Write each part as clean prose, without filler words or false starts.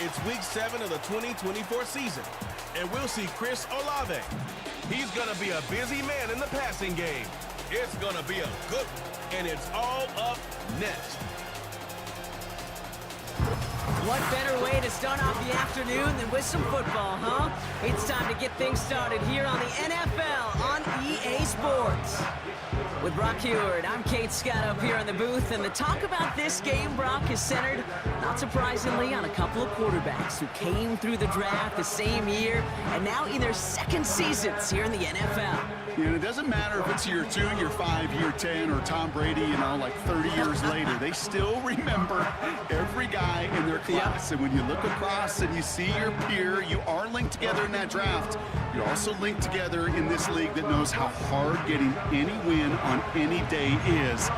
It's week 7 of the 2024 season, and we'll see Chris Olave. He's going to be a busy man in the passing game. It's going to be a good one, and it's all up next. What better way to start off the afternoon than with some football, huh? It's time to get things started here on the NFL on EA Sports. With Brock Heward, I'm Kate Scott up here in the booth, and the talk about this game, Brock, is centered, not surprisingly, on a couple of quarterbacks who came through the draft the same year and now in their second seasons here in the NFL. Yeah, and it doesn't matter if it's year 2, year 5, year 10, or Tom Brady, like 30 years later. They still remember every guy in their class. And when you look across and you see your peer, you are linked together in that draft. You're also linked together in this league that knows how hard getting any win on any day is.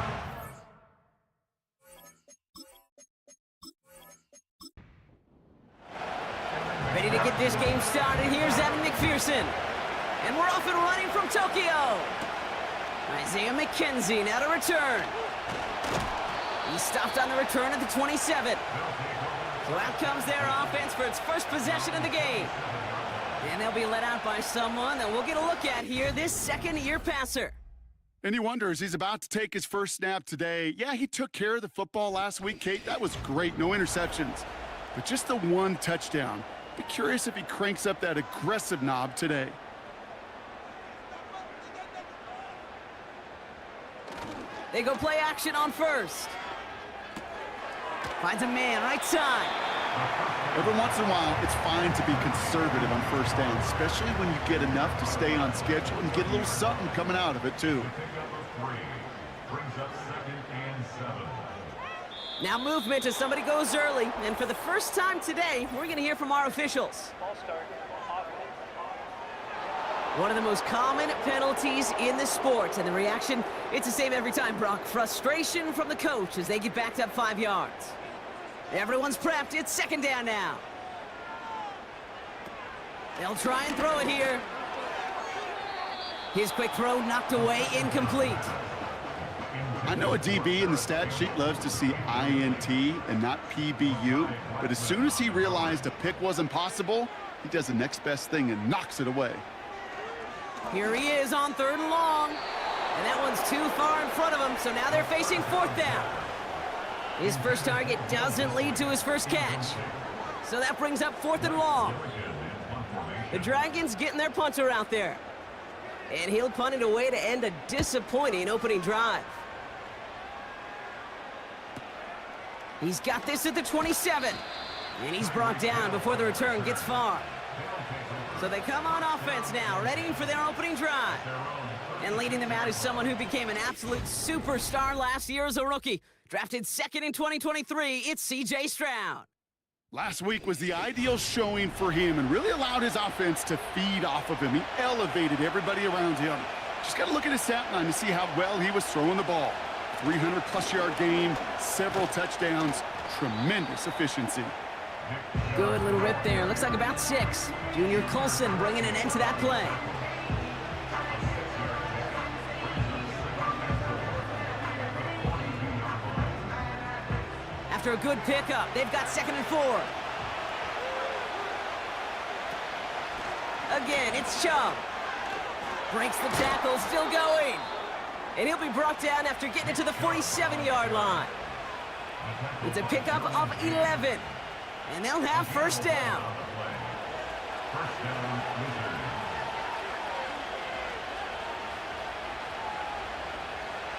Ready to get this game started. Here's Evan McPherson. And we're off and running from Tokyo. Isaiah McKenzie now to return. He stopped on the return at the 27. So out comes their offense for its first possession of the game. And they'll be let out by someone that we'll get a look at here, this second-year passer. And he wonders, he's about to take his first snap today. Yeah, he took care of the football last week, Kate. That was great. No interceptions. But just the one touchdown. Be curious if he cranks up that aggressive knob today. They go play action on first. Finds a man, right side. Every once in a while, it's fine to be conservative on first down, especially when you get enough to stay on schedule and get a little something coming out of it, too. Now movement as somebody goes early, and for the first time today, we're going to hear from our officials. One of the most common penalties in the sport, and the reaction, it's the same every time, Brock. Frustration from the coach as they get backed up 5 yards. Everyone's prepped. It's second down now. They'll try and throw it here. His quick throw knocked away, incomplete. I know a DB in the stat sheet loves to see INT and not PBU, but as soon as he realized a pick wasn't possible, he does the next best thing and knocks it away. Here he is on 3rd and long. And that one's too far in front of him, so now they're facing 4th down. His first target doesn't lead to his first catch. So that brings up 4th and long. The Dragons getting their punter out there. And he'll punt it away to end a disappointing opening drive. He's got this at the 27. And he's brought down before the return gets far. So they come on offense now, ready for their opening drive. And leading them out is someone who became an absolute superstar last year as a rookie. Drafted 2nd in 2023, it's C.J. Stroud. Last week was the ideal showing for him and really allowed his offense to feed off of him. He elevated everybody around him. Just got to look at his stat line to see how well he was throwing the ball. 300-plus yard game, several touchdowns, tremendous efficiency. Good little rip there. Looks like about 6. Junior Colson bringing an end to that play. After a good pickup, they've got 2nd and 4. Again, it's Chubb. Breaks the tackle, still going. And he'll be brought down after getting it to the 47-yard line. It's a pickup of 11. And they'll have first down.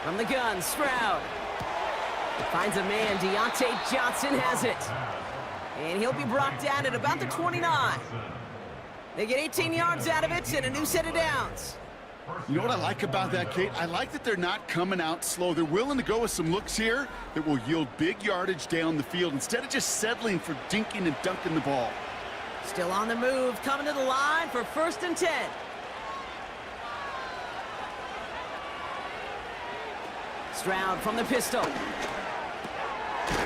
From the gun, Stroud. Finds a man, Deontay Johnson has it. And he'll be brought down at about the 29. They get 18 yards out of it and a new set of downs. You know what I like about that, Kate? I like that they're not coming out slow. They're willing to go with some looks here that will yield big yardage down the field instead of just settling for dinking and dunking the ball. Still on the move, coming to the line for 1st and 10. Stroud from the pistol.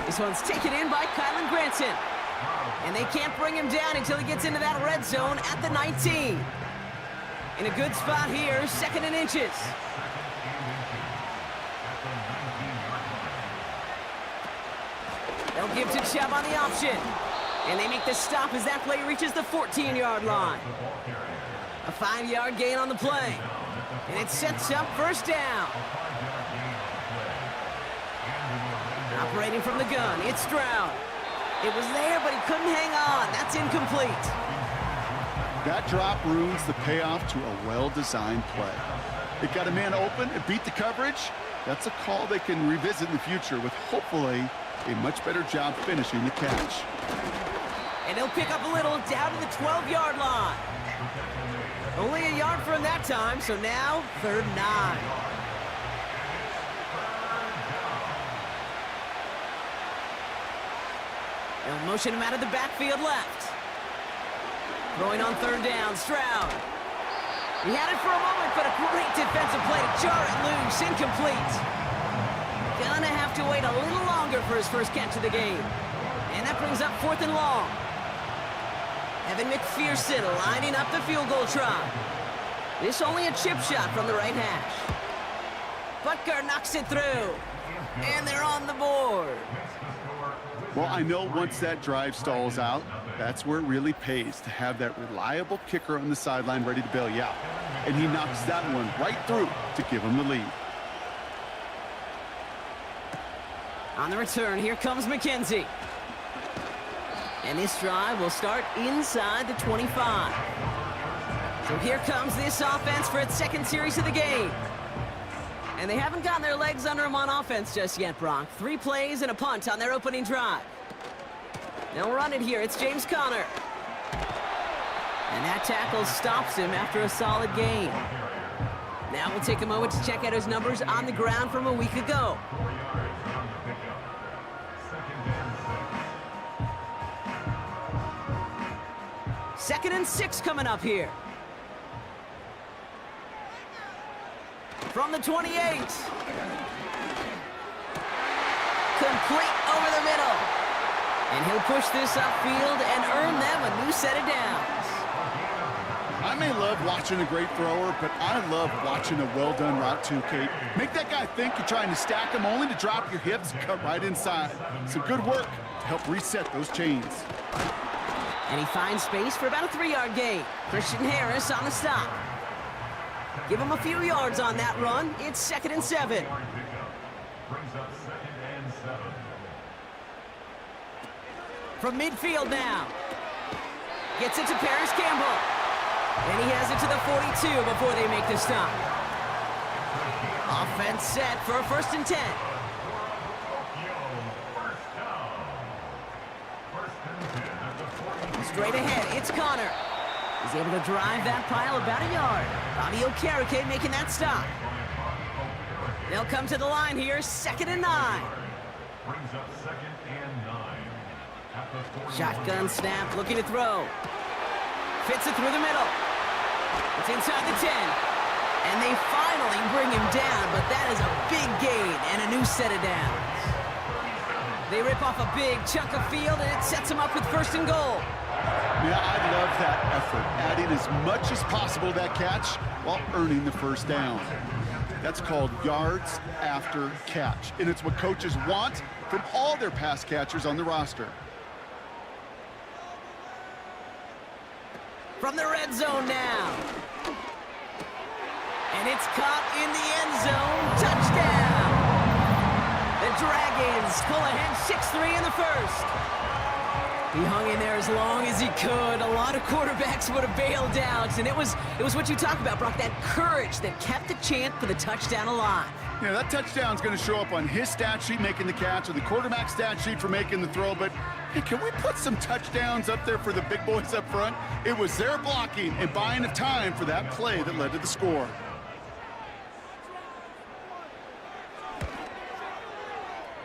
This one's taken in by Kylan Granson. And they can't bring him down until he gets into that red zone at the 19. In a good spot here, 2nd and inches. They'll give to Chubb on the option. And they make the stop as that play reaches the 14-yard line. A 5-yard gain on the play. And it sets up first down. Operating from the gun, it's Stroud. It was there, but he couldn't hang on. That's incomplete. That drop ruins the payoff to a well-designed play. It got a man open, it beat the coverage. That's a call they can revisit in the future with hopefully a much better job finishing the catch. And he'll pick up a little down to the 12-yard line. Only a yard for him that time, so now 3rd and 9. They'll motion him out of the backfield left. Throwing on 3rd down, Stroud. He had it for a moment, but a great defensive play to jar it loose, incomplete. Gonna have to wait a little longer for his first catch of the game. And that brings up 4th and long. Evan McPherson lining up the field goal try. This only a chip shot from the right hash. Butker knocks it through. And they're on the board. Well, I know once that drive stalls out, that's where it really pays to have that reliable kicker on the sideline ready to bail you out. And he knocks that one right through to give him the lead. On the return, here comes McKenzie. And this drive will start inside the 25. So here comes this offense for its second series of the game. And they haven't gotten their legs under them on offense just yet, Brock. 3 plays and a punt on their opening drive. They'll run it here. It's James Conner. And that tackle stops him after a solid gain. Now we'll take a moment to check out his numbers on the ground from a week ago. Second and 6 coming up here. From the 28. Complete over the middle. And he'll push this upfield and earn them a new set of downs. I may love watching a great thrower, but I love watching a well-done route too, Kate. Make that guy think you're trying to stack him only to drop your hips and cut right inside. Some good work to help reset those chains. And he finds space for about a 3-yard gain. Christian Harris on the stop. Give him a few yards on that run. It's 2nd and 7. From midfield now. Gets it to Paris Campbell. And he has it to the 42 before they make the stop. Offense set for a 1st and 10. Straight ahead, it's Conner. He's able to drive that pile about a yard. Bobby Okereke making that stop. They'll come to the line here, 2nd and 9. Shotgun snap, looking to throw. Fits it through the middle. It's inside the 10. And they finally bring him down, but that is a big gain and a new set of downs. They rip off a big chunk of field, and it sets them up with 1st and goal. Yeah, I love that effort, adding as much as possible to that catch while earning the 1st down. That's called yards after catch, and it's what coaches want from all their pass catchers on the roster. From the red zone now. And it's caught in the end zone. Touchdown! The Dragons pull ahead 6-3 in the 1st. He hung in there as long as he could. A lot of quarterbacks would have bailed out, and it was what you talk about, Brock, that courage that kept the chant for the touchdown alive. Yeah, that touchdown's going to show up on his stat sheet making the catch or the quarterback stat sheet for making the throw, but hey, can we put some touchdowns up there for the big boys up front? It was their blocking and buying of time for that play that led to the score.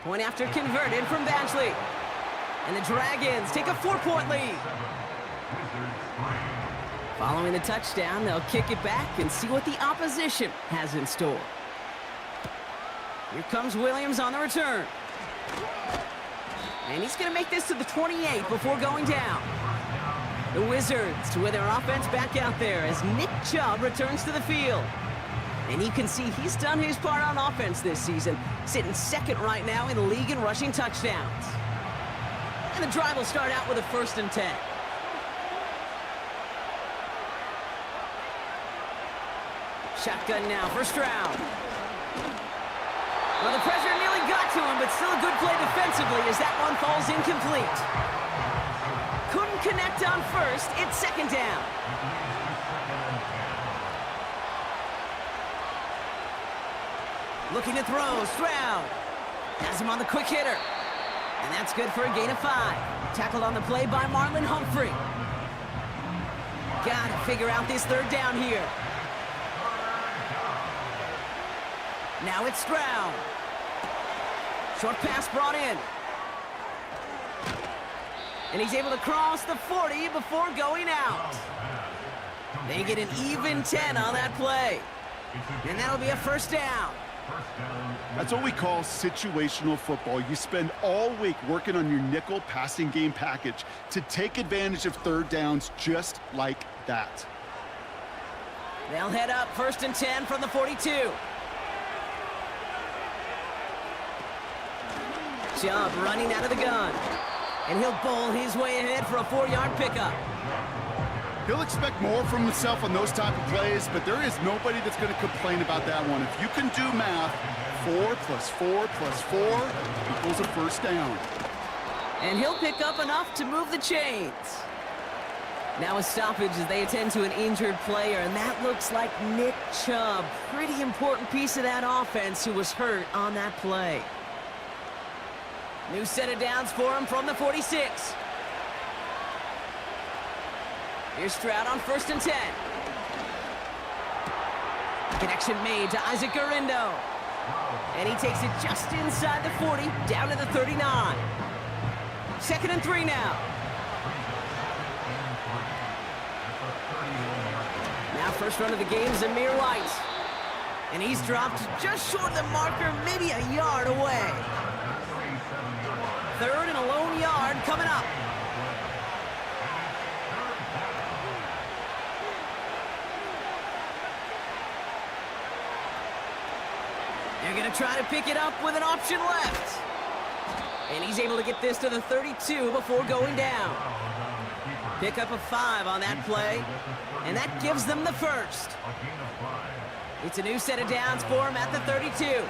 Point after converted from Badgley. And the Dragons take a 4-point lead. Following the touchdown, they'll kick it back and see what the opposition has in store. Here comes Williams on the return. And he's going to make this to the 28 before going down. The Wizards with their offense back out there as Nick Chubb returns to the field. And you can see he's done his part on offense this season, sitting 2nd right now in the league in rushing touchdowns. And the drive will start out with a 1st and 10. Shotgun now, first round. Well, the pressure nearly got to him, but still a good play defensively as that one falls incomplete. Couldn't connect on first, it's 2nd down. Looking to throw, Stroud. Has him on the quick hitter. And that's good for a gain of 5. Tackled on the play by Marlon Humphrey. Gotta figure out this 3rd down here. Now it's Stroud. Short pass brought in. And he's able to cross the 40 before going out. They get an even 10 on that play. And that'll be a 1st down. That's what we call situational football. You spend all week working on your nickel passing game package to take advantage of 3rd downs just like that. They'll head up 1st and 10 from the 42. Chubb running out of the gun. And he'll bowl his way ahead for a 4-yard pickup. He'll expect more from himself on those type of plays, but there is nobody that's going to complain about that one. If you can do math, 4 plus 4 plus 4 equals a 1st down. And he'll pick up enough to move the chains. Now a stoppage as they attend to an injured player, and that looks like Nick Chubb. Pretty important piece of that offense who was hurt on that play. New set of downs for him from the 46. Here's Stroud on 1st and 10. Connection made to Isaac Garindo. And he takes it just inside the 40, down to the 39. 2nd and 3 now. Now 1st run of the game, Zamir White. And he's dropped just short of the marker, maybe a yard away. 3rd and a lone yard coming up. They're going to try to pick it up with an option left. And he's able to get this to the 32 before going down. Pick up a 5 on that play, and that gives them the 1st. It's a new set of downs for him at the 32.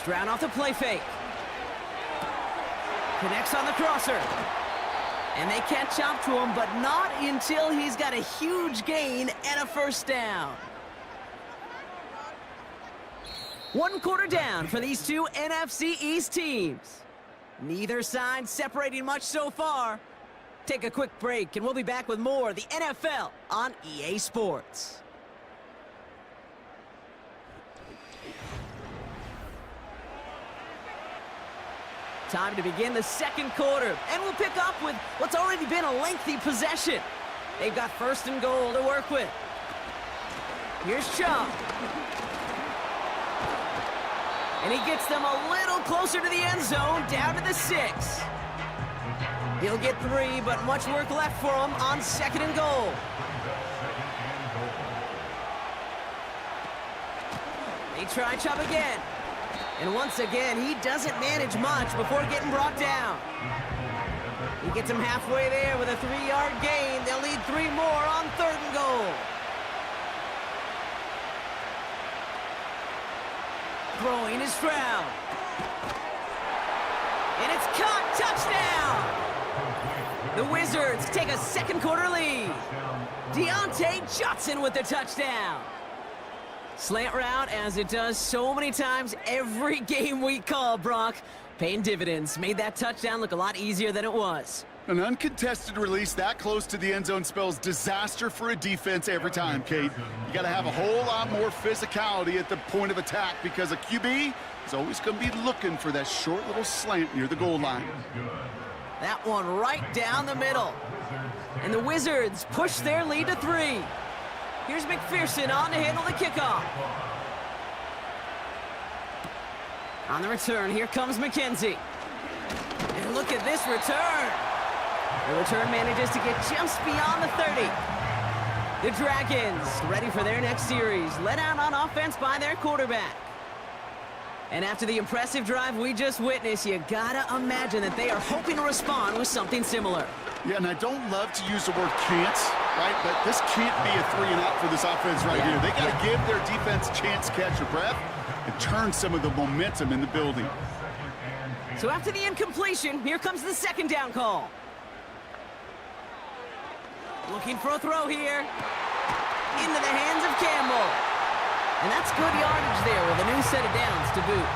Stroud off the play fake. Connects on the crosser. And they catch up to him, but not until he's got a huge gain and a 1st down. 1 quarter down for these two NFC East teams. Neither side separating much so far. Take a quick break, and we'll be back with more of the NFL on EA Sports. Time to begin the 2nd quarter, and we'll pick up with what's already been a lengthy possession. They've got 1st and goal to work with. Here's Chubb. And he gets them a little closer to the end zone, down to the 6. He'll get 3, but much work left for him on 2nd and goal. They try Chubb again. And once again, he doesn't manage much before getting brought down. He gets him halfway there with a 3-yard gain. They'll need 3 more on 3rd and goal. Throwing is Stroud. And it's caught. Touchdown! The Wizards take a 2nd quarter lead. Deontay Johnson with the touchdown. Slant route, as it does so many times every game we call, Brock. Paying dividends. Made that touchdown look a lot easier than it was. An uncontested release that close to the end zone spells disaster for a defense every time, Kate. You got to have a whole lot more physicality at the point of attack because a QB is always going to be looking for that short little slant near the goal line. That one right down the middle. And the Wizards push their lead to 3. Here's McPherson on to handle the kickoff. On the return, here comes McKenzie. And look at this return. The return manages to get just beyond the 30. The Dragons, ready for their next series, led out on offense by their quarterback. And after the impressive drive we just witnessed, you gotta imagine that they are hoping to respond with something similar. Yeah, and I don't love to use the word can't, right? But this can't be a 3-and-out for this offense right here. They got to give their defense a chance to catch their breath and turn some of the momentum in the building. So after the incompletion, here comes the second down call. Looking for a throw here. Into the hands of Campbell. And that's good yardage there with a new set of downs to boot.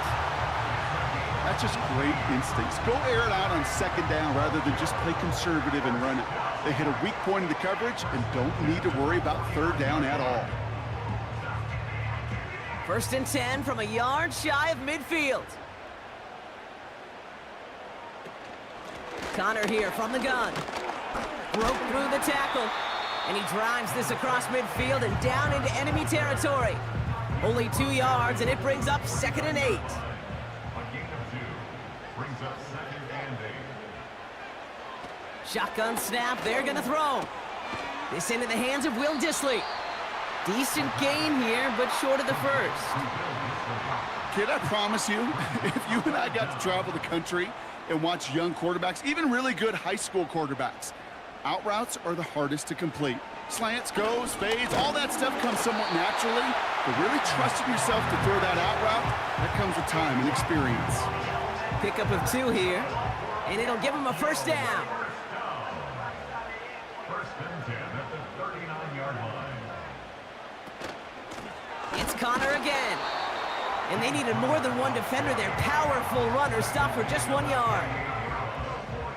That's just great instincts. Go air it out on second down rather than just play conservative and run it. They hit a weak point in the coverage and don't need to worry about third down at all. 1st and 10 from a yard shy of midfield. Connor here from the gun. Broke through the tackle. And he drives this across midfield and down into enemy territory. Only 2 yards, and it brings up 2nd and 8. Shotgun snap, they're gonna throw. This into the hands of Will Dissly. Decent gain here, but short of the first. Kid, I promise you, if you and I got to travel the country and watch young quarterbacks, even really good high school quarterbacks, out routes are the hardest to complete. Slants, goes, fades, all that stuff comes somewhat naturally, but really trusting yourself to throw that out route, that comes with time and experience. Pickup of 2 here, and it'll give him a first down. It's Connor again. And they needed more than one defender. Their powerful runner stopped for just 1 yard.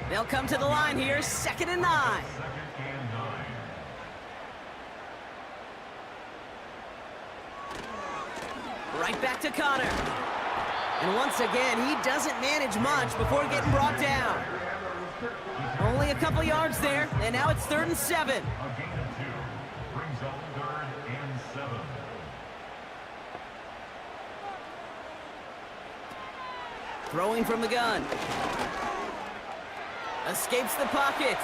They'll come to the line here, 2nd and 9. Right back to Connor. And once again, he doesn't manage much before getting brought down. Only a couple yards there, and now it's 3rd and 7. Throwing from the gun. Escapes the pocket.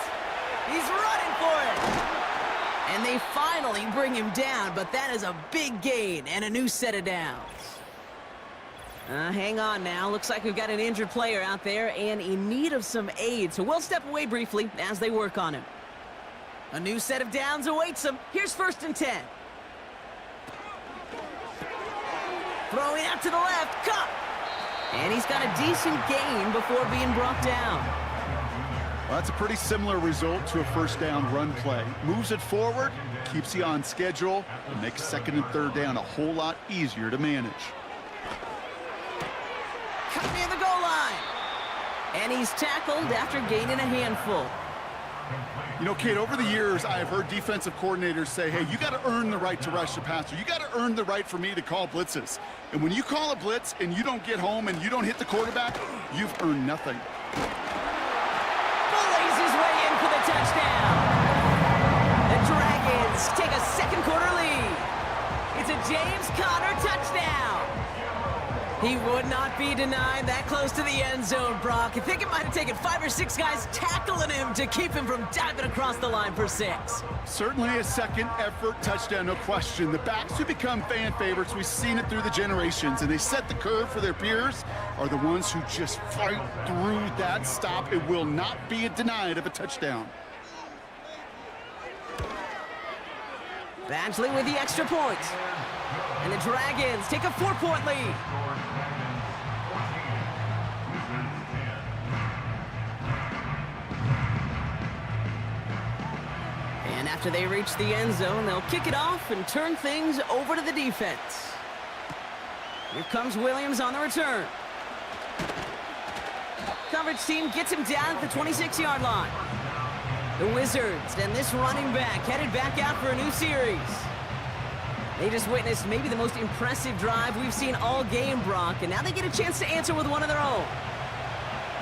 He's running for it. And they finally bring him down, but that is a big gain and a new set of downs. Hang on now. Looks like we've got an injured player out there and in need of some aid. So we'll step away briefly as they work on him. A new set of downs awaits him. Here's 1st and 10. Throwing out to the left. Cut. And he's got a decent gain before being brought down. Well, that's a pretty similar result to a first down run play. Moves it forward, keeps you on schedule, and makes 2nd and 3rd down a whole lot easier to manage. Cut near the goal line. And he's tackled after gaining a handful. You know, Kate, over the years, I have heard defensive coordinators say, hey, you got to earn the right to rush the passer. You got to earn the right for me to call blitzes. And when you call a blitz and you don't get home and you don't hit the quarterback, you've earned nothing. Bullies his way in for the touchdown. The Dragons take a 2nd quarter lead. It's a James Conner touchdown. He would not be denied that close to the end zone, Brock. I think it might have taken 5 or 6 guys tackling him to keep him from diving across the line for 6. Certainly a 2nd effort touchdown, no question. The backs who become fan favorites, we've seen it through the generations, and they set the curve for their peers, are the ones who just fight through that stop. It will not be denied of a touchdown. Badgley with the extra point. And the Dragons take a 4-point lead. And after they reach the end zone, they'll kick it off and turn things over to the defense. Here comes Williams on the return. Coverage team gets him down at the 26-yard line. The Wizards and this running back headed back out for a new series. They just witnessed maybe the most impressive drive we've seen all game, Brock, and now they get a chance to answer with one of their own.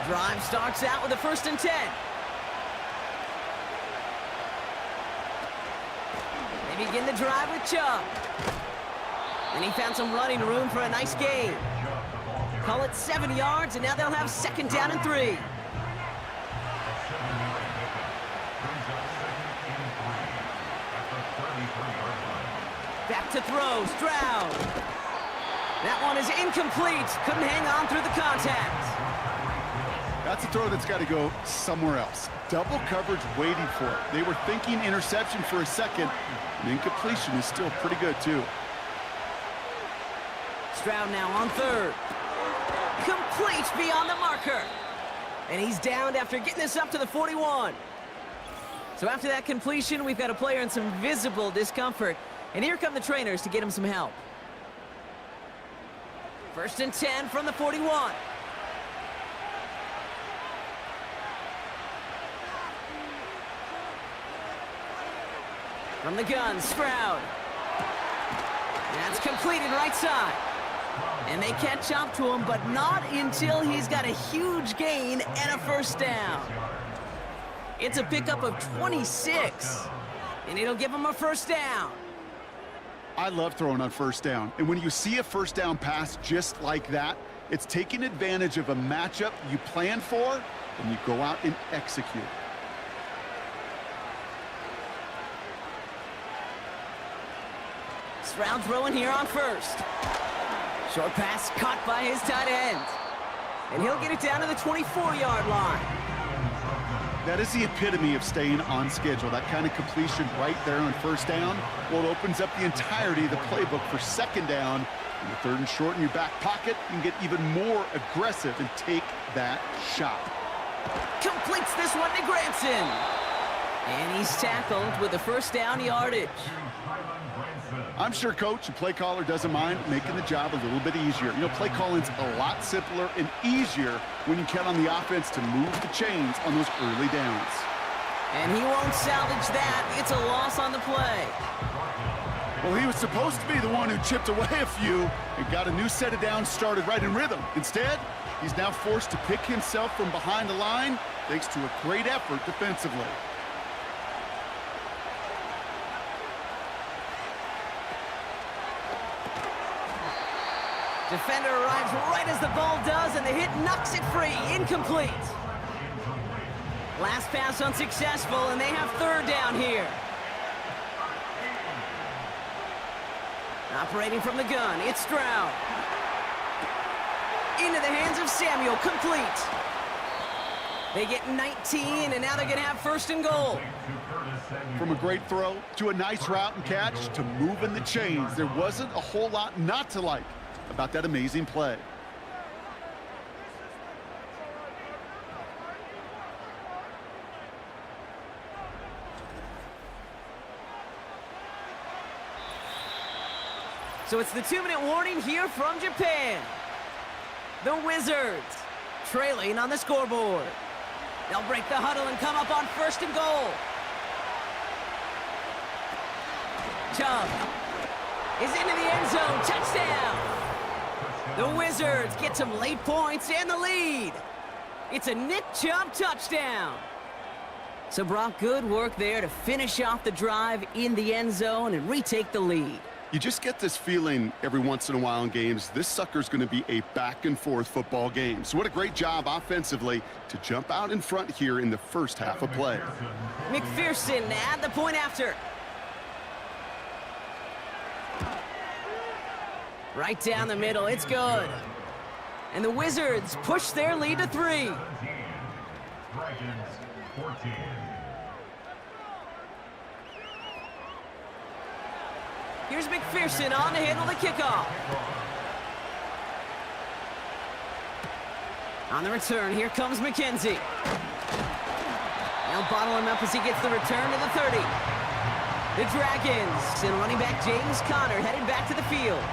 Drive starts out with a 1st and 10. They begin the drive with Chubb. And he found some running room for a nice gain. Call it 7 yards, and now they'll have 2nd down and 3. Back to throw, Stroud. That one is incomplete. Couldn't hang on through the contact. That's a throw that's got to go somewhere else. Double coverage waiting for it. They were thinking interception for a second. And incompletion is still pretty good, too. Stroud now on third. Complete beyond the marker. And he's downed after getting this up to the 41. So after that completion, we've got a player in some visible discomfort. And here come the trainers to get him some help. 1st and 10 from the 41. From the gun, Stroud. That's completed right side. And they catch up to him, but not until he's got a huge gain and a first down. It's a pickup of 26, and it'll give him a first down. I love throwing on first down. And when you see a first down pass just like that, it's taking advantage of a matchup you plan for, and you go out and execute. Stroud throwing here on first. Short pass caught by his tight end. And he'll get it down to the 24-yard line. That is the epitome of staying on schedule. That kind of completion right there on first down. Well, it opens up the entirety of the playbook for second down. In the 3rd and short in your back pocket, you can get even more aggressive and take that shot. Completes this one to Granson. And he's tackled with a first down yardage. I'm sure coach and play caller doesn't mind making the job a little bit easier. You know, play calling's a lot simpler and easier when you count on the offense to move the chains on those early downs. And he won't salvage that. It's a loss on the play. Well, he was supposed to be the one who chipped away a few and got a new set of downs started right in rhythm. Instead, he's now forced to pick himself from behind the line thanks to a great effort defensively. Defender arrives right as the ball does, and the hit knocks it free. Incomplete. Last pass unsuccessful, and they have 3rd down here. Operating from the gun, it's Stroud. Into the hands of Samuel, complete. They get 19, and now they're going to have 1st and goal. From a great throw to a nice route and catch to moving the chains, there wasn't a whole lot not to like about that amazing play. So it's the 2-minute warning here from Japan. The Wizards trailing on the scoreboard. They'll break the huddle and come up on 1st and goal. Chubb is into the end zone. Touchdown. The Wizards get some late points and the lead. It's a Nick Chubb touchdown. So Brock, good work there to finish off the drive in the end zone and retake the lead. You just get this feeling every once in a while in games, this sucker's going to be a back-and-forth football game. So what a great job offensively to jump out in front here in the first half of play. McPherson at the point after. Right down the middle, it's good. And the Wizards push their lead to 3. Here's McPherson on to handle the kickoff. On the return, here comes McKenzie. They'll bottle him up as he gets the return to the 30. The Dragons and running back James Conner headed back to the field.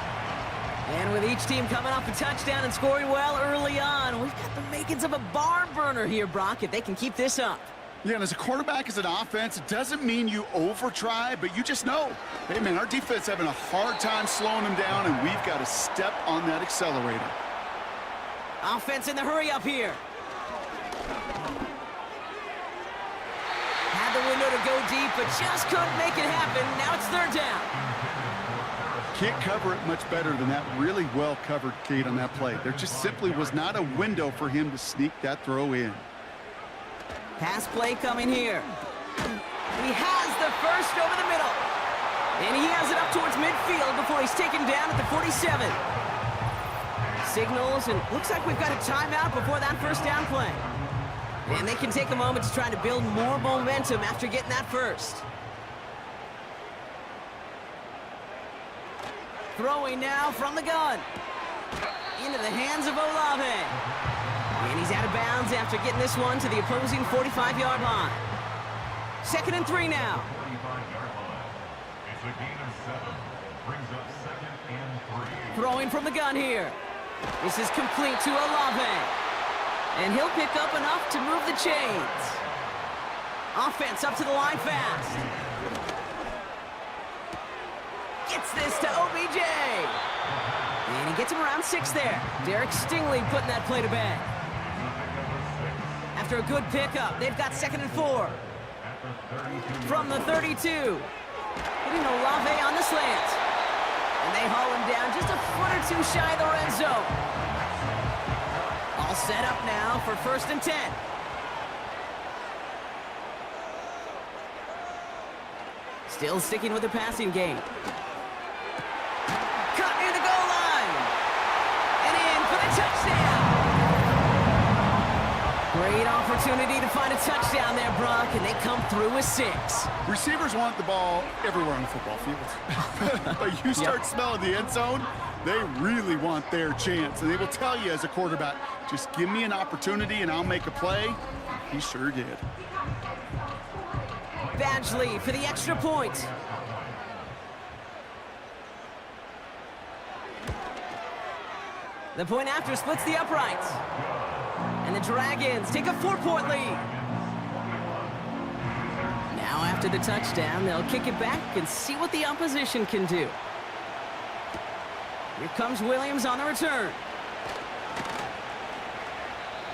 And with each team coming off a touchdown and scoring well early on, we've got the makings of a barn burner here, Brock, if they can keep this up. Yeah, and as a quarterback, as an offense, it doesn't mean you over-try, but you just know, hey, man, our defense having a hard time slowing them down, and we've got to step on that accelerator. Offense in the hurry-up here. Had the window to go deep, but just couldn't make it happen. Now it's 3rd down. Can't cover it much better than that really well-covered Kate on that play. There just simply was not a window for him to sneak that throw in. Pass play coming here. He has the first over the middle. And he has it up towards midfield before he's taken down at the 47. Signals, and looks like we've got a timeout before that first down play. And they can take a moment to try to build more momentum after getting that first. Throwing now from the gun. Into the hands of Olave. And he's out of bounds after getting this one to the opposing 45-yard line. 2nd and 3 now. It's a gain of 7. Brings up 2nd and 3. Throwing from the gun here. This is complete to Olave. And he'll pick up enough to move the chains. Offense up to the line fast. Gets this to OBJ. And he gets him around 6 there. Derek Stingley putting that play to bed. After a good pickup, they've got 2nd and 4. From the 32. Hitting Olave on the slant. And they haul him down just a foot or 2 shy of the red zone. All set up now for 1st and 10. Still sticking with the passing game. Cut near the goal line. And in for the touchdown. Great opportunity to find a touchdown there, Brock, and they come through with 6. Receivers want the ball everywhere on the football field. But you start smelling the end zone, they really want their chance. And they will tell you as a quarterback, just give me an opportunity and I'll make a play. He sure did. Badgley for the extra point. The point after splits the uprights. And the Dragons take a 4-point lead. Now after the touchdown, they'll kick it back and see what the opposition can do. Here comes Williams on the return.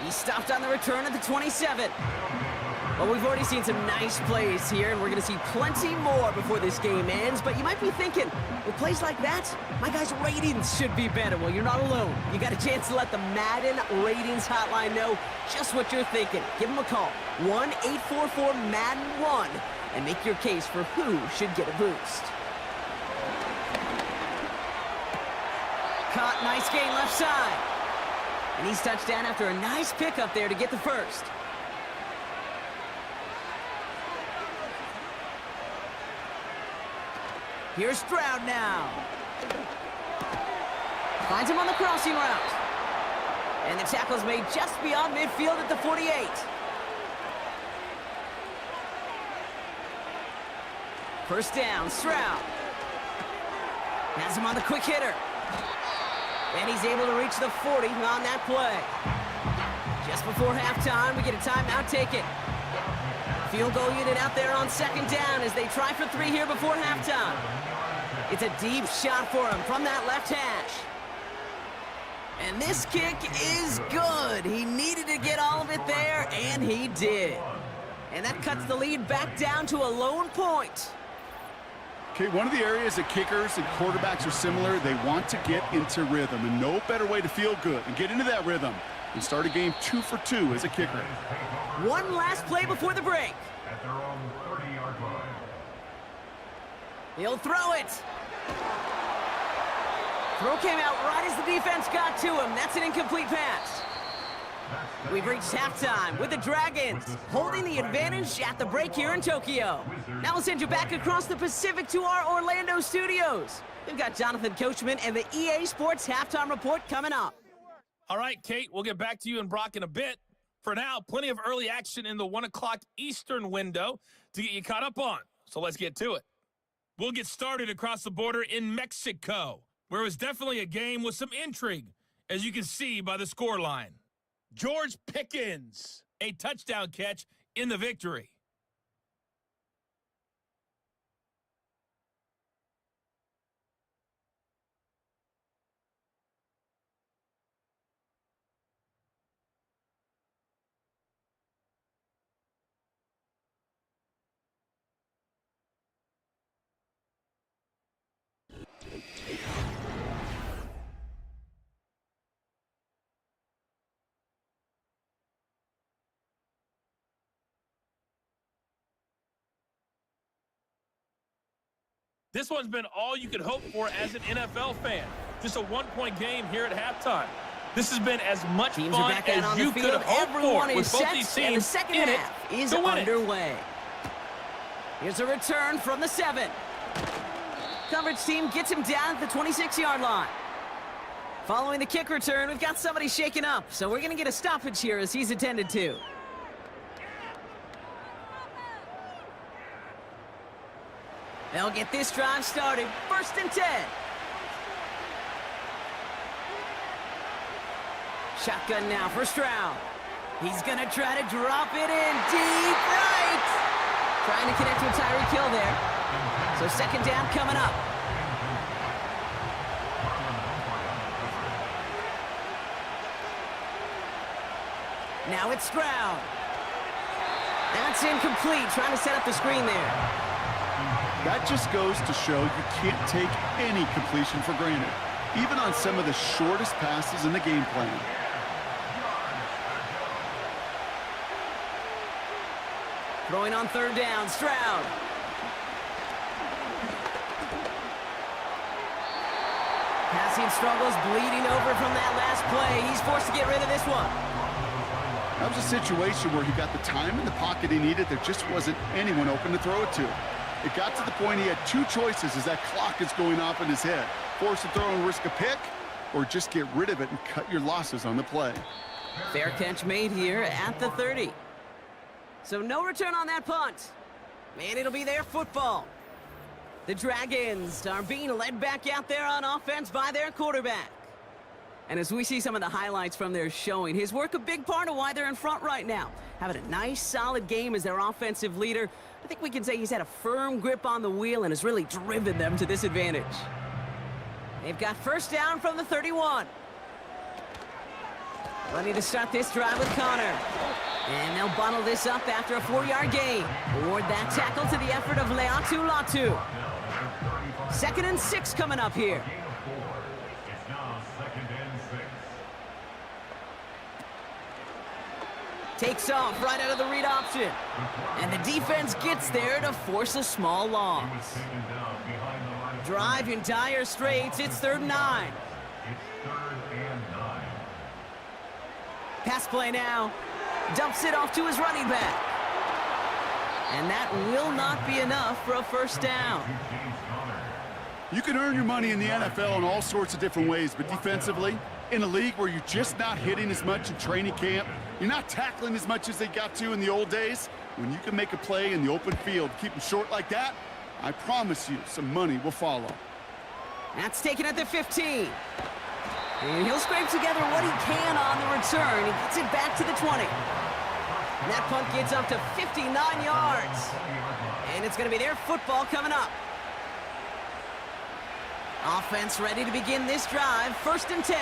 He stopped on the return at the 27. Well, we've already seen some nice plays here, and we're going to see plenty more before this game ends. But you might be thinking, with plays like that, my guys' ratings should be better. Well, you're not alone. You got a chance to let the Madden ratings hotline know just what you're thinking. Give them a call, 1-844-MADDEN-1, and make your case for who should get a boost. Caught, nice gain left side. And he's touched down after a nice pickup there to get the first. Here's Stroud now. Finds him on the crossing route. And the tackle's made just beyond midfield at the 48. First down, Stroud. Has him on the quick hitter. And he's able to reach the 40 on that play. Just before halftime, we get a timeout taken. Field goal unit out there on 2nd down as they try for 3 here before halftime. It's a deep shot for him from that left hash. And this kick is good. He needed to get all of it there, and he did. And that cuts the lead back down to a lone point. Okay, one of the areas that kickers and quarterbacks are similar, they want to get into rhythm, and no better way to feel good and get into that rhythm and start a game 2 for 2 as a kicker. One last play before the break. At their own 30-yard line. He'll throw it. Throw came out right as the defense got to him. That's an incomplete pass. We've reached halftime with the Dragons holding the advantage at the break here in Tokyo. Now we'll send you back across the Pacific to our Orlando studios. We've got Jonathan Coachman and the EA Sports Halftime Report coming up. All right, Kate, we'll get back to you and Brock in a bit. For now, plenty of early action in the 1 o'clock Eastern window to get you caught up on. So let's get to it. We'll get started across the border in Mexico, where it was definitely a game with some intrigue, as you can see by the scoreline. George Pickens, a touchdown catch in the victory. This one's been all you could hope for as an NFL fan. Just a one-point game here at halftime. This has been as much Teams fun are back out as on you the could field. have hoped Everyone for with is both set, these and the teams second in it half is to win it. underway. Here's a return from the 7. Coverage team gets him down at the 26-yard line. Following the kick return, we've got somebody shaken up, so we're going to get a stoppage here as he's attended to. They'll get this drive started. 1st and 10. Shotgun now for Stroud. He's going to try to drop it in deep right. Trying to connect with Tyreek Hill there. So 2nd down coming up. Now it's Stroud. That's incomplete. Trying to set up the screen there. That just goes to show you can't take any completion for granted, even on some of the shortest passes in the game plan. Throwing on 3rd down, Stroud. Passing struggles, bleeding over from that last play. He's forced to get rid of this one. That was a situation where he got the time in the pocket he needed. There just wasn't anyone open to throw it to. It got to the point he had 2 choices as that clock is going off in his head. Force to throw and risk a pick, or just get rid of it and cut your losses on the play. Fair catch made here at the 30. So no return on that punt. And it'll be their football. The Dragons are being led back out there on offense by their quarterback. And as we see some of the highlights from their showing, his work a big part of why they're in front right now. Having a nice, solid game as their offensive leader. I think we can say he's had a firm grip on the wheel and has really driven them to this advantage. They've got 1st down from the 31. Ready to start this drive with Connor. And they'll bundle this up after a 4-yard gain. Award that tackle to the effort of Leatu Latu. 2nd and 6 coming up here. It's now 2nd and 6. Takes off right out of the read option. And the defense gets there to force a small loss. Drive in dire straits. It's 3rd and 9. It's 3rd and 9. Pass play now. Dumps it off to his running back. And that will not be enough for a 1st down. You can earn your money in the NFL in all sorts of different ways, but defensively, in a league where you're just not hitting as much in training camp, you're not tackling as much as they got to in the old days, when you can make a play in the open field, keep them short like that, I promise you some money will follow. That's taken at the 15. And he'll scrape together what he can on the return. He gets it back to the 20. And that punt gets up to 59 yards. And it's going to be their football coming up. Offense ready to begin this drive. 1st and 10.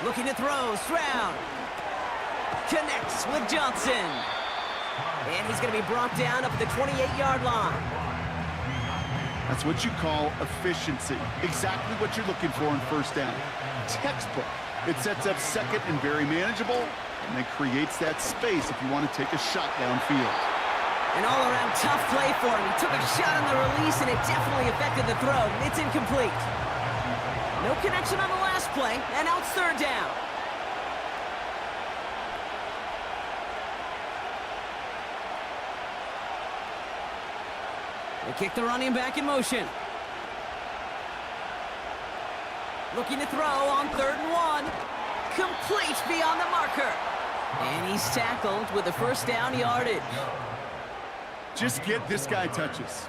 Looking to throw. Stroud connects with Johnson. And he's going to be brought down up at the 28-yard line. That's what you call efficiency. Exactly what you're looking for in 1st down. Textbook. It sets up 2nd and very manageable, and then creates that space if you want to take a shot downfield. An all-around tough play for him. He took a shot on the release, and it definitely affected the throw. It's incomplete. No connection on the last play, and now it's 3rd down. They kick the running back in motion. Looking to throw on 3rd and 1. Complete beyond the marker. And he's tackled with the 1st down yardage. Just get this guy touches.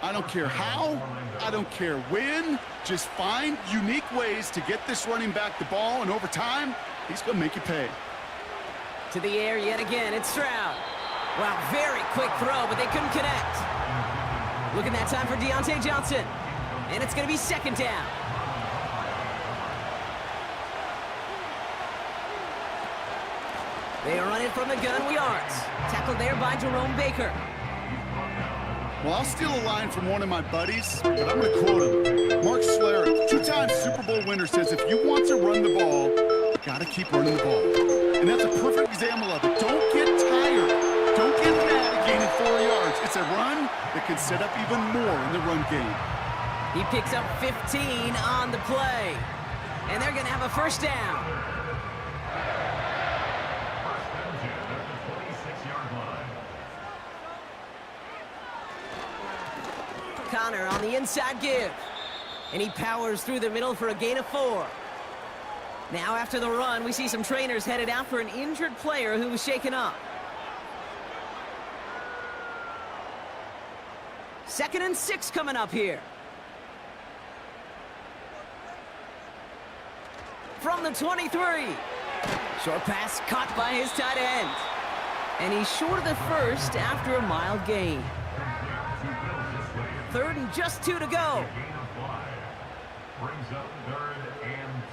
I don't care how, I don't care when. Just find unique ways to get this running back the ball, and over time, he's going to make you pay. To the air yet again, it's Stroud. Wow, very quick throw, but they couldn't connect. Looking that time for Deontay Johnson. And it's going to be 2nd down. They are running from the gun, yards. Tackled there by Jerome Baker. Well, I'll steal a line from one of my buddies, but I'm going to quote him. Mark Schlereth, 2-time Super Bowl winner, says if you want to run the ball, you got to keep running the ball. And that's a perfect example of it. Don't get tired. Don't get set up even more in the run game. He picks up 15 on the play. And they're going to have a first down. Connor on the inside give. And he powers through the middle for a gain of 4. Now after the run, we see some trainers headed out for an injured player who was shaken up. 2nd and 6 coming up here. From the 23. Short pass caught by his tight end. And he's short of the first after a mild gain. 3rd and just 2 to go. Brings up 3rd and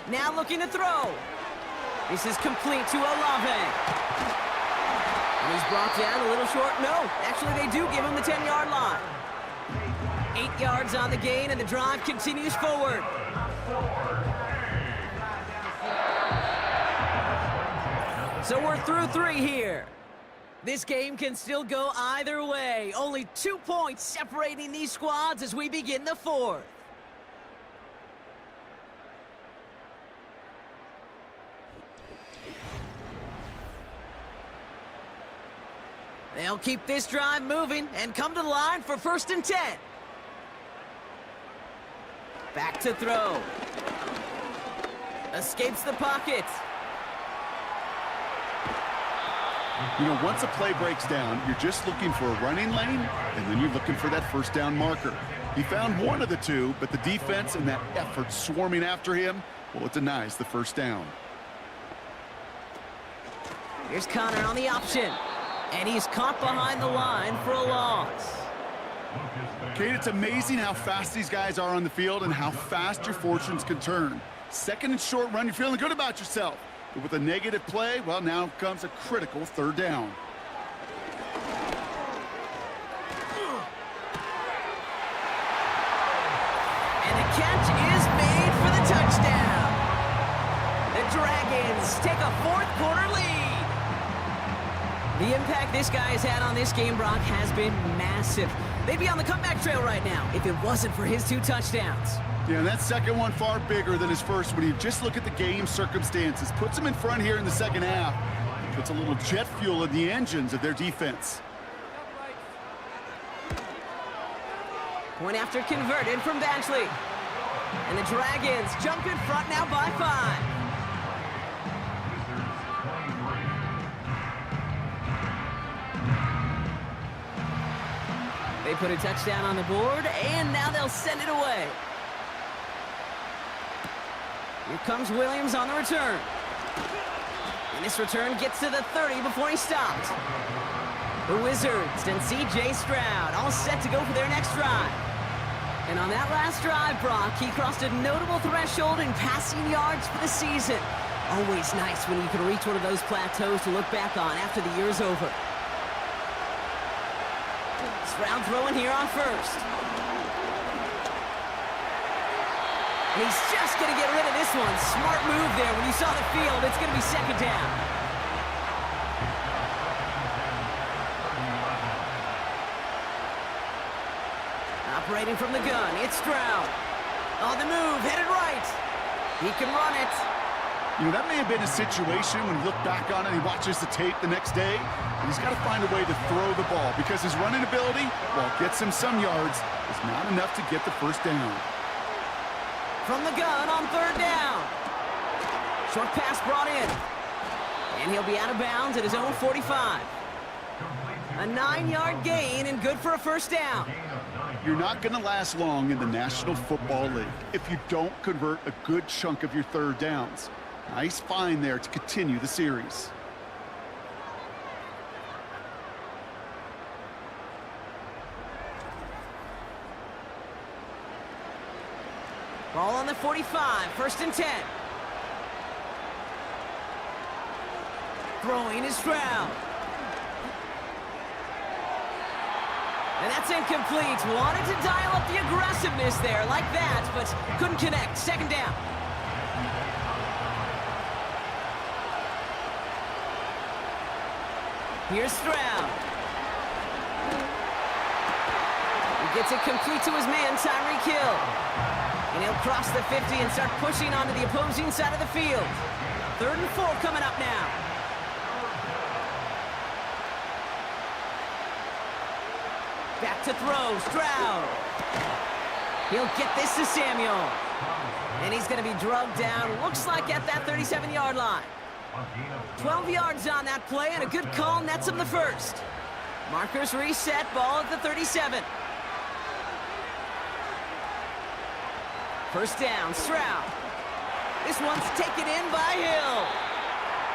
2. Now looking to throw. This is complete to Olave. And he's brought down a little short. No, actually they do give him the 10-yard line. 8 yards on the gain, and the drive continues forward. So we're through 3 here. This game can still go either way. Only 2 points separating these squads as we begin the 4th. They'll keep this drive moving and come to the line for 1st and 10. Back to throw. Escapes the pocket. You know, once a play breaks down, you're just looking for a running lane, and then you're looking for that first down marker. He found one of the two, but the defense and that effort swarming after him, well, it denies the first down. Here's Connor on the option. And he's caught behind the line for a loss. Kate, it's amazing how fast these guys are on the field and how fast your fortunes can turn. 2nd and short run, you're feeling good about yourself. But with a negative play, well, now comes a critical 3rd down. And the catch is made for the touchdown. The Dragons take a 4th quarter lead. The impact this guy has had on this game, Brock, has been massive. They'd be on the comeback trail right now if it wasn't for his 2 touchdowns. Yeah, and that second one far bigger than his first when you just look at the game circumstances. Puts him in front here in the 2nd half. Puts a little jet fuel in the engines of their defense. Point after converted from Batchley. And the Dragons jump in front now by 5. They put a touchdown on the board, and now they'll send it away. Here comes Williams on the return. And this return gets to the 30 before he stopped. The Wizards and C.J. Stroud all set to go for their next drive. And on that last drive, Brock, he crossed a notable threshold in passing yards for the season. Always nice when you can reach one of those plateaus to look back on after the year's over. Stroud throwing here on 1st. And he's just going to get rid of this one. Smart move there. When you saw the field, it's going to be 2nd down. Operating from the gun, it's Stroud. On the move, headed right. He can run it. You know, that may have been a situation when you look back on it and he watches the tape the next day, and he's got to find a way to throw the ball because his running ability, while it gets him some yards, is not enough to get the first down. From the gun on 3rd down. Short pass brought in. And he'll be out of bounds at his own 45. A 9-yard gain and good for a first down. You're not going to last long in the National Football League if you don't convert a good chunk of your 3rd downs. Nice find there to continue the series. Ball on the 45, 1st and 10. Throwing is Stroud. And that's incomplete. Wanted to dial up the aggressiveness there like that, but couldn't connect. 2nd down. Here's Stroud. He gets it complete to his man, Tyreek Hill. And he'll cross the 50 and start pushing onto the opposing side of the field. 3rd and 4 coming up now. Back to throw, Stroud. He'll get this to Samuel. And he's going to be drugged down, looks like at that 37-yard line. 12 yards on that play, and a good call nets him the first. Markers reset, ball at the 37. First down, Stroud. This one's taken in by Hill.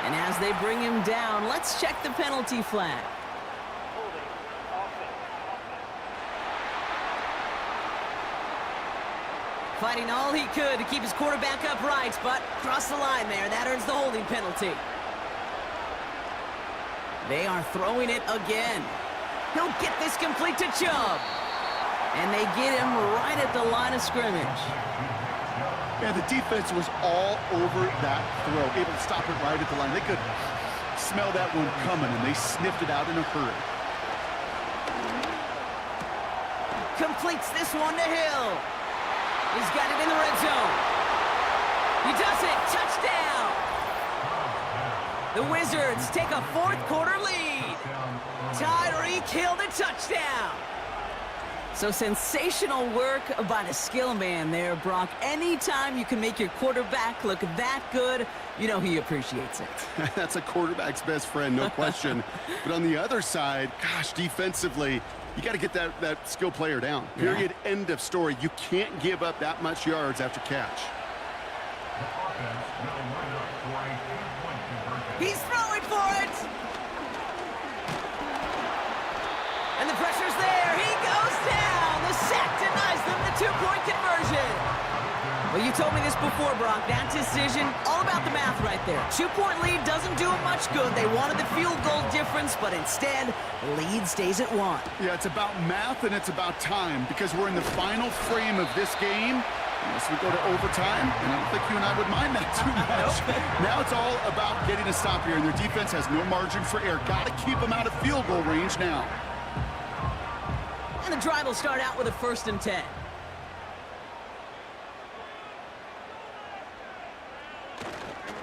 And as they bring him down, let's check the penalty flag. Fighting all he could to keep his quarterback upright, but crossed the line there. That earns the holding penalty. They are throwing it again. He'll get this complete to Chubb. And they get him right at the line of scrimmage. Yeah, the defense was all over that throw, able to stop it right at the line. They could smell that one coming, and they sniffed it out in a hurry. Completes this one to Hill. He's got it in the red zone. He does it. Touchdown. The Wizards take a 4th quarter lead. Tyreek Hill the touchdown. So sensational work by the skill man there, Brock. Anytime you can make your quarterback look that good, you know he appreciates it. That's a quarterback's best friend, no question. But on the other side, gosh, defensively, you got to get that skill player down. Period. Yeah. End of story. You can't give up that much yards after catch. He's throwing for it. And the pressure's there. He goes down. The sack denies them the 2-point conversion. Well, you told me this before, Brock. That decision, all about the math right there. 2-point lead doesn't do them much good. They wanted the field goal difference, but instead, the lead stays at 1. Yeah, it's about math and it's about time because we're in the final frame of this game. Unless we go to overtime, and I don't think you and I would mind that too much. Now it's all about getting a stop here, and their defense has no margin for error. Got to keep them out of field goal range now. And the drive will start out with a 1st and 10.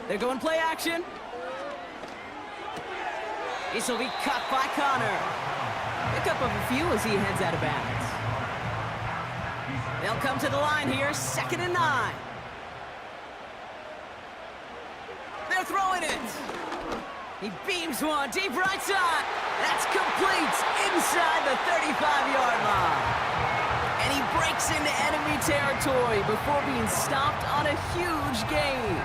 They're going play action. This will be cut by Connor. Pick up of a few as he heads out of bounds. They'll come to the line here, 2nd and 9. They're throwing it. He beams one deep right side. That's complete inside the 35-yard line. And he breaks into enemy territory before being stopped on a huge gain.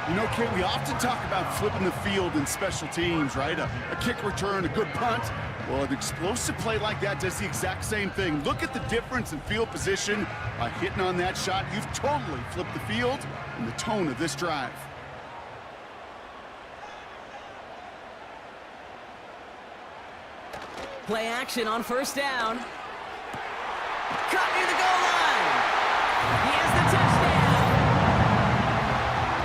You know, Kate, we often talk about flipping the field in special teams, right? A kick return, a good punt. Well, an explosive play like that does the exact same thing. Look at the difference in field position. By hitting on that shot, you've totally flipped the field and the tone of this drive. Play action on 1st down. Caught near the goal line. He has the touchdown.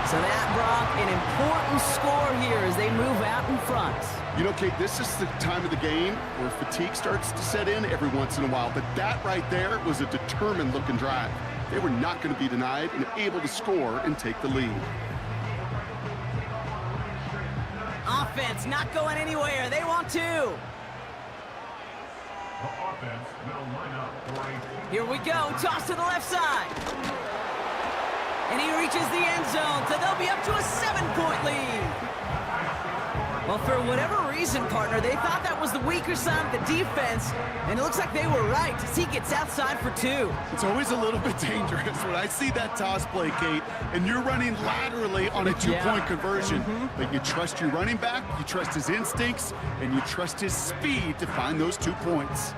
So that, Brock, an important score here as they move out in front. You know, Kate, this is the time of the game where fatigue starts to set in every once in a while. But that right there was a determined-looking drive. They were not going to be denied and able to score and take the lead. Offense not going anywhere. They want to. Here we go. Toss to the left side. And he reaches the end zone, so they'll be up to a 7-point lead. Well, for whatever reason, partner, they thought that was the weaker side of the defense, and it looks like they were right as he gets outside for 2. It's always a little bit dangerous when I see that toss play, Kate, and you're running laterally on a 2-point conversion. But you trust your running back, you trust his instincts, and you trust his speed to find those 2 points.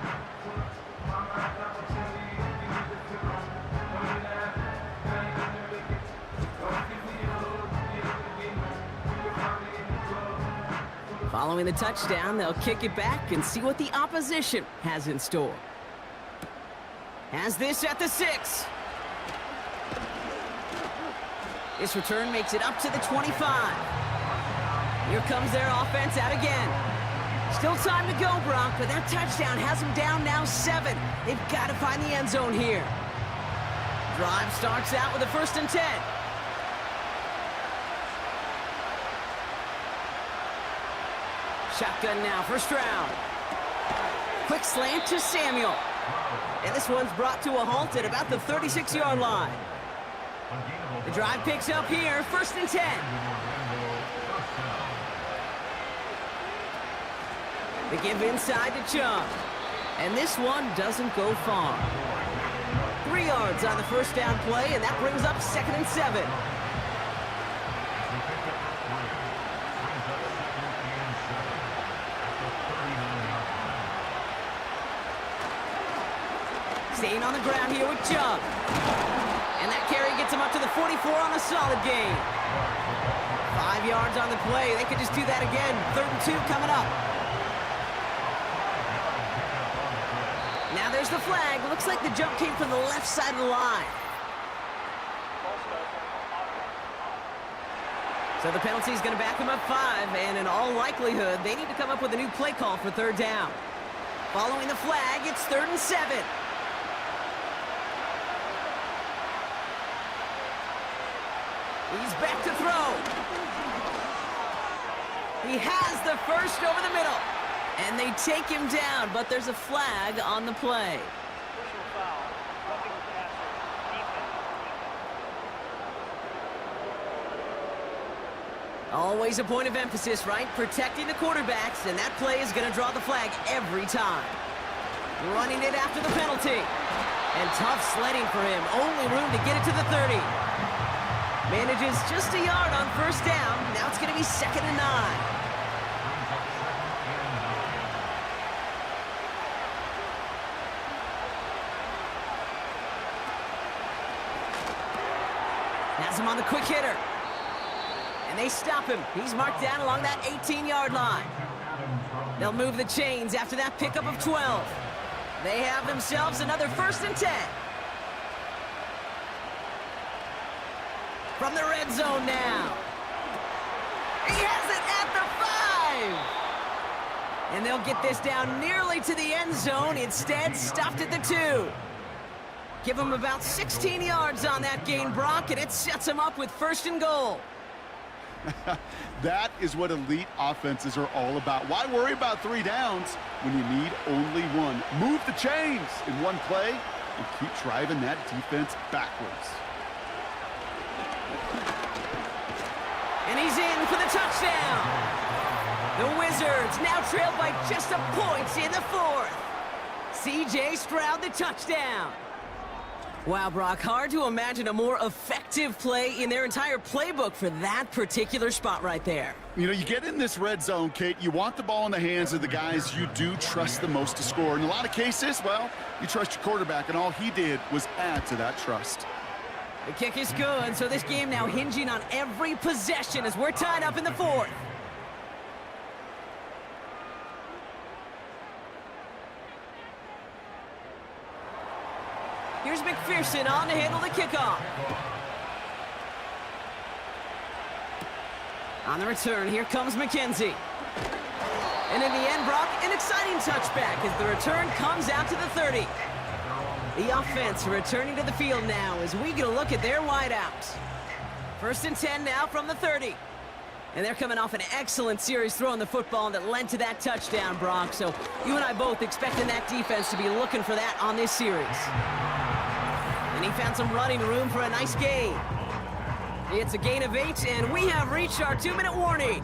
Following the touchdown, they'll kick it back and see what the opposition has in store. Has this at the 6. This return makes it up to the 25. Here comes their offense out again. Still time to go, Brock, but that touchdown has them down now 7. They've got to find the end zone here. Drive starts out with a 1st and 10. Shotgun now, first round. Quick slant to Samuel. And this one's brought to a halt at about the 36-yard line. The drive picks up here, 1st and 10. They give inside to Chubb. And this one doesn't go far. 3 yards on the first down play, and that brings up 2nd and 7. Staying on the ground here with Chubb. And that carry gets him up to the 44 on a solid gain. 5 yards on the play. They could just do that again. 3rd and 2 coming up. Now there's the flag. Looks like the jump came from the left side of the line. So the penalty is going to back them up 5, and in all likelihood, they need to come up with a new play call for 3rd down. Following the flag, it's 3rd and 7. He's back to throw. He has the first over the middle. And they take him down, but there's a flag on the play. Always a point of emphasis, right? Protecting the quarterbacks, and that play is going to draw the flag every time. Running it after the penalty. And tough sledding for him. Only room to get it to the 30. Manages just a yard on 1st down. Now it's going to be 2nd and 9. Has him on the quick hitter. And they stop him. He's marked down along that 18-yard line. They'll move the chains after that pickup of 12. They have themselves another 1st and 10. From the red zone now. He has it at the 5. And they'll get this down nearly to the end zone. Instead, stopped at the 2. Give him about 16 yards on that gain, Brock, and it sets him up with 1st and goal. That is what elite offenses are all about. Why worry about 3 downs when you need only 1? Move the chains in one play and keep driving that defense backwards. And he's in for the touchdown. The Wizards now trail by just a point in the 4th. C.J. Stroud the touchdown. Wow, Brock, hard to imagine a more effective play in their entire playbook for that particular spot right there. You know, you get in this red zone, Kate, you want the ball in the hands of the guys you do trust the most to score. In a lot of cases, well, you trust your quarterback, and all he did was add to that trust. The kick is good, so this game now hinging on every possession as we're tied up in the 4th. Here's McPherson on to handle the kickoff. On the return, here comes McKenzie. And in the end, Brock, an exciting touchback as the return comes out to the 30. The offense returning to the field now as we get a look at their wideouts. 1st and 10 now from the 30. And they're coming off an excellent series throwing the football that led to that touchdown, Brock. So you and I both expecting that defense to be looking for that on this series. And he found some running room for a nice gain. It's a gain of 8, and we have reached our 2-minute warning.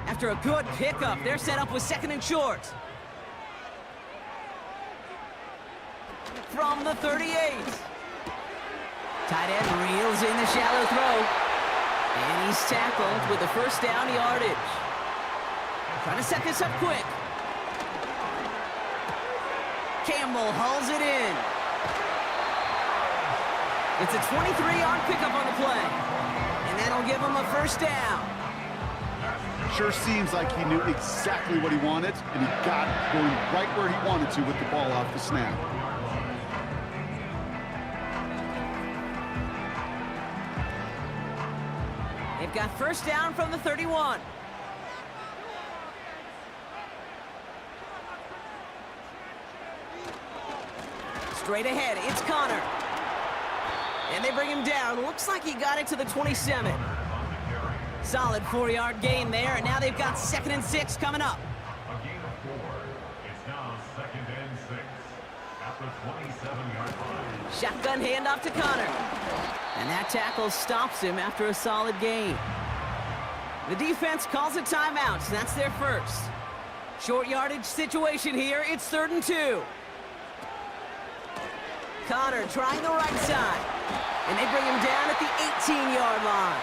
After a good pickup, they're set up with 2nd and short. From the 38. Tight end reels in the shallow throw. And he's tackled with the 1st down yardage. Trying to set this up quick. Campbell hauls it in. It's a 23-yard pickup on the play. And that'll give him a 1st down. Sure seems like he knew exactly what he wanted, and he got it going right where he wanted to with the ball off the snap. They've got first down from the 31. Straight ahead, it's Connor. And they bring him down. Looks like he got it to the 27. Solid 4-yard gain there, and now they've got 2nd and 6 coming up. A gain of 4. It's now 2nd and 6 at the 27-yard line. Shotgun handoff to Connor. And that tackle stops him after a solid gain. The defense calls a timeout, so that's their first. Short yardage situation here. It's 3rd and 2. Connor trying the right side. And they bring him down at the 18-yard line.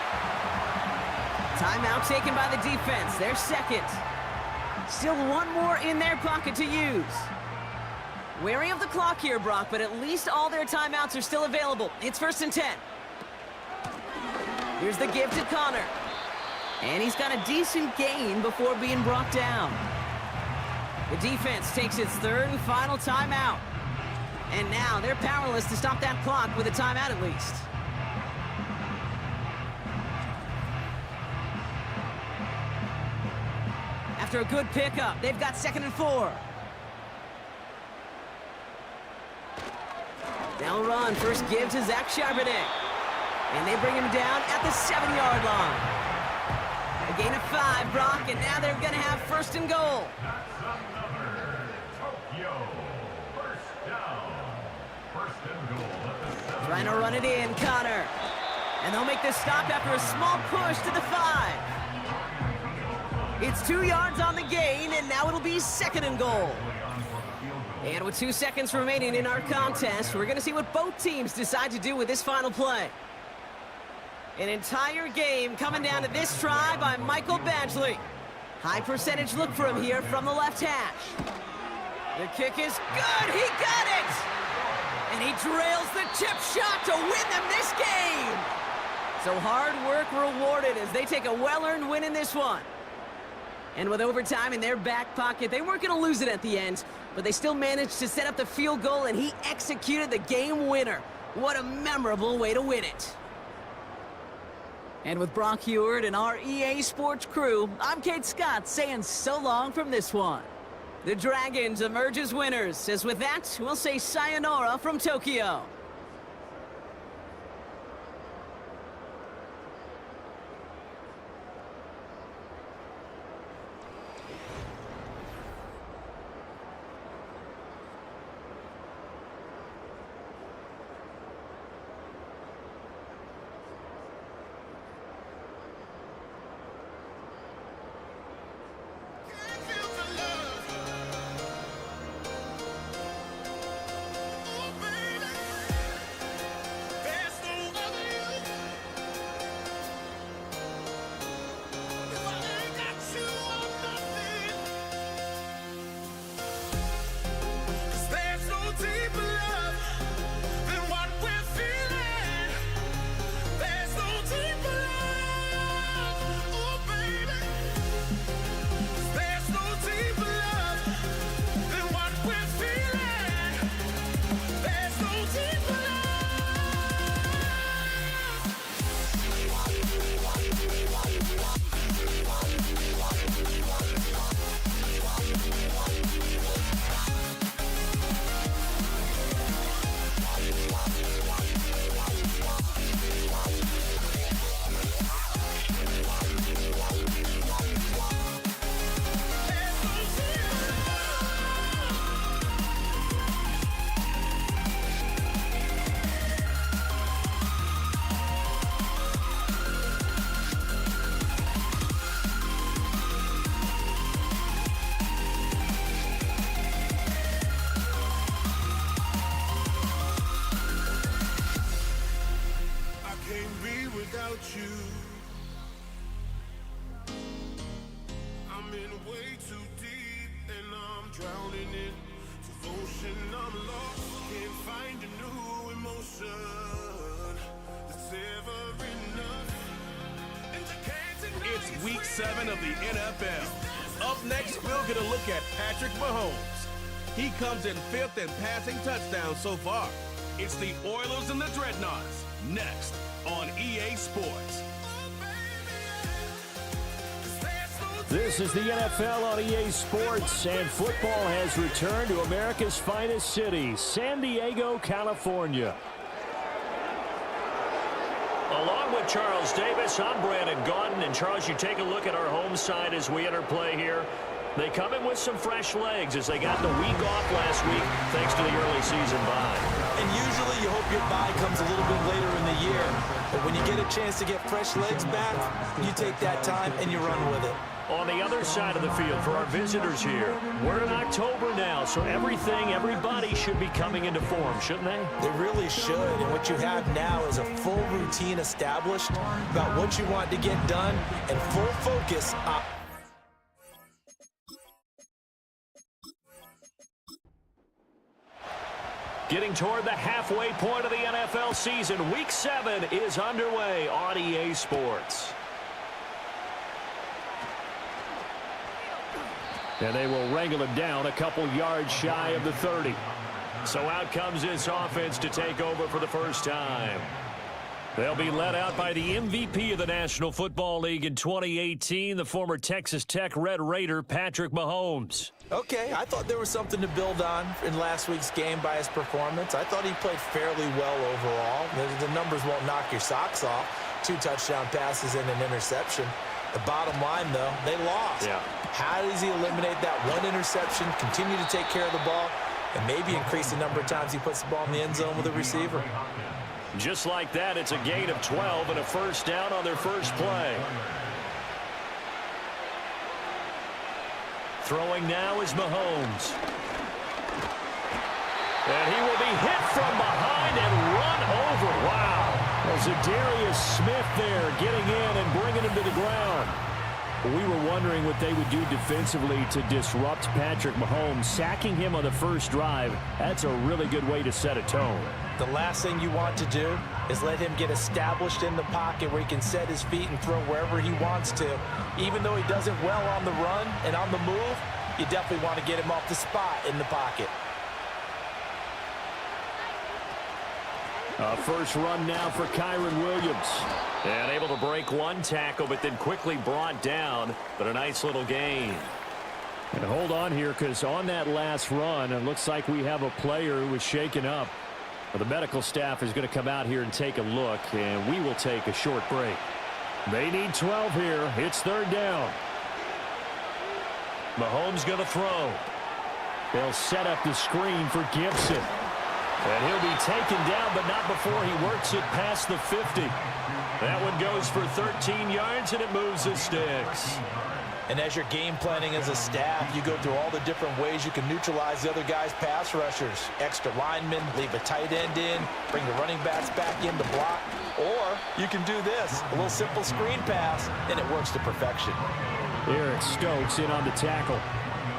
Timeout taken by the defense. Their second. Still one more in their pocket to use. Wary of the clock here, Brock, but at least all their timeouts are still available. It's 1st and 10. Here's the give to Connor. And he's got a decent gain before being brought down. The defense takes its 3rd and final timeout. And now they're powerless to stop that clock with a timeout at least. After a good pickup, they've got 2nd and 4. They'll run. First give to Zach Charbonnet. And they bring him down at the 7-yard line. A gain of 5, Brock, and now they're going to have 1st and goal. That's another Tokyo first down. 1st and goal at the 7. Trying to run it in, Connor. And they'll make this stop after a small push to the 5. It's 2 yards on the gain, and now it'll be 2nd and goal. And with 2 seconds remaining in our contest, we're going to see what both teams decide to do with this final play. An entire game coming down to this try by Michael Badgley. High percentage look for him here from the left hash. The kick is good. He got it! And he drills the chip shot to win them this game. So hard work rewarded as they take a well-earned win in this one. And with overtime in their back pocket, they weren't going to lose it at the end, but they still managed to set up the field goal, and he executed the game winner. What a memorable way to win it. And with Brock Heward and our EA Sports crew, I'm Kate Scott saying so long from this one. The Dragons emerge as winners, as with that, we'll say sayonara from Tokyo. you. I'm in way too deep and I'm drowning in devotion. I'm lost, can't find a new emotion that's ever enough. And you can't deny It's week 7 of the NFL. Up next, we'll get a look at Patrick Mahomes. He comes in 5th in passing touchdowns so far. It's the Oilers and the Dreadnoughts, next on EA Sports. Oh, baby. This is the NFL on EA Sports, and football has returned to America's finest city, San Diego, California. Along with Charles Davis, I'm Brandon Gaudin. And Charles, you take a look at our home side as we enter play here. They come in with some fresh legs as they got the week off last week thanks to the early season bye. And usually you hope your bye comes a little bit later in the year. But when you get a chance to get fresh legs back, you take that time and you run with it. On the other side of the field for our visitors here, we're in October now, so everybody should be coming into form, shouldn't they? They really should, and what you have now is a full routine established about what you want to get done and full focus on. Getting toward the halfway point of the NFL season, Week 7 is underway on EA Sports. And they will wrangle him down a couple yards shy of the 30. So out comes this offense to take over for the first time. They'll be led out by the MVP of the National Football League in 2018, the former Texas Tech Red Raider, Patrick Mahomes. Okay, I thought there was something to build on in last week's game by his performance. I thought he played fairly well overall. The numbers won't knock your socks off. 2 touchdown passes and an interception. The bottom line, though, they lost. Yeah. How does he eliminate that one interception, continue to take care of the ball, and maybe increase the number of times he puts the ball in the end zone with a receiver? Just like that, it's a gain of 12 and a first down on their first play. Throwing now is Mahomes. And he will be hit from behind and run over. Wow. Zadarius Smith there getting in and bringing him to the ground. We were wondering what they would do defensively to disrupt Patrick Mahomes. Sacking him on the first drive, that's a really good way to set a tone. The last thing you want to do is let him get established in the pocket where he can set his feet and throw wherever he wants to. Even though he does it well on the run and on the move, you definitely want to get him off the spot in the pocket. First run now for Kyron Williams. And able to break one tackle, but then quickly brought down. But a nice little gain. And hold on here, because on that last run, it looks like we have a player who was shaken up. The medical staff is going to come out here and take a look, and we will take a short break. They need 12 here. It's third down. Mahomes going to throw. They'll set up the screen for Gibson. And he'll be taken down, but not before he works it past the 50. That one goes for 13 yards, and it moves the sticks. And as you're game planning as a staff, you go through all the different ways you can neutralize the other guy's pass rushers. Extra linemen, leave a tight end in, bring the running backs back in to block. Or you can do this, a little simple screen pass, and it works to perfection. Eric Stokes in on the tackle.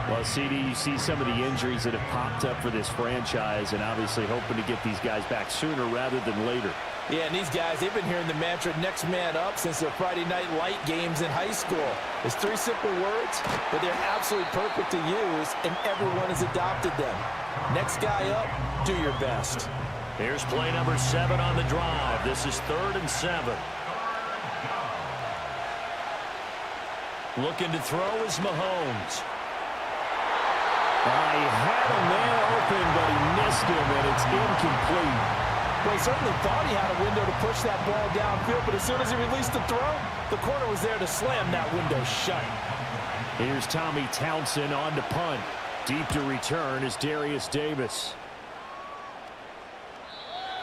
Well, CD, you see some of the injuries that have popped up for this franchise, and obviously hoping to get these guys back sooner rather than later. Yeah, and these guys, they've been hearing the mantra next man up since their Friday night light games in high school. It's 3 simple words, but they're absolutely perfect to use, and everyone has adopted them. Next guy up, do your best. Here's play number 7 on the drive. This is 3rd and 7. Looking to throw is Mahomes. He had a man open, but he missed him, and it's incomplete. Well, he certainly thought he had a window to push that ball downfield, but as soon as he released the throw, the corner was there to slam that window shut. Here's Tommy Townsend on to punt. Deep to return is Darius Davis.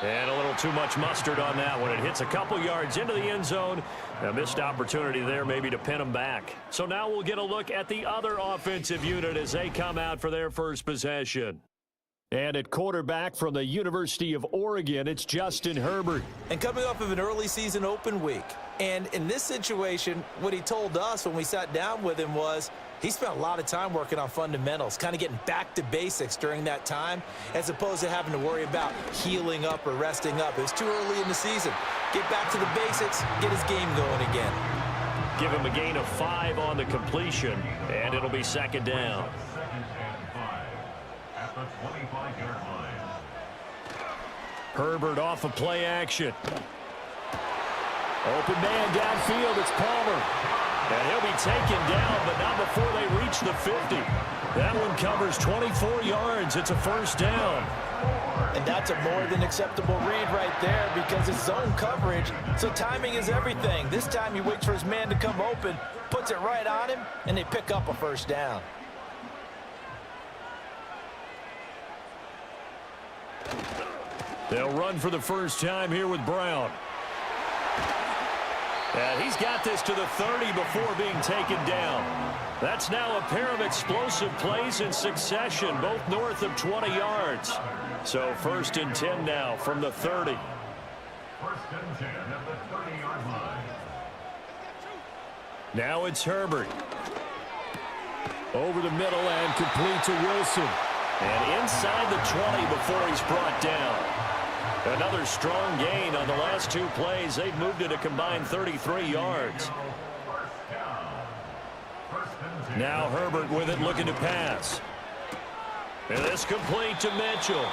And a little too much mustard on that one. It hits a couple yards into the end zone. A missed opportunity there maybe to pin them back. So now we'll get a look at the other offensive unit as they come out for their first possession. And at quarterback from the University of Oregon, it's Justin Herbert. And coming off of an early season open week. And in this situation, what he told us when we sat down with him was he spent a lot of time working on fundamentals, kind of getting back to basics during that time, as opposed to having to worry about healing up or resting up. It was too early in the season. Get back to the basics, get his game going again. Give him a gain of 5 on the completion, and it'll be 2nd down. At the 25-yard line. Herbert off of play action. Open man downfield, it's Palmer. And he'll be taken down, but not before they reach the 50. That one covers 24 yards. It's a first down. And that's a more than acceptable read right there because it's zone coverage, so timing is everything. This time he waits for his man to come open, puts it right on him, and they pick up a first down. They'll run for the first time here with Brown. And he's got this to the 30 before being taken down. That's now a pair of explosive plays in succession, both north of 20 yards. So 1st and 10 now from the 30. 1st and 10 at the 30-yard line. Now it's Herbert. Over the middle and complete to Wilson. And inside the 20 before he's brought down. Another strong gain on the last 2 plays. They've moved it a combined 33 yards. Now Herbert with it, looking to pass. And this complete to Mitchell.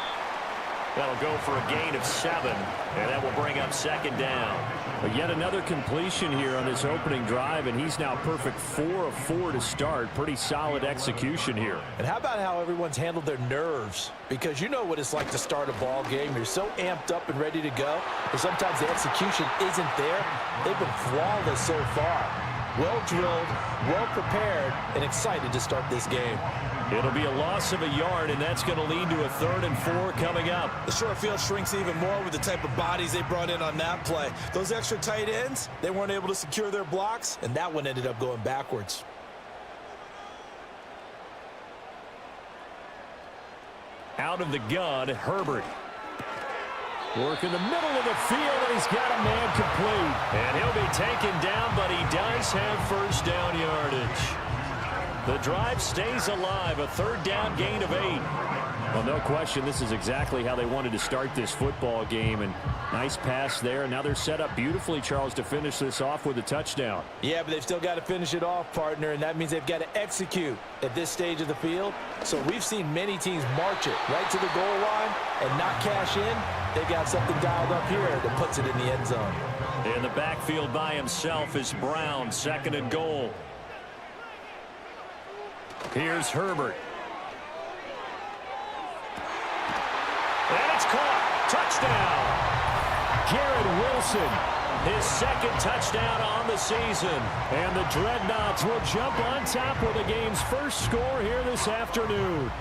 That'll go for a gain of 7, and that will bring up 2nd down. But yet another completion here on this opening drive, and he's now perfect 4 of 4 to start. Pretty solid execution here. And how about how everyone's handled their nerves? Because you know what it's like to start a ball game. You're so amped up and ready to go, but sometimes the execution isn't there. They've been flawless so far. Well drilled, well prepared, and excited to start this game. It'll be a loss of a yard, and that's going to lead to a 3rd and 4 coming up. The short field shrinks even more with the type of bodies they brought in on that play. Those extra tight ends, they weren't able to secure their blocks, and that one ended up going backwards. Out of the gun, Herbert. Work in the middle of the field, and he's got a man complete. And he'll be taken down, but he does have first down yardage. The drive stays alive, a 3rd down gain of 8. Well, no question, this is exactly how they wanted to start this football game. And nice pass there. Now they're set up beautifully, Charles, to finish this off with a touchdown. Yeah, but they've still got to finish it off, partner, and that means they've got to execute at this stage of the field. So we've seen many teams march it right to the goal line and not cash in. They got something dialed up here that puts it in the end zone. In the backfield by himself is Brown, 2nd and goal. Here's Herbert. And it's caught. Touchdown. Garrett Wilson. His 2nd touchdown on the season. And the Dreadnoughts will jump on top with the game's first score here this afternoon.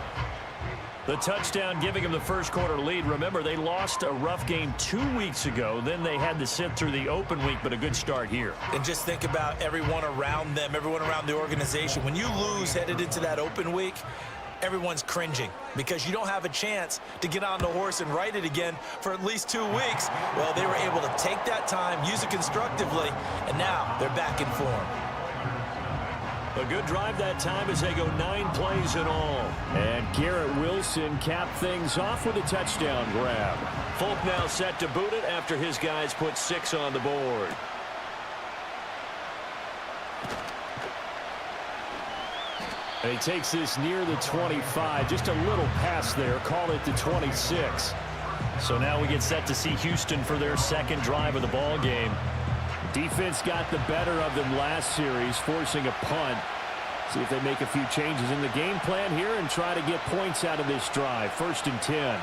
The touchdown giving them the first quarter lead. Remember, they lost a rough game 2 weeks ago. Then they had to sit through the open week, but a good start here. And just think about everyone around them, everyone around the organization. When you lose headed into that open week, everyone's cringing because you don't have a chance to get on the horse and ride it again for at least 2 weeks. Well, they were able to take that time, use it constructively, and now they're back in form. A good drive that time as they go 9 plays in all. And Garrett Wilson capped things off with a touchdown grab. Folk now set to boot it after his guys put 6 on the board. And he takes this near the 25. Just a little pass there. Call it the 26. So now we get set to see Houston for their 2nd drive of the ball game. Defense got the better of them last series, forcing a punt. See if they make a few changes in the game plan here and try to get points out of this drive. 1st and 10.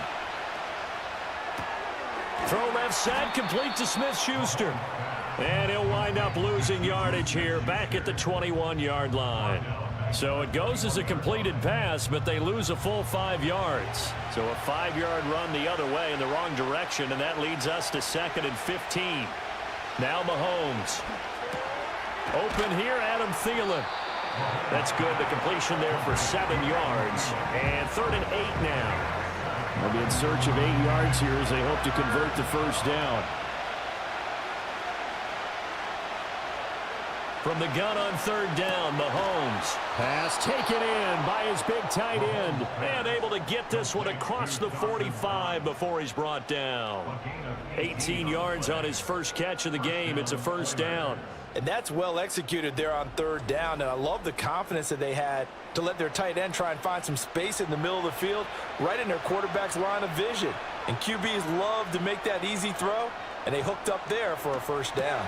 Throw left side, complete to Smith-Schuster. And he'll wind up losing yardage here back at the 21-yard line. So it goes as a completed pass, but they lose a full 5 yards. So a 5-yard run the other way in the wrong direction, and that leads us to 2nd and 15. Now Mahomes. Open here, Adam Thielen. That's good. The completion there for 7 yards. And 3rd and 8 now. They'll be in search of 8 yards here as they hope to convert the first down. From the gun on 3rd down, Mahomes. Pass taken in by his big tight end. And able to get this one across the 45 before he's brought down. 18 yards on his first catch of the game. It's a first down. And that's well executed there on 3rd down. And I love the confidence that they had to let their tight end try and find some space in the middle of the field, right in their quarterback's line of vision. And QBs love to make that easy throw, and they hooked up there for a first down.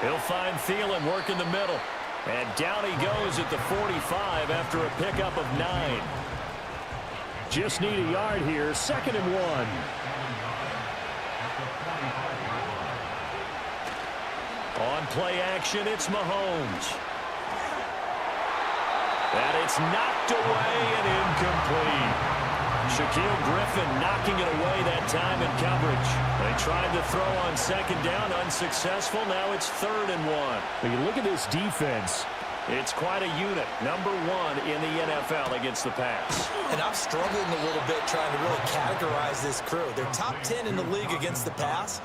He'll find Thielen working the middle. And down he goes at the 45 after a pickup of 9. Just need a yard here. 2nd and 1. On play action, it's Mahomes. And it's knocked away and incomplete. Shaquille Griffin knocking it away that time in coverage. They tried to throw on 2nd down, unsuccessful. Now it's 3rd and 1. When you look at this defense, it's quite a unit. Number 1 in the NFL against the pass. And I'm struggling a little bit trying to really categorize this crew. They're top 10 in the league against the pass,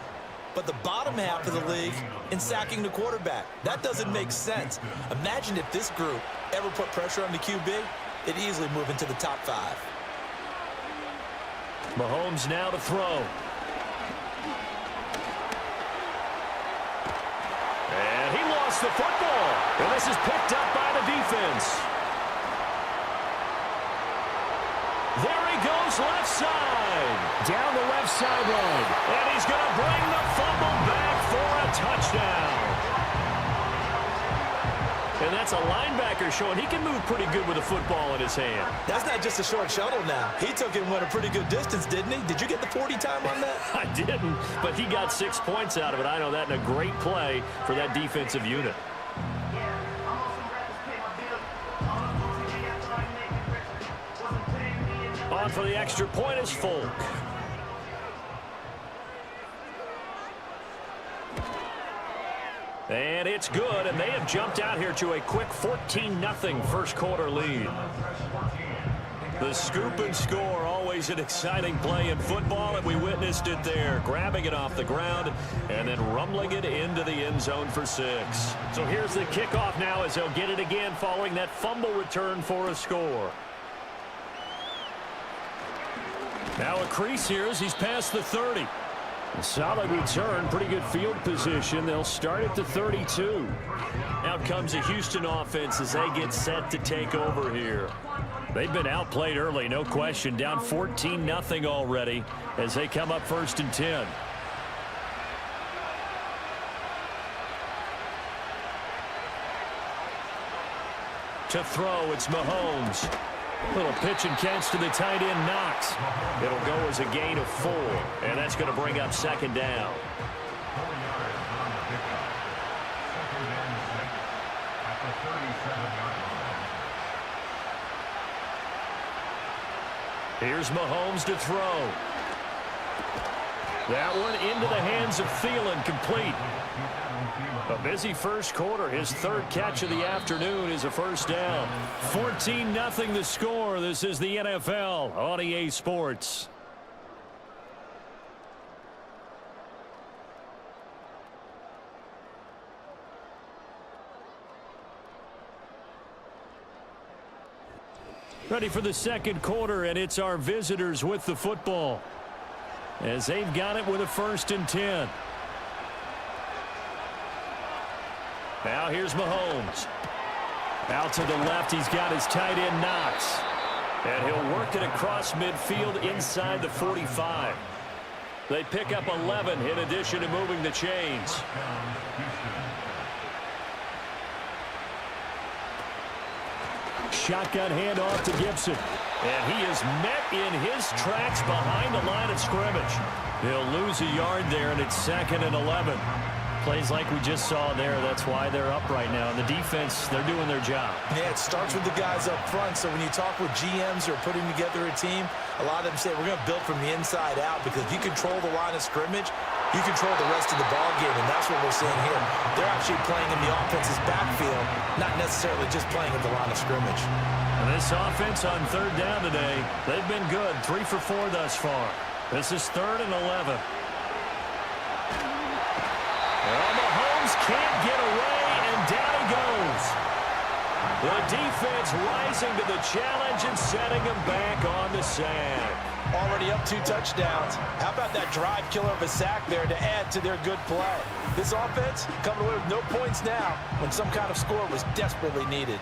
but the bottom half of the league in sacking the quarterback. That doesn't make sense. Imagine if this group ever put pressure on the QB, it'd easily move into the top 5. Mahomes now to throw. And he lost the football. And this is picked up by the defense. There he goes left side. Down the left sideline. And he's going to bring the fumble back for a touchdown. And that's a linebacker showing he can move pretty good with a football in his hand. That's not just a short shuttle now. He took it and went a pretty good distance, didn't he? Did you get the 40 time on that? I didn't, but he got 6 points out of it. I know that in a great play for that defensive unit. On for the extra point is Folk. And it's good, and they have jumped out here to a quick 14-0 first quarter lead. The scoop and score, always an exciting play in football, and we witnessed it there, grabbing it off the ground and then rumbling it into the end zone for 6. So here's the kickoff now as they'll get it again following that fumble return for a score. Now a crease here as he's past the 30. A solid return, pretty good field position. They'll start at the 32. Out comes the Houston offense as they get set to take over here. They've been outplayed early, no question. Down 14-0 already as they come up 1st and 10. To throw, it's Mahomes. Little pitch and catch to the tight end, Knox. It'll go as a gain of 4, and that's going to bring up 2nd down. Here's Mahomes to throw. That one into the hands of Thielen, complete. A busy first quarter. His 3rd catch of the afternoon is a first down. 14-0 the score. This is the NFL on EA Sports. Ready for the second quarter, and it's our visitors with the football as they've got it with a 1st and 10. Now here's Mahomes. Out to the left, he's got his tight end, Knox. And he'll work it across midfield inside the 45. They pick up 11 in addition to moving the chains. Shotgun handoff to Gibson. And he is met in his tracks behind the line of scrimmage. He'll lose a yard there, and it's 2nd and 11. Plays like we just saw there, that's why they're up right now. And the defense, they're doing their job. Yeah, it starts with the guys up front. So when you talk with GMs who are putting together a team, a lot of them say we're going to build from the inside out, because if you control the line of scrimmage, you control the rest of the ball game, and that's what we're seeing here. They're actually playing in the offense's backfield, not necessarily just playing at the line of scrimmage. And this offense on 3rd down today, they've been good. 3 for 4 thus far. This is 3rd and 11. Well, Mahomes can't get away, and down he goes. The defense rising to the challenge and setting him back on the sack. Already up 2 touchdowns. How about that drive killer of a sack there to add to their good play? This offense coming away with no points now when some kind of score was desperately needed.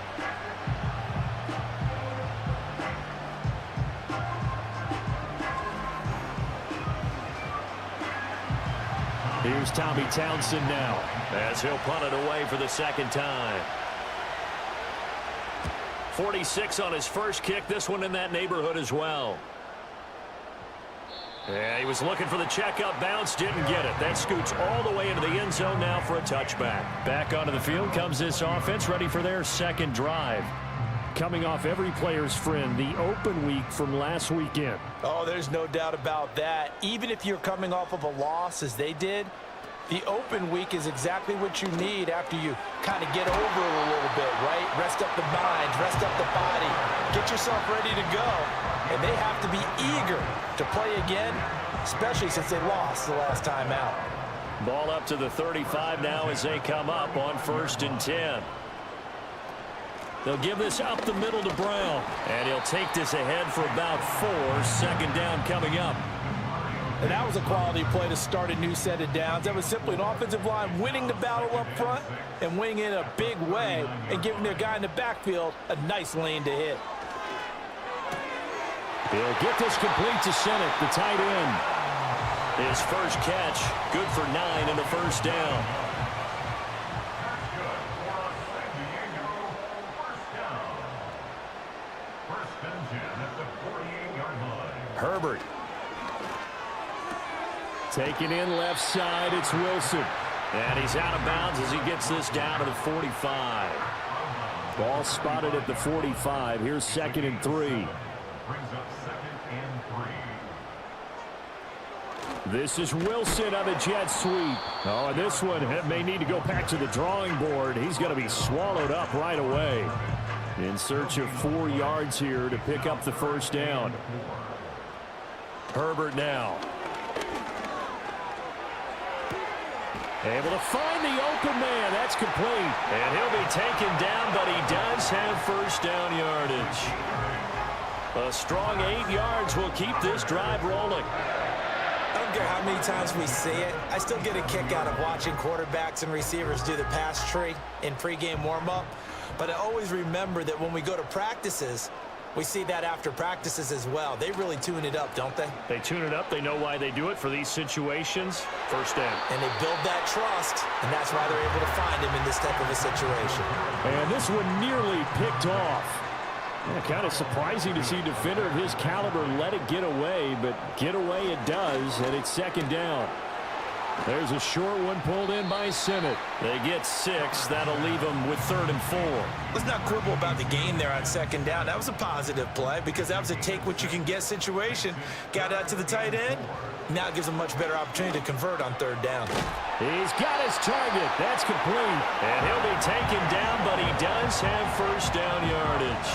Here's Tommy Townsend now. as he'll punt it away for the second time. 46 on his first kick. This one in that neighborhood as well. Yeah, he was looking for the checkup bounce, didn't get it. That scoots all the way into the end zone now for a touchback. Back onto the field comes this offense, ready for their second drive. Coming off every player's friend, the open week from last weekend. Oh, there's no doubt about that. Even if you're coming off of a loss as they did, the open week is exactly what you need after you kind of get over it a little bit, right? Rest up the mind, rest up the body, get yourself ready to go. And they have to be eager to play again, especially since they lost the last time out. Ball up to the 35 now as they come up on 1st and 10. They'll give this up the middle to Brown. And he'll take this ahead for about 4. Second down coming up. And that was a quality play to start a new set of downs. That was simply an offensive line winning the battle up front and winning in a big way and giving their guy in the backfield a nice lane to hit. He'll get this complete to Senate, the tight end. His first catch, good for 9 and a first down. Herbert. Taken in left side, it's Wilson. And he's out of bounds as he gets this down to the 45. Ball spotted at the 45. Here's 2nd and 3. This is Wilson on the jet sweep. Oh, and this one may need to go back to the drawing board. He's going to be swallowed up right away. In search of 4 yards here to pick up the first down. Herbert now. Able to find the open man. That's complete. And he'll be taken down, but he does have first down yardage. A strong 8 yards will keep this drive rolling. I don't care how many times we see it. I still get a kick out of watching quarterbacks and receivers do the pass tree in pregame warm-up. But I always remember that when we go to practices, we see that after practices as well. They really tune it up, don't they? They tune it up. They know why they do it for these situations. First down. And they build that trust, and that's why they're able to find him in this type of a situation. And this one nearly picked off. Yeah, kind of surprising to see a defender of his caliber let it get away, but get away it does, and it's 2nd down. There's a short one pulled in by Senate. They get 6. That'll leave them with 3rd and 4. Let's not quibble about the gain there on 2nd down. That was a positive play because that was a take-what-you-can-get situation. Got out to the tight end. Now it gives them a much better opportunity to convert on 3rd down. He's got his target. That's complete. And he'll be taken down, but he does have first down yardage.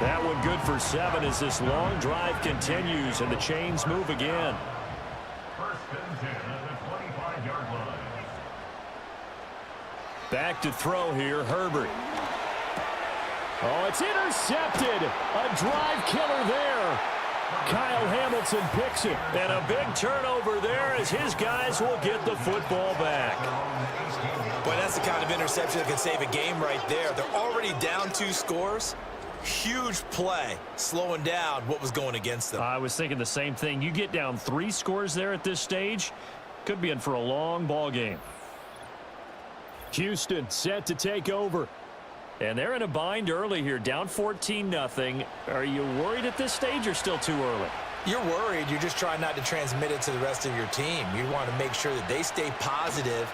That one good for 7 as this long drive continues and the chains move again. Back to throw here, Herbert. Oh, it's intercepted. A drive killer there. Kyle Hamilton picks it. And a big turnover there as his guys will get the football back. Boy, that's the kind of interception that can save a game right there. They're already down 2 scores. Huge play, slowing down what was going against them. I was thinking the same thing. You get down 3 scores there at this stage, could be in for a long ball game. Houston set to take over. And they're in a bind early here, down 14-0. Are you worried at this stage or still too early? You're worried. You're just trying not to transmit it to the rest of your team. You want to make sure that they stay positive.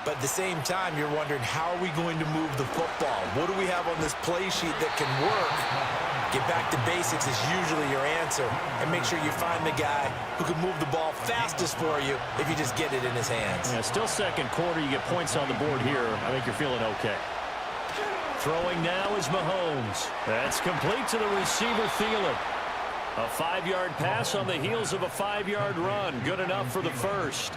But at the same time, you're wondering, how are we going to move the football? What do we have on this play sheet that can work? Get back to basics is usually your answer. And make sure you find the guy who can move the ball fastest for you if you just get it in his hands. Yeah, still 2nd quarter. You get points on the board here. I think you're feeling okay. Throwing now is Mahomes. That's complete to the receiver, Thielen. A 5-yard pass on the heels of a 5-yard run. Good enough for the first.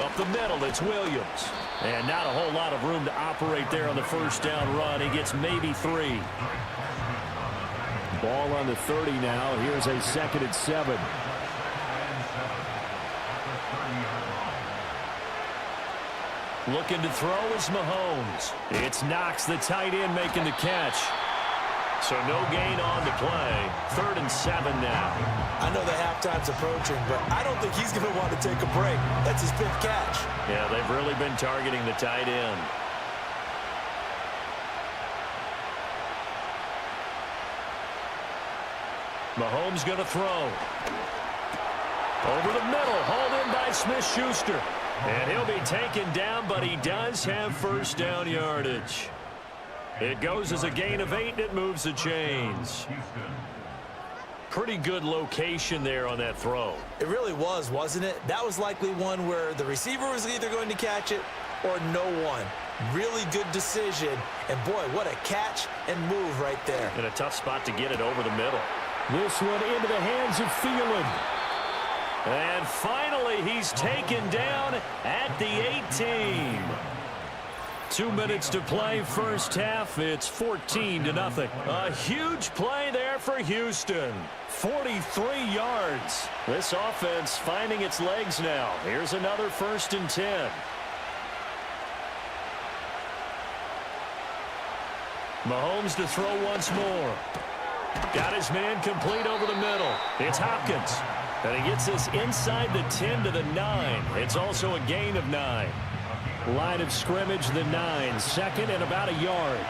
Up the middle, it's Williams. And not a whole lot of room to operate there on the first down run. He gets maybe 3. Ball on the 30 now. Here's a 2nd and 7. Looking to throw is Mahomes. It's Knox, the tight end, making the catch. So no gain on the play. 3rd and 7 now. I know the halftime's approaching, but I don't think he's going to want to take a break. That's his 5th catch. Yeah, they've really been targeting the tight end. Mahomes going to throw. Over the middle, hauled in by Smith-Schuster. And he'll be taken down, but he does have first down yardage. It goes as a gain of 8, and it moves the chains. Pretty good location there on that throw. It really was, wasn't it? That was likely one where the receiver was either going to catch it or no one. Really good decision. And, boy, what a catch and move right there. In a tough spot to get it over the middle. This one into the hands of Thielen. And finally, he's taken down at the 18. 2 minutes to play first half. It's 14-0. A huge play there for Houston. 43 yards. This offense finding its legs now. Here's another 1st and 10. Mahomes to throw once more. Got his man complete over the middle. It's Hopkins. And he gets this inside the 10 to the 9. It's also a gain of 9. Line of scrimmage, the 9. 2nd and about a yard.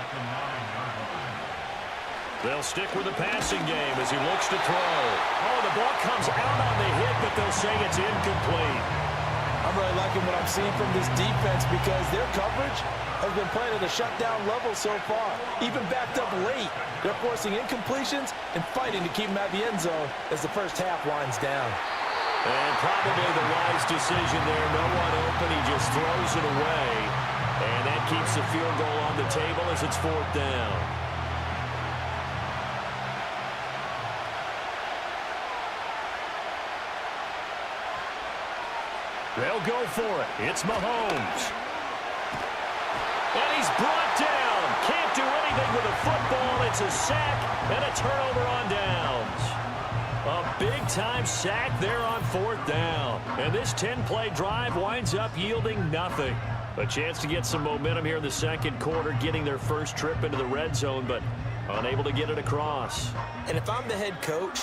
They'll stick with the passing game as he looks to throw. Oh, the ball comes out on the hit, but they'll say it's incomplete. I'm really liking what I'm seeing from this defense because their coverage has been playing at a shutdown level so far. Even backed up late, they're forcing incompletions and fighting to keep them at the end zone as the first half winds down. And probably the wise decision there. No one open. He just throws it away. And that keeps the field goal on the table as it's 4th down. They'll go for it. It's Mahomes. And he's brought down. Can't do anything with a football. It's a sack and a turnover on downs. A big-time sack there on 4th down. And this 10-play drive winds up yielding nothing. A chance to get some momentum here in the 2nd quarter, getting their first trip into the red zone, but unable to get it across. And if I'm the head coach,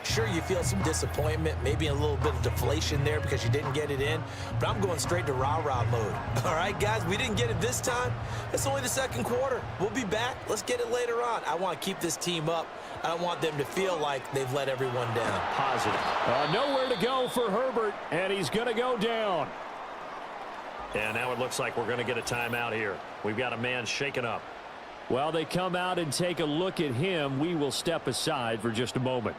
sure, you feel some disappointment, maybe a little bit of deflation there because you didn't get it in, but I'm going straight to rah-rah mode. All right, guys, we didn't get it this time. It's only the 2nd quarter. We'll be back. Let's get it later on. I want to keep this team up. I don't want them to feel like they've let everyone down. Positive. Nowhere to go for Herbert, and he's going to go down. And now it looks like we're going to get a timeout here. We've got a man shaken up. While they come out and take a look at him, we will step aside for just a moment.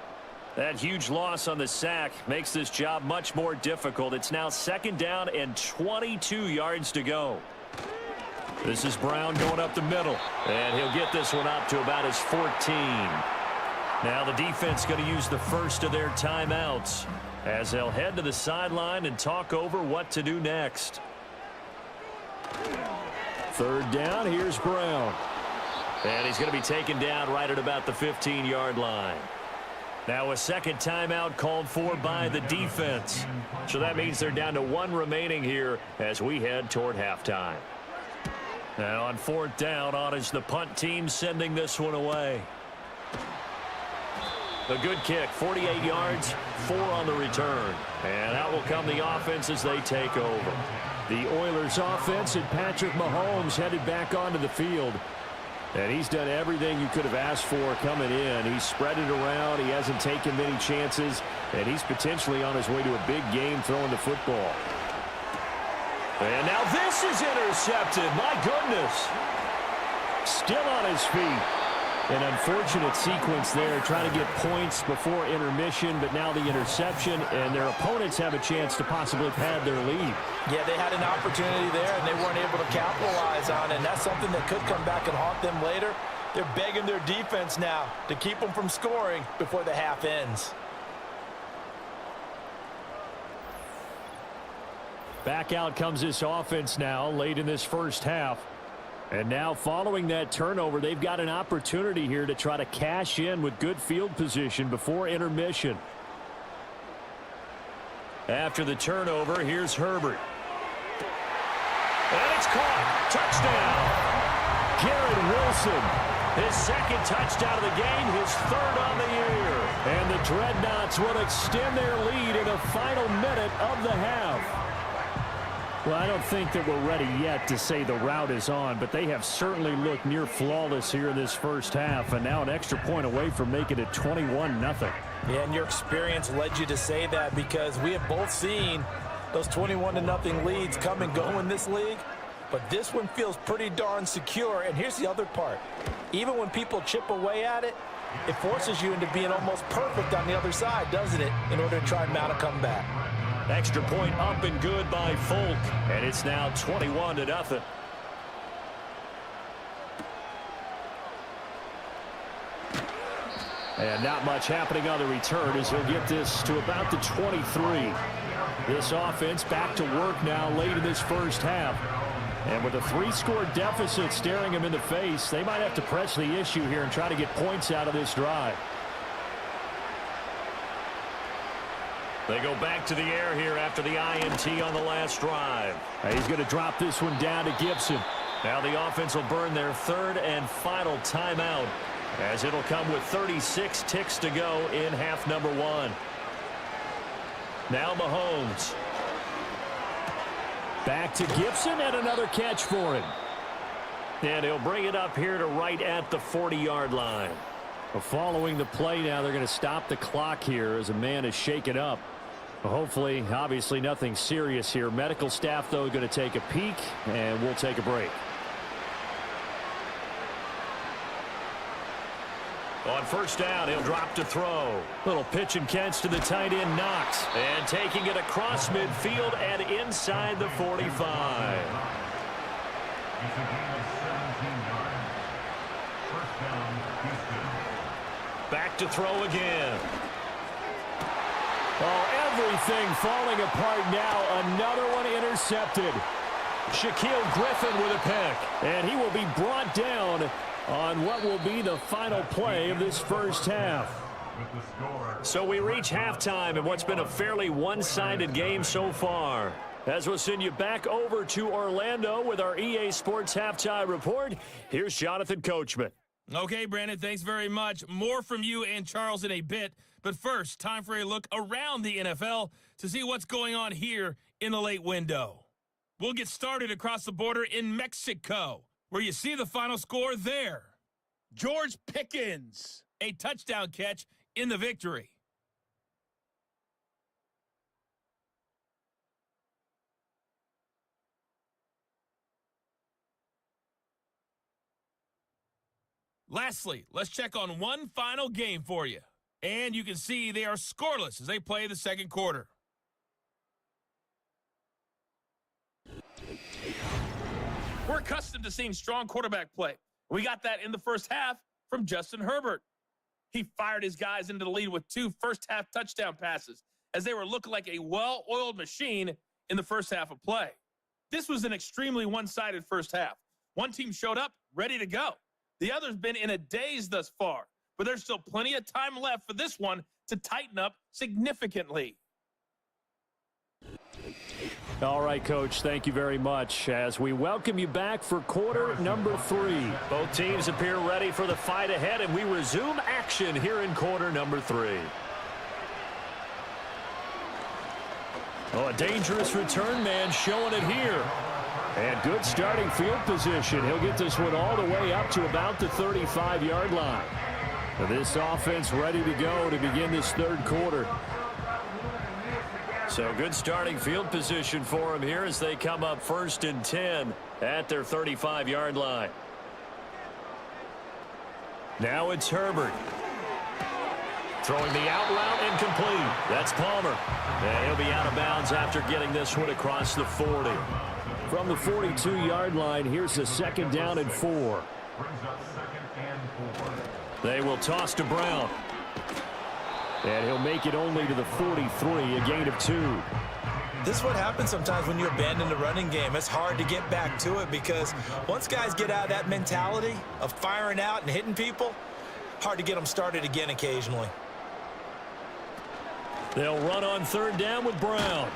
That huge loss on the sack makes this job much more difficult. It's now 2nd down and 22 yards to go. This is Brown going up the middle, and he'll get this one up to about his 14. Now the defense going to use the first of their timeouts as they'll head to the sideline and talk over what to do next. 3rd down, here's Brown. And he's going to be taken down right at about the 15-yard line. Now a 2nd timeout called for by the defense. So that means they're down to 1 remaining here as we head toward halftime. Now on 4th down, on is the punt team sending this one away. A good kick, 48 yards, 4 on the return. And out will come the offense as they take over. The Oilers offense and Patrick Mahomes headed back onto the field. And he's done everything you could have asked for coming in. He's spread it around. He hasn't taken many chances. And he's potentially on his way to a big game throwing the football. And now this is intercepted. My goodness. Still on his feet. An unfortunate sequence there, trying to get points before intermission, but now the interception, and their opponents have a chance to possibly pad their lead. Yeah, they had an opportunity there, and they weren't able to capitalize on it, and that's something that could come back and haunt them later. They're begging their defense now to keep them from scoring before the half ends. Back out comes this offense now, late in this first half. And now following that turnover, they've got an opportunity here to try to cash in with good field position before intermission. After the turnover, here's Herbert. And it's caught. Touchdown. Garrett Wilson His second touchdown of the game, his third on the year. And the Dreadnoughts will extend their lead in the final minute of the half. Well, I don't think that we're ready yet to say the route is on, but they have certainly looked near flawless here in this first half, and now an extra point away from making it 21-0. Yeah, and your experience led you to say that, because we have both seen those 21-0 leads come and go in this league. But this one feels pretty darn secure. And here's the other part. Even when people chip away at it, it forces you into being almost perfect on the other side, doesn't it, in order to try and mount a comeback. Extra point up and good by Folk. And it's now 21-0. And not much happening on the return as he'll get this to about the 23. This offense back to work now late in this first half. And with a 3-score deficit staring him in the face, they might have to press the issue here and try to get points out of this drive. They go back to the air here after the INT on the last drive. He's going to drop this one down to Gibson. Now the offense will burn their third and final timeout, as it'll come with 36 ticks to go in half number 1. Now Mahomes. Back to Gibson, and another catch for him. And he'll bring it up here to right at the 40-yard line. Well, following the play now, they're going to stop the clock here as a man is shaken up. Well, hopefully, obviously nothing serious here. Medical staff, though, going to take a peek, and we'll take a break. On first down, he'll drop to throw. Little pitch and catch to the tight end, Knox. And taking it across midfield and inside the 45. It's a gain of 17 yards. First down, Houston. Back to throw again. Oh, everything falling apart now. Another one intercepted. Shaquille Griffin with a pick. And he will be brought down on what will be the final play of this first half. So we reach halftime in what's been a fairly one-sided game so far. As we'll send you back over to Orlando with our EA Sports Halftime Report, here's Jonathan Coachman. Okay, Brandon, thanks very much. More from you and Charles in a bit. But first, time for a look around the NFL to see what's going on here in the late window. We'll get started across the border in Mexico, where you see the final score there. George Pickens, a touchdown catch in the victory. Lastly, let's check on one final game for you. And you can see they are scoreless as they play the second quarter. We're accustomed to seeing strong quarterback play. We got that in the first half from Justin Herbert. He fired his guys into the lead with 2 first-half touchdown passes as they were looking like a well-oiled machine in the first half of play. This was an extremely one-sided first half. One team showed up ready to go. The other's been in a daze thus far, but there's still plenty of time left for this one to tighten up significantly. All right, Coach, thank you very much as we welcome you back for quarter number 3. Both teams appear ready for the fight ahead, and we resume action here in quarter number 3. Oh, a dangerous return man showing it here. And good starting field position. He'll get this one all the way up to about the 35-yard line. This offense ready to go to begin this third quarter. So good starting field position for them here as they come up 1st and 10 at their 35-yard line. Now it's Herbert. Throwing the out route incomplete. That's Palmer. And he'll be out of bounds after getting this one across the 40. From the 42-yard line, here's the 2nd down and 4. Brings up 2nd and 4. They will toss to Brown. And he'll make it only to the 43, a gain of 2. This is what happens sometimes when you abandon the running game. It's hard to get back to it because once guys get out of that mentality of firing out and hitting people, hard to get them started again occasionally. They'll run on 3rd down with Brown.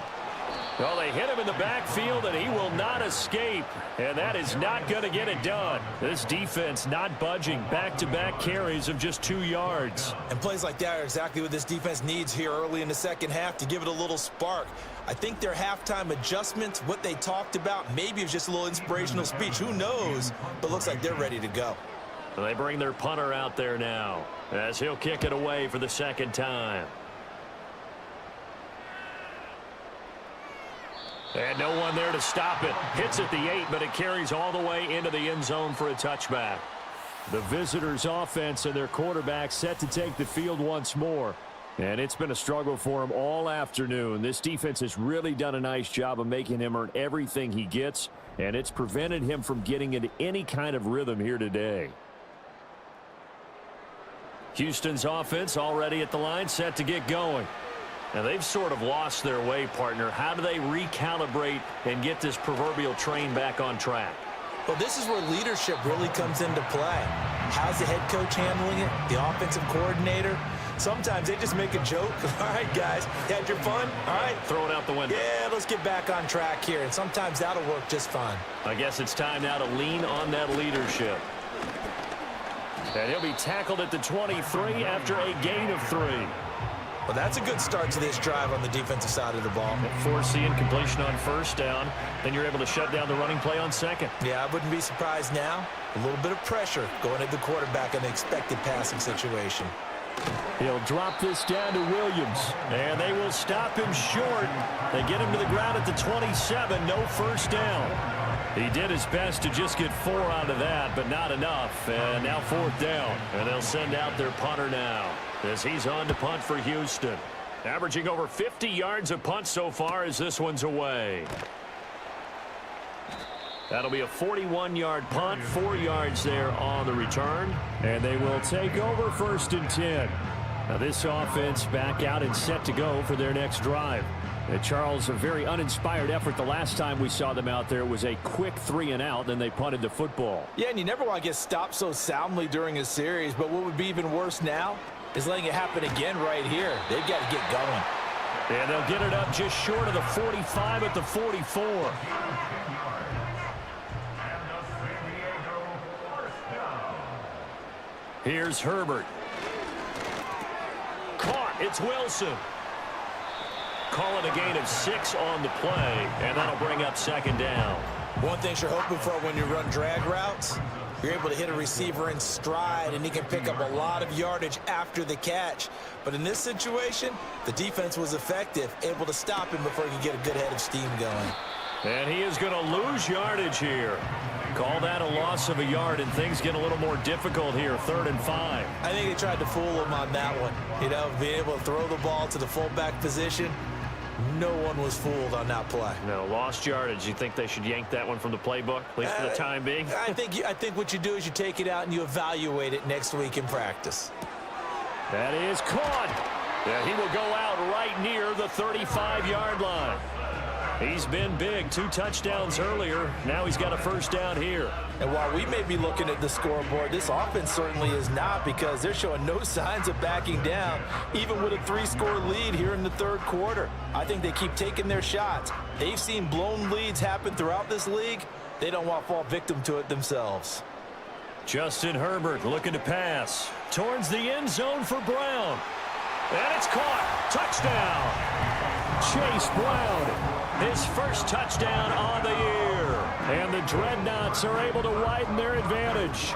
Well, they hit him in the backfield, and he will not escape. And that is not going to get it done. This defense not budging. Back-to-back carries of just 2 yards. And plays like that are exactly what this defense needs here early in the second half to give it a little spark. I think their halftime adjustments, what they talked about, maybe it was just a little inspirational speech. Who knows? But looks like they're ready to go. They bring their punter out there now as he'll kick it away for the second time. And no one there to stop it. Hits at the 8, but it carries all the way into the end zone for a touchback. The visitors' offense and their quarterback set to take the field once more. And it's been a struggle for him all afternoon. This defense has really done a nice job of making him earn everything he gets, and it's prevented him from getting into any kind of rhythm here today. Houston's offense already at the line, set to get going. Now, they've sort of lost their way, partner. How do they recalibrate and get this proverbial train back on track? Well, this is where leadership really comes into play. How's the head coach handling it? The offensive coordinator? Sometimes they just make a joke. All right, guys, had your fun? All right. Throw it out the window. Yeah, let's get back on track here. And sometimes that'll work just fine. I guess it's time now to lean on that leadership. And he'll be tackled at the 23 after a gain of 3. Well, that's a good start to this drive on the defensive side of the ball. Forcing completion on first down. Then you're able to shut down the running play on second. Yeah, I wouldn't be surprised now. A little bit of pressure going at the quarterback in an expected passing situation. He'll drop this down to Williams. And they will stop him short. They get him to the ground at the 27. No first down. He did his best to just get 4 out of that, but not enough. And now 4th down. And they'll send out their punter now as he's on to punt for Houston. Averaging over 50 yards a punt so far as this one's away. That'll be a 41-yard punt, 4 yards there on the return. And they will take over 1st and 10. Now this offense back out and set to go for their next drive. Charles, a very uninspired effort the last time we saw them out there. It was a quick 3 and out, then they punted the football. Yeah, and you never want to get stopped so soundly during a series, but what would be even worse now is letting it happen again right here. They've got to get going. And they'll get it up just short of the 45 at the 44. Here's Herbert. Caught. It's Wilson. Calling a gain of 6 on the play, and that'll bring up 2nd down. One thing you're hoping for when you run drag routes, you're able to hit a receiver in stride, and he can pick up a lot of yardage after the catch. But in this situation, the defense was effective, able to stop him before he could get a good head of steam going. And he is going to lose yardage here. Call that a loss of a yard, and things get a little more difficult here, 3rd and 5. I think they tried to fool him on that one. You know, being able to throw the ball to the fullback position. No one was fooled on that play. No, lost yardage. You think they should yank that one from the playbook, at least for the time being? I think what you do is you take it out and you evaluate it next week in practice. That is caught. Yeah, he will go out right near the 35-yard line. He's been big. 2 touchdowns earlier. Now he's got a 1st down here. And while we may be looking at the scoreboard, this offense certainly is not, because they're showing no signs of backing down, even with a 3-score lead here in the 3rd quarter. I think they keep taking their shots. They've seen blown leads happen throughout this league. They don't want to fall victim to it themselves. Justin Herbert looking to pass towards the end zone for Brown. And it's caught. Touchdown. Chase Brown. His first touchdown on the year. And the Dreadnoughts are able to widen their advantage.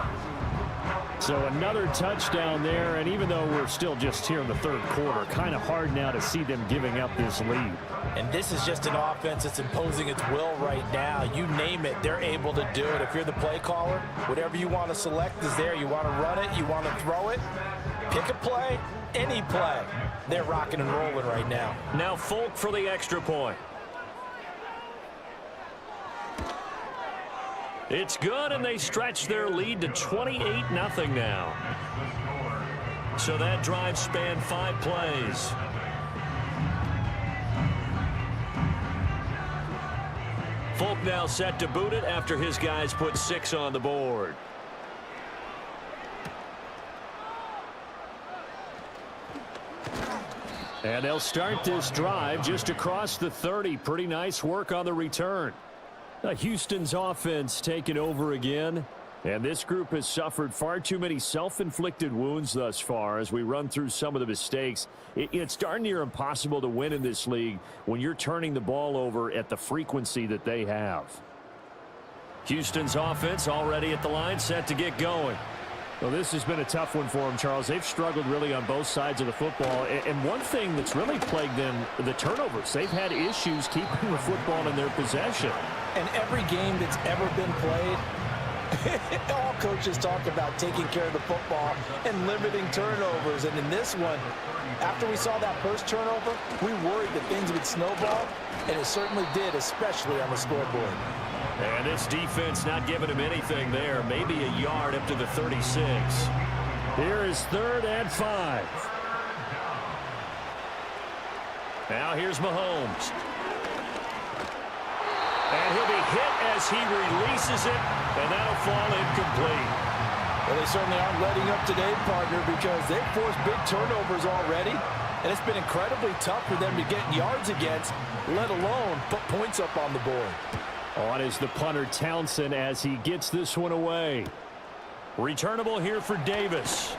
So another touchdown there, and even though we're still just here in the 3rd quarter, kind of hard now to see them giving up this lead. And this is just an offense that's imposing its will right now. You name it, they're able to do it. If you're the play caller, whatever you want to select is there. You want to run it, you want to throw it, pick a play, any play. They're rocking and rolling right now. Now Folk for the extra point. It's good, and they stretch their lead to 28-0 now. So that drive spanned 5 plays. Folk now set to boot it after his guys put 6 on the board. And they'll start this drive just across the 30. Pretty nice work on the return. Houston's offense taking over again. And this group has suffered far too many self-inflicted wounds thus far as we run through some of the mistakes. It's darn near impossible to win in this league when you're turning the ball over at the frequency that they have. Houston's offense already at the line, set to get going. Well, this has been a tough one for them, Charles. They've struggled really on both sides of the football. And one thing that's really plagued them, the turnovers. They've had issues keeping the football in their possession. And every game that's ever been played, all coaches talk about taking care of the football and limiting turnovers. And in this one, after we saw that first turnover, we worried that things would snowball, and it certainly did, especially on the scoreboard. And this defense not giving him anything there. Maybe a yard up to the 36. Here is 3rd and 5. Now here's Mahomes. And he'll be hit as he releases it, and that'll fall incomplete. Well, they certainly aren't letting up today, partner, because they've forced big turnovers already, and it's been incredibly tough for them to get yards against, let alone put points up on the board. On is the punter Townsend as he gets this one away. Returnable here for Davis.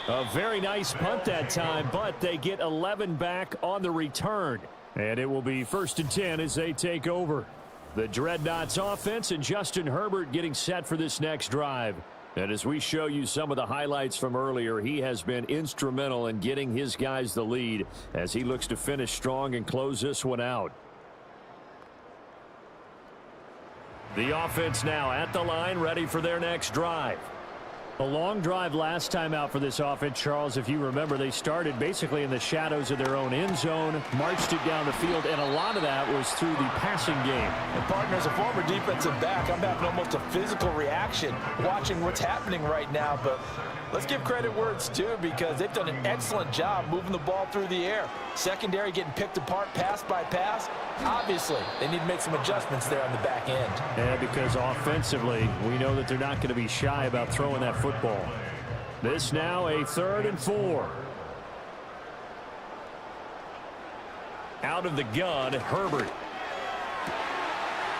A very nice punt that time, but they get 11 back on the return. And it will be 1st and 10 as they take over. The Dreadnoughts offense and Justin Herbert getting set for this next drive. And as we show you some of the highlights from earlier, he has been instrumental in getting his guys the lead as he looks to finish strong and close this one out. The offense now at the line, ready for their next drive. A long drive last time out for this offense, Charles. If you remember, they started basically in the shadows of their own end zone, marched it down the field, and a lot of that was through the passing game. And partner, as a former defensive back, I'm having almost a physical reaction watching what's happening right now. But let's give credit where it's due, because they've done an excellent job moving the ball through the air. Secondary getting picked apart pass by pass. Obviously, they need to make some adjustments there on the back end. Yeah, because offensively, we know that they're not going to be shy about throwing that football. This now a 3rd and 4. Out of the gun, Herbert.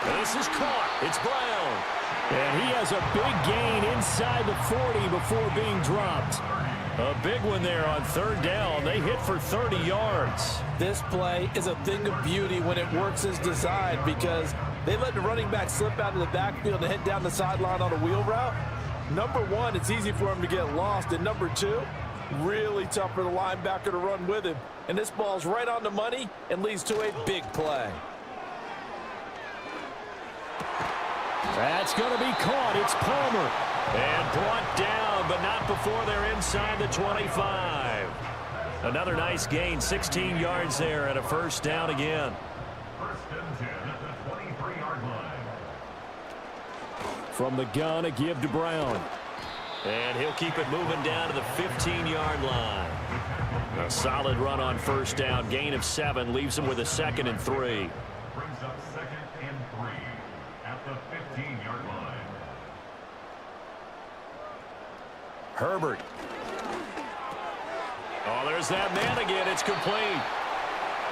This is caught. It's Brown. And he has a big gain inside the 40 before being dropped. A big one there on 3rd down. They hit for 30 yards. This play is a thing of beauty when it works as designed, because they let the running back slip out of the backfield and head down the sideline on a wheel route. Number one, it's easy for him to get lost. And number two, really tough for the linebacker to run with him. And this ball's right on the money and leads to a big play. That's going to be caught. It's Palmer. And brought down, but not before they're inside the 25. Another nice gain, 16 yards there, and a 1st down again. 1st and 10 at the 23-yard line. From the gun, a give to Brown. And he'll keep it moving down to the 15-yard line. A solid run on 1st down, gain of 7, leaves him with a 2nd and 3. Brings up 2nd and 3 at the 15-yard line. Herbert. Oh, there's that man again. It's complete.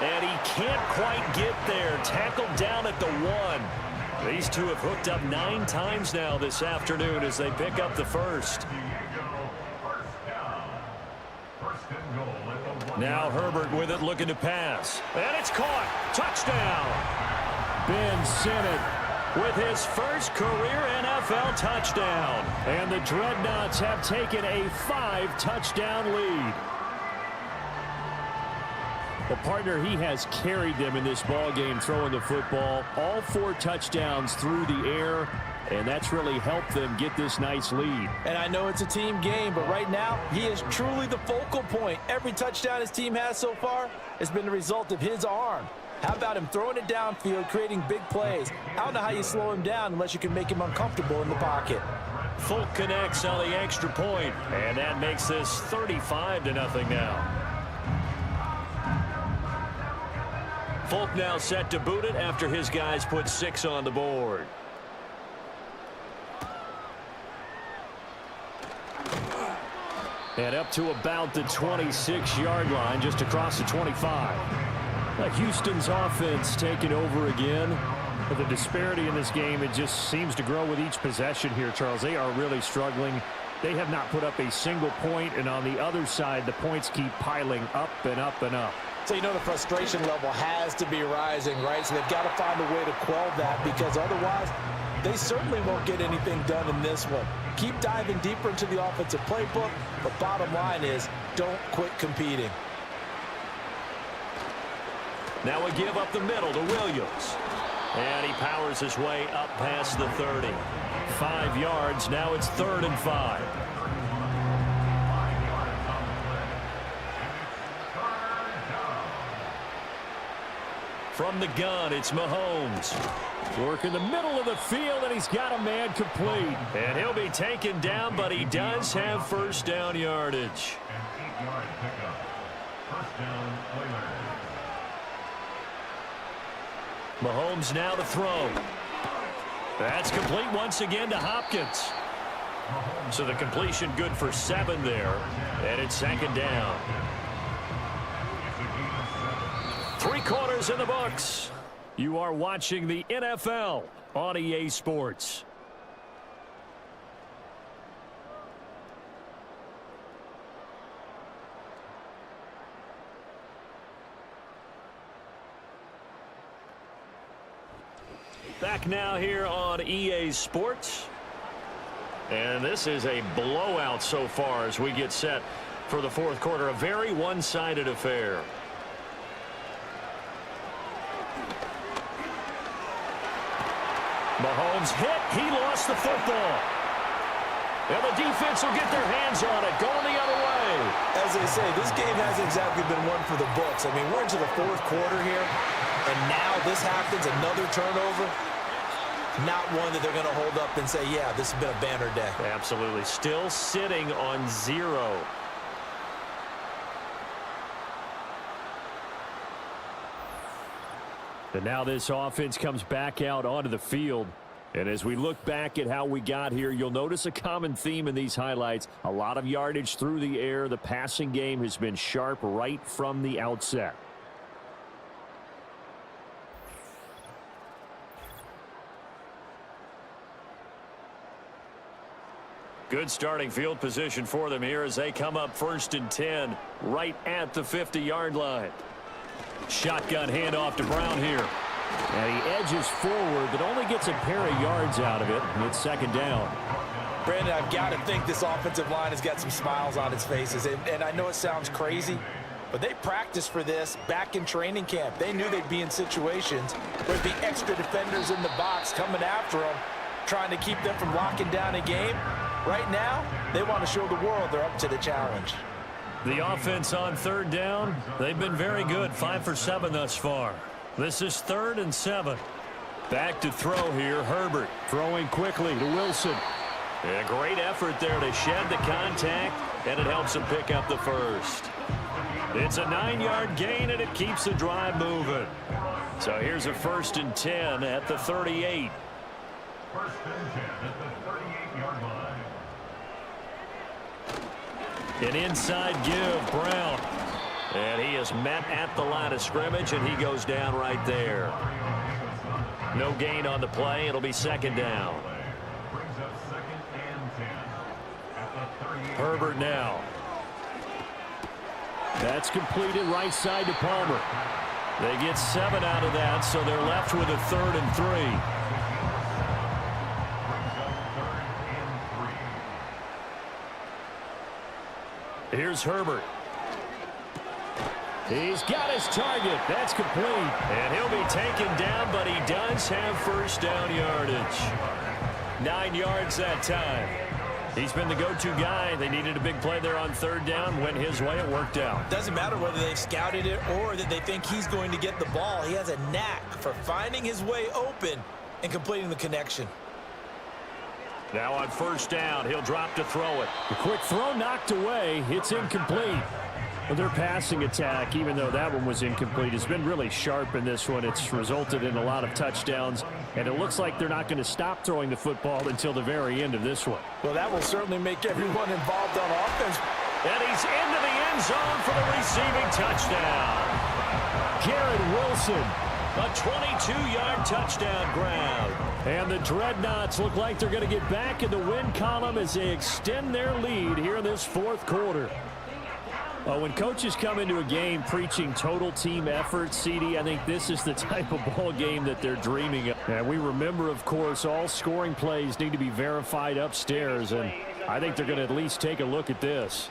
And he can't quite get there. Tackled down at the 1. These two have hooked up 9 times now this afternoon as they pick up the 1st. Now Herbert with it, looking to pass. And it's caught. Touchdown. Ben Sinnott with his first career NFL touchdown. And the Dreadnoughts have taken a 5-touchdown lead. The partner, he has carried them in this ball game throwing the football. All 4 touchdowns through the air, and that's really helped them get this nice lead. And I know it's a team game, but right now, he is truly the focal point. Every touchdown his team has so far has been the result of his arm. How about him throwing it downfield, creating big plays? I don't know how you slow him down unless you can make him uncomfortable in the pocket. Folk connects on the extra point, and that makes this 35-0 now. Folk now set to boot it after his guys put 6 on the board. And up to about the 26-yard line, just across the 25. Houston's offense taking over again. But the disparity in this game, it just seems to grow with each possession here, Charles. They are really struggling. They have not put up a single point, and on the other side, the points keep piling up and up and up. So you know the frustration level has to be rising, right? So they've got to find a way to quell that, because otherwise they certainly won't get anything done in this one. Keep diving deeper into the offensive playbook, but bottom line is don't quit competing. Now a give up the middle to Williams. And he powers his way up past the 30. 5 yards. Now it's 3rd and 5. From the gun, it's Mahomes. Work in the middle of the field, and he's got a man complete. And he'll be taken down, but he does have first down yardage. An 8-yard pickup. First down, Oilers. Mahomes now to throw. That's complete once again to Hopkins. So the completion good for 7 there. And it's 2nd down. 3 quarters in the books. You are watching the NFL on EA Sports. Back now here on EA Sports. And this is a blowout so far as we get set for the 4th quarter. A very one-sided affair. Mahomes hit. He lost the football. And the defense will get their hands on it. Going the other way. As they say, this game hasn't exactly been one for the books. I mean, we're into the 4th quarter here, and now this happens, another turnover. Not one that they're going to hold up and say, yeah, this has been a banner day. Absolutely. Still sitting on 0. And now this offense comes back out onto the field. And as we look back at how we got here, you'll notice a common theme in these highlights. A lot of yardage through the air. The passing game has been sharp right from the outset. Good starting field position for them here as they come up 1st and 10 right at the 50-yard line. Shotgun handoff to Brown here. And he edges forward, but only gets a pair of yards out of it. And it's 2nd down. Brandon, I've got to think this offensive line has got some smiles on its faces. And I know it sounds crazy, but they practiced for this back in training camp. They knew they'd be in situations where there'd be extra defenders in the box coming after them, trying to keep them from locking down a game. Right now, they want to show the world they're up to the challenge. The offense on 3rd down, they've been very good. 5 for 7 thus far. This is 3rd and 7. Back to throw here, Herbert. Throwing quickly to Wilson. A great effort there to shed the contact, and it helps him pick up the first. It's a 9-yard gain, and it keeps the drive moving. So here's a 1st and 10 at the 38. 1st and 10 at the 38-yard line. An inside give, Brown. And he is met at the line of scrimmage, and he goes down right there. No gain on the play. It'll be 2nd down. Brings up 2nd and 10 at the 38. Herbert now. That's completed right side to Palmer. They get 7 out of that, so they're left with a 3rd and 3. Here's Herbert. He's got his target. That's complete. And he'll be taken down, but he does have first down yardage. 9 yards that time. He's been the go-to guy. They needed a big play there on 3rd down. Went his way. It worked out. Doesn't matter whether they've scouted it or that they think he's going to get the ball. He has a knack for finding his way open and completing the connection. Now on 1st down, he'll drop to throw it. The quick throw knocked away. It's incomplete. Well, their passing attack, even though that one was incomplete, has been really sharp in this one. It's resulted in a lot of touchdowns, and it looks like they're not going to stop throwing the football until the very end of this one. Well, that will certainly make everyone involved on offense And he's into the end zone for the receiving touchdown. Garrett Wilson. A 22-yard touchdown grab. And the Dreadnoughts look like they're going to get back in the win column as they extend their lead here in this fourth quarter. Well, when coaches come into a game preaching total team effort, CD, I think this is the type of ball game that they're dreaming of. And we remember, of course, all scoring plays need to be verified upstairs, and I think they're going to at least take a look at this.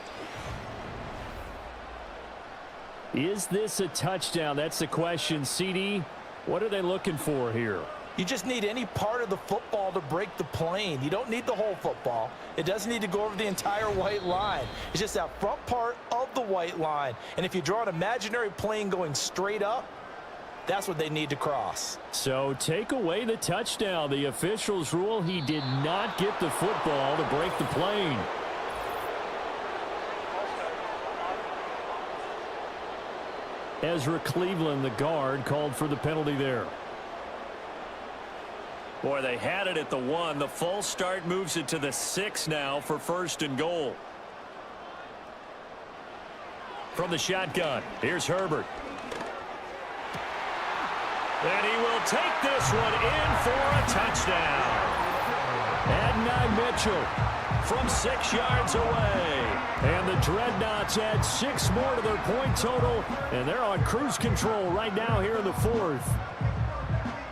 Is this a touchdown? That's the question. CD, what are they looking for here? You just need any part of the football to break the plane. You don't need the whole football. It doesn't need to go over the entire white line. It's just that front part of the white line. And if you draw an imaginary plane going straight up, that's what they need to cross. So take away the touchdown. The officials rule he did not get the football to break the plane. Ezra Cleveland, the guard, called for the penalty there. Boy, they had it at the 1. The false start moves it to the 6 now for 1st and goal. From the shotgun, here's Herbert. And he will take this one in for a touchdown. Adonai Mitchell from 6 yards away. And the Dreadnoughts add 6 more to their point total, and they're on cruise control right now here in the fourth.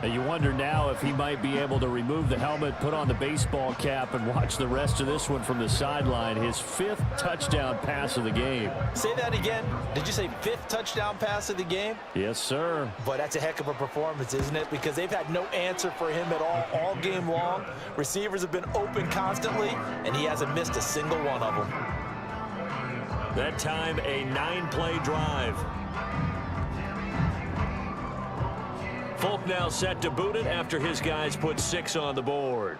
And you wonder now if he might be able to remove the helmet, put on the baseball cap, and watch the rest of this one from the sideline. His 5th touchdown pass of the game. Say that again. Did you say 5th touchdown pass of the game? Yes, sir. But that's a heck of a performance, isn't it? Because they've had no answer for him at all game long. Receivers have been open constantly, and he hasn't missed a single one of them. That time, a 9-play drive. Folk now set to boot it after his guys put 6 on the board.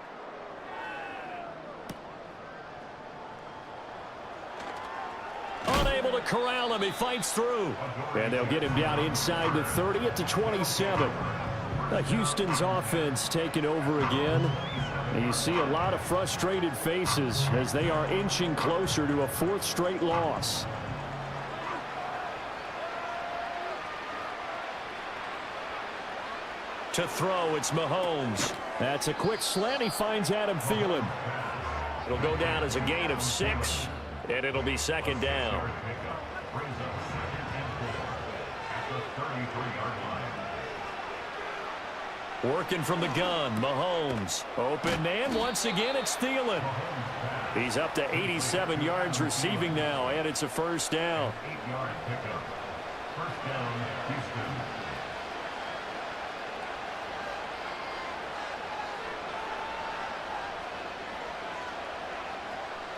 Unable to corral him. He fights through. And they'll get him down inside the 30 at the 27. Houston's offense taking over again. And you see a lot of frustrated faces as they are inching closer to a 4th straight loss. To throw, it's Mahomes. That's a quick slant. He finds Adam Thielen. It'll go down as a gain of 6, and it'll be 2nd down. Working from the gun, Mahomes. Open man, once again it's Thielen. He's up to 87 yards receiving now, and it's a 1st down. 8-yard pickup. 1st down, Houston.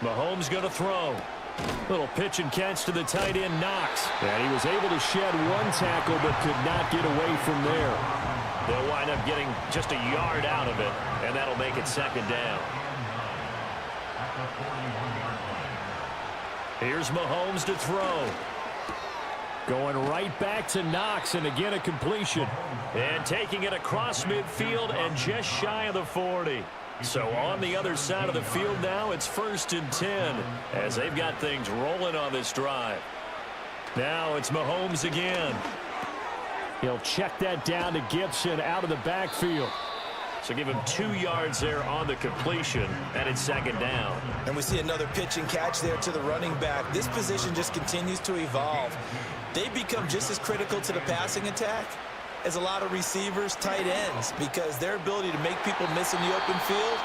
Mahomes going to throw. Little pitch and catch to the tight end, Knox. And he was able to shed 1 tackle but could not get away from there. They'll wind up getting just a yard out of it, and that'll make it 2nd down. Here's Mahomes to throw. Going right back to Knox, and again a completion. And taking it across midfield and just shy of the 40. So on the other side of the field now, it's 1st and 10 as they've got things rolling on this drive. Now it's Mahomes again. He'll check that down to Gibson out of the backfield. So give him 2 yards there on the completion, and it's 2nd down. And we see another pitch and catch there to the running back. This position just continues to evolve. They become just as critical to the passing attack as a lot of receivers, tight ends, because their ability to make people miss in the open field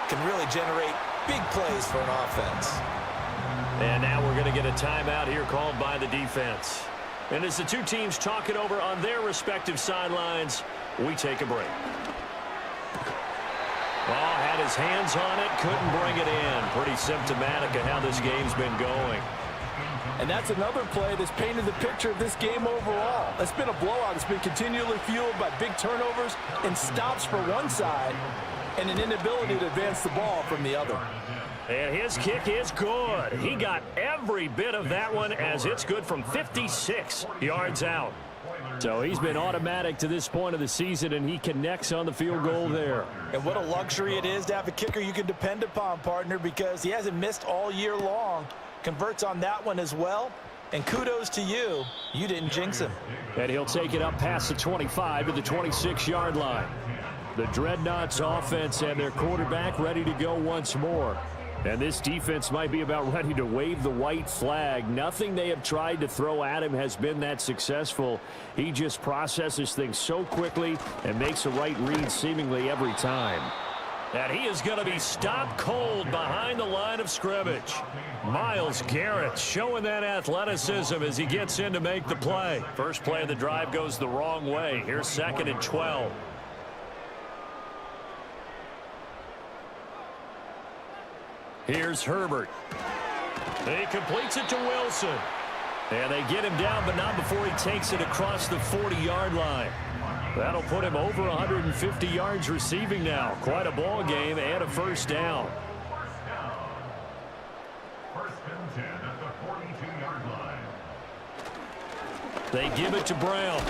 can really generate big plays for an offense. And now we're going to get a timeout here called by the defense. And as the 2 teams talk it over on their respective sidelines, we take a break. Oh, had his hands on it, couldn't bring it in. Pretty symptomatic of how this game's been going. And that's another play that's painted the picture of this game overall. It's been a blowout. It's been continually fueled by big turnovers and stops for one side and an inability to advance the ball from the other. And his kick is good. He got every bit of that one as it's good from 56 yards out. So he's been automatic to this point of the season, and he connects on the field goal there. And what a luxury it is to have a kicker you can depend upon, partner, because he hasn't missed all year long. converts on that one as well. And kudos to you. You didn't jinx him. And he'll take it up past the 25 to the 26-yard line. The Dreadnoughts offense and their quarterback ready to go once more. And this defense might be about ready to wave the white flag. Nothing they have tried to throw at him has been that successful. He just processes things so quickly and makes the right read seemingly every time. And he is going to be stopped cold behind the line of scrimmage. Myles Garrett showing that athleticism as he gets in to make the play. First play of the drive goes the wrong way. Here's 2nd and 12. Here's Herbert. He completes it to Wilson. And they get him down, but not before he takes it across the 40-yard line. That'll put him over 150 yards receiving now. Quite a ball game and a first down. First and 10 at the 42-yard line. They give it to Brown.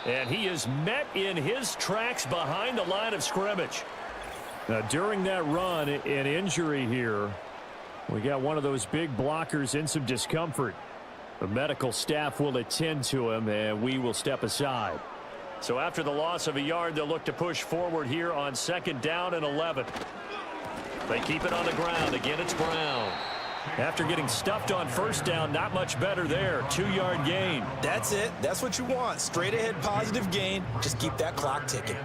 And he is met in his tracks behind the line of scrimmage. Now, during that run, an injury here. We got one of those big blockers in some discomfort. The medical staff will attend to him, and we will step aside. So after the loss of a yard, they'll look to push forward here on 2nd down and 11. They keep it on the ground. Again, it's Brown. After getting stuffed on first down, not much better there. 2-yard gain. That's it. That's what you want. Straight ahead positive gain. Just keep that clock ticking.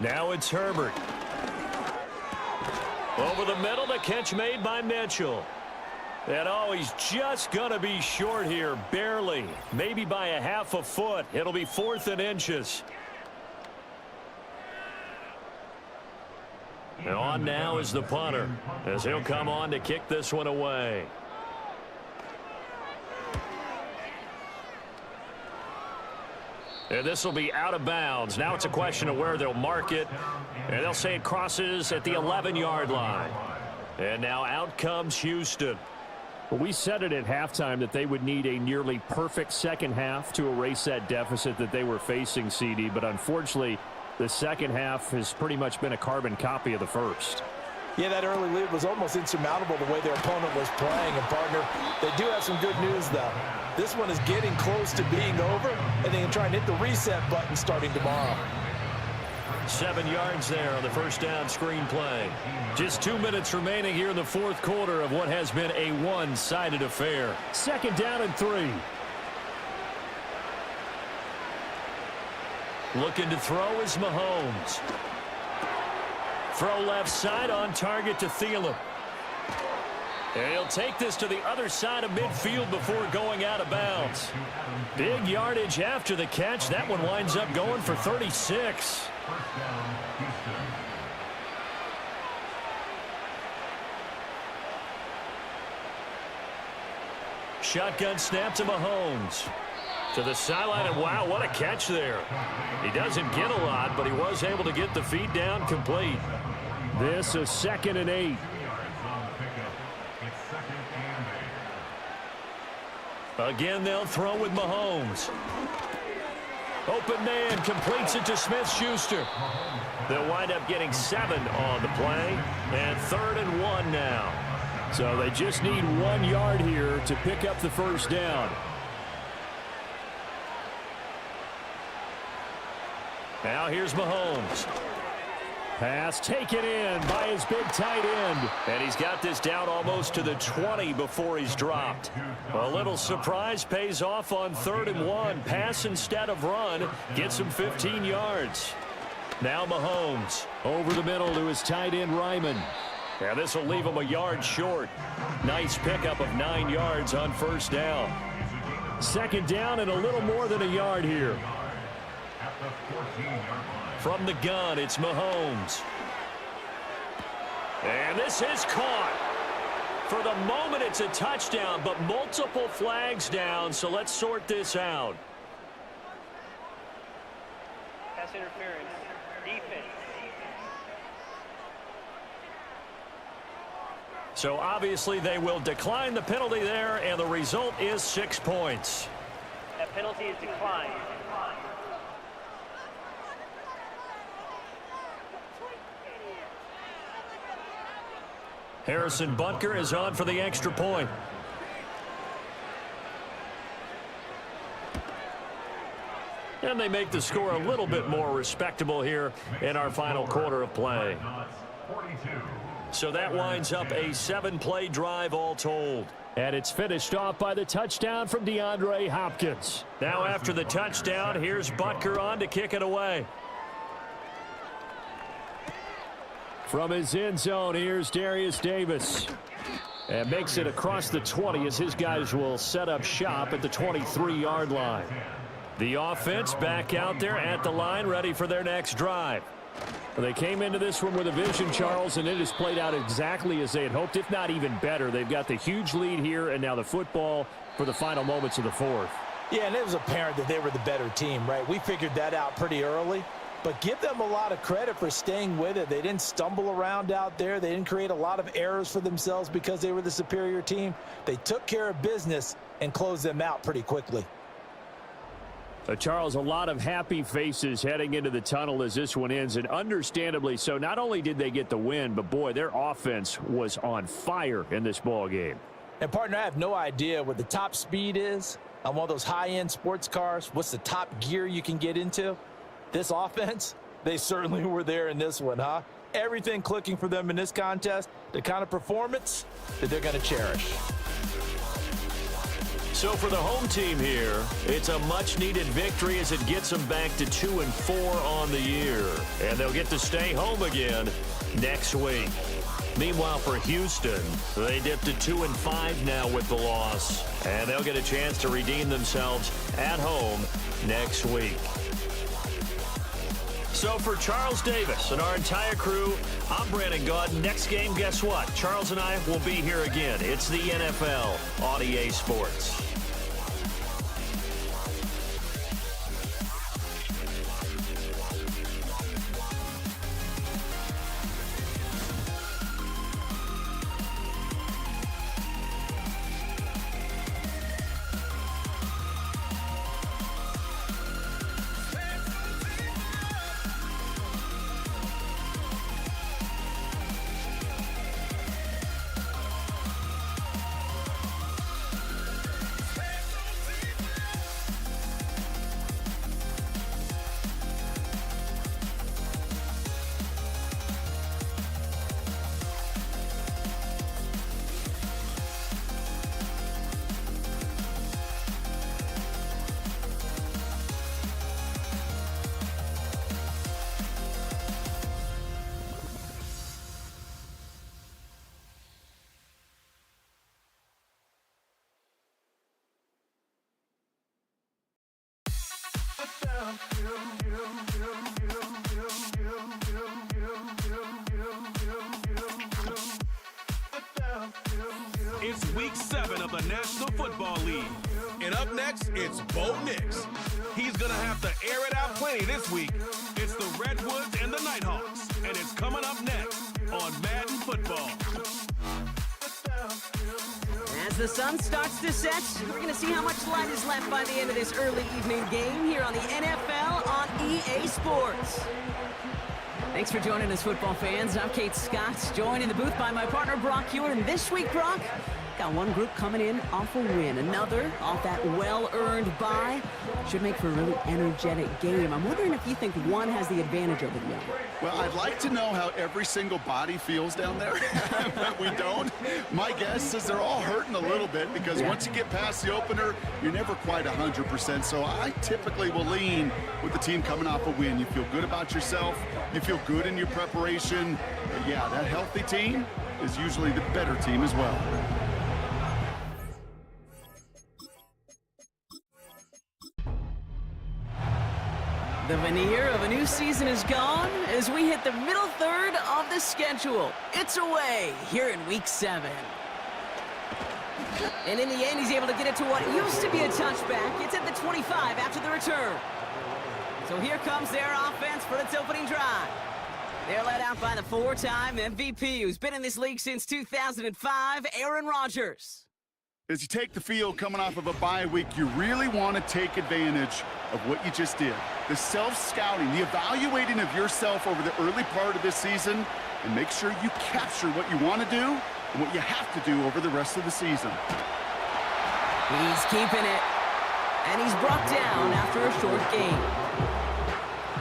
Now it's Herbert. Over the middle, the catch made by Mitchell. And oh, he's just going to be short here, barely. Maybe by a half a foot. It'll be 4th and inches. And on now is the punter, as he'll come on to kick this one away. And this will be out of bounds. Now it's a question of where they'll mark it. And they'll say it crosses at the 11-yard line. And now out comes Houston. Well, we said it at halftime that they would need a nearly perfect second half to erase that deficit that they were facing, CD. But unfortunately, the second half has pretty much been a carbon copy of the first. Yeah, that early lead was almost insurmountable the way their opponent was playing. And, partner, they do have some good news, though. This one is getting close to being over, and they can try and hit the reset button starting tomorrow. 7 yards there on the first down screen play. Just 2 minutes remaining here in the 4th quarter of what has been a one-sided affair. 2nd down and 3. Looking to throw is Mahomes. Throw left side on target to Thielen. And he'll take this to the other side of midfield before going out of bounds. Big yardage after the catch. That one winds up going for 36. Shotgun snap to Mahomes. To the sideline, and wow, what a catch there. He doesn't get a lot, but he was able to get the feet down complete. This is 2nd and 8. Again, they'll throw with Mahomes. Open man completes it to Smith-Schuster. They'll wind up getting 7 on the play, and 3rd and 1 now. So they just need 1 yard here to pick up the first down. Now here's Mahomes. Pass taken in by his big tight end. And he's got this down almost to the 20 before he's dropped. A little surprise pays off on 3rd and 1. Pass instead of run. Gets him 15 yards. Now Mahomes. Over the middle to his tight end, Ryman. And this will leave him a yard short. Nice pickup of 9 yards on first down. 2nd down and a little more than a yard here. From the gun, it's Mahomes. And this is caught. For the moment, it's a touchdown, but multiple flags down, so let's sort this out. Pass interference. Defense. So obviously they will decline the penalty there, and the result is 6 points. That penalty is declined. Harrison Butker is on for the extra point. And they make the score a little bit more respectable here in our final quarter of play. So that winds up a 7-play drive all told. And it's finished off by the touchdown from DeAndre Hopkins. Now after the touchdown, here's Butker on to kick it away. From his end zone, here's Darius Davis. And makes it across the 20 as his guys will set up shop at the 23-yard line. The offense back out there at the line, ready for their next drive. They came into this one with a vision, Charles, and it has played out exactly as they had hoped, if not even better. They've got the huge lead here, and now the football for the final moments of the fourth. Yeah, and it was apparent that they were the better team, right? We figured that out pretty early. But give them a lot of credit for staying with it. They didn't stumble around out there. They didn't create a lot of errors for themselves because they were the superior team. They took care of business and closed them out pretty quickly. Charles, a lot of happy faces heading into the tunnel as this one ends, and understandably so. Not only did they get the win, but, boy, their offense was on fire in this ball game. And, partner, I have no idea what the top speed is on one of those high-end sports cars. What's the top gear you can get into? This offense, they certainly were there in this one, huh? Everything clicking for them in this contest, the kind of performance that they're going to cherish. So for the home team here, it's a much-needed victory as it gets them back to 2-4 on the year. And they'll get to stay home again next week. Meanwhile, for Houston, they dipped to 2-5 now with the loss. And they'll get a chance to redeem themselves at home next week. So for Charles Davis and our entire crew, I'm Brandon Gaudin. Next game, guess what? Charles and I will be here again. It's the NFL on EA Sports. It's week 7 of the National Football League. And up next, it's Bo Nix. He's going to have to air it out plenty this week. It's the Redwoods and the Nighthawks. And it's coming up next on Madden Football. As the sun starts to set, we're going to see how much light is left by the end of this early evening game here on the NFL on EA Sports. Thanks for joining us, football fans. I'm Kate Scott, joined in the booth by my partner, Brock Hewitt. And this week, Brock, got one group coming in off a win, another off that well-earned bye. Should make for a really energetic game. I'm wondering if you think one has the advantage over the other. Well, I'd like to know how every single body feels down there, but we don't. My guess is they're all hurting a little bit because once you get past the opener, you're never quite 100%. So I typically will lean with the team coming off a win. You feel good about yourself. You feel good in your preparation. But yeah, that healthy team is usually the better team as well. The veneer of a new season is gone as we hit the middle third of the schedule. It's away here in week 7. And in the end, he's able to get it to what used to be a touchback. It's at the 25 after the return. So here comes their offense for its opening drive. They're led out by the 4-time MVP who's been in this league since 2005, Aaron Rodgers. As you take the field coming off of a bye week, you really want to take advantage of what you just did. The self-scouting, the evaluating of yourself over the early part of this season, and make sure you capture what you want to do and what you have to do over the rest of the season. He's keeping it. And he's brought down after a short game.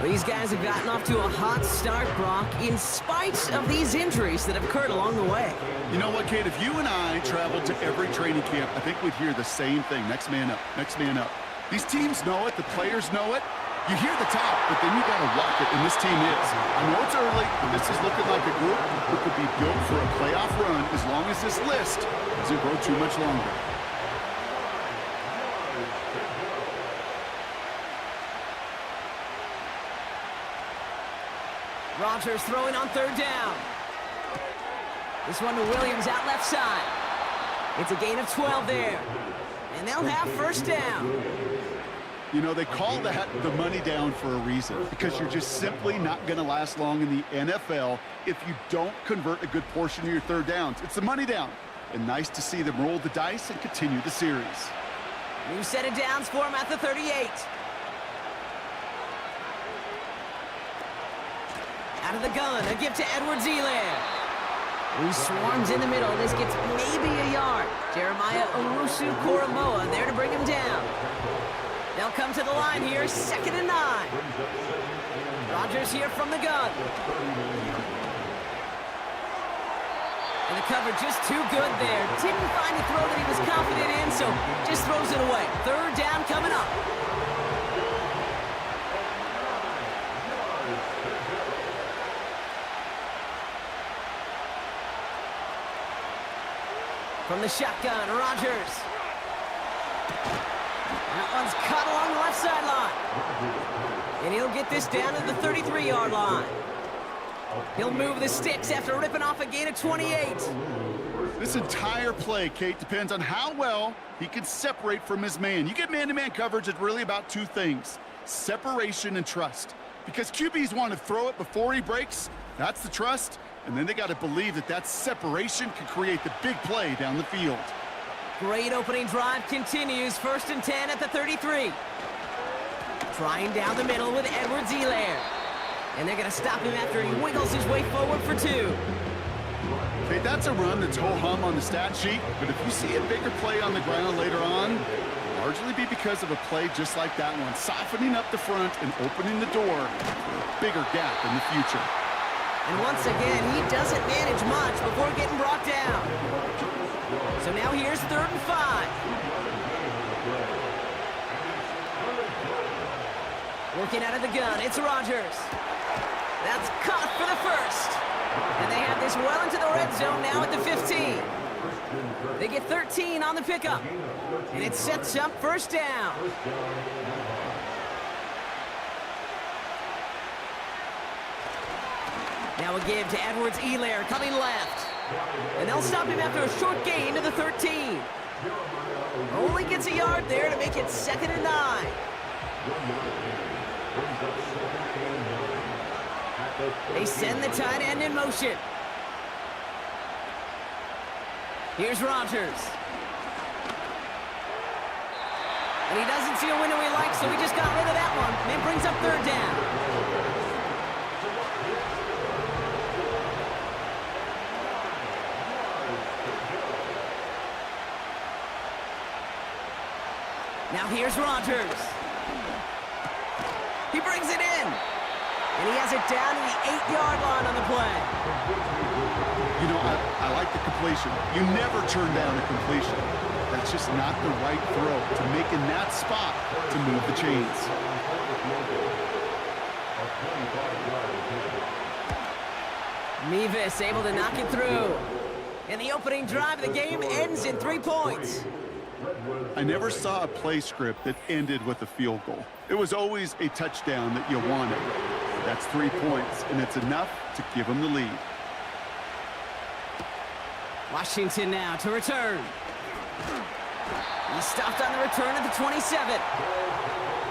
These guys have gotten off to a hot start, Brock, in spite of these injuries that have occurred along the way. You know what, Kate? If you and I traveled to every training camp, I think we'd hear the same thing. Next man up, next man up. These teams know it. The players know it. You hear the top, but then you got to walk it, and this team is. I know it's early, but this is looking like a group who could be built for a playoff run as long as this list doesn't grow too much longer. Rodgers throwing on third down. This one to Williams out left side. It's a gain of 12 there. And they'll have first down. You know, they call that the money down for a reason, because you're just simply not going to last long in the NFL if you don't convert a good portion of your third downs. It's the money down. And nice to see them roll the dice and continue the series. New set of downs for him at the 38. Out of the gun, a give to Edwards-Helaire. He swarms in the middle. This gets maybe a yard. Jeremiah Owusu-Koramoah there to bring him down. They'll come to the line here, 2nd and 9. Rodgers here from the gun. And the cover just too good there. Didn't find a throw that he was confident in, so just throws it away. Third down coming up. From the shotgun, Rodgers. That one's caught along the left sideline. And he'll get this down to the 33-yard line. He'll move the sticks after ripping off a gain of 28. This entire play, Kate, depends on how well he can separate from his man. You get man-to-man coverage, it's really about two things: separation and trust. Because QBs want to throw it before he breaks. That's the trust. And then they got to believe that that separation can create the big play down the field. Great opening drive continues. 1st and 10 at the 33. Trying down the middle with Edwards-Helaire. And they're going to stop him after he wiggles his way forward for 2. Okay, that's a run that's ho-hum on the stat sheet. But if you see a bigger play on the ground later on, largely be because of a play just like that one, softening up the front and opening the door for a bigger gap in the future. And once again, he doesn't manage much before getting brought down. So now here's 3rd and 5. Working out of the gun, it's Rodgers. That's caught for the first. And they have this well into the red zone now at the 15. They get 13 on the pickup. And it sets up first down. Now a give to Edwards-Helaire coming left. And they'll stop him after a short gain to the 13. Only gets a yard there to make it 2nd and 9. They send the tight end in motion. Here's Rodgers. And he doesn't see a window he likes, so he just got rid of that one. And it brings up 3rd down. Now here's Rodgers. He brings it in. And he has it down to the 8-yard line on the play. You know, I like the completion. You never turn down a completion. That's just not the right throw to make in that spot to move the chains. Mevis able to knock it through. And the opening drive of the game ends in 3 points. I never saw a play script that ended with a field goal. It was always a touchdown that you wanted. That's 3 points, and it's enough to give them the lead. Washington now to return. He stopped on the return at the 27.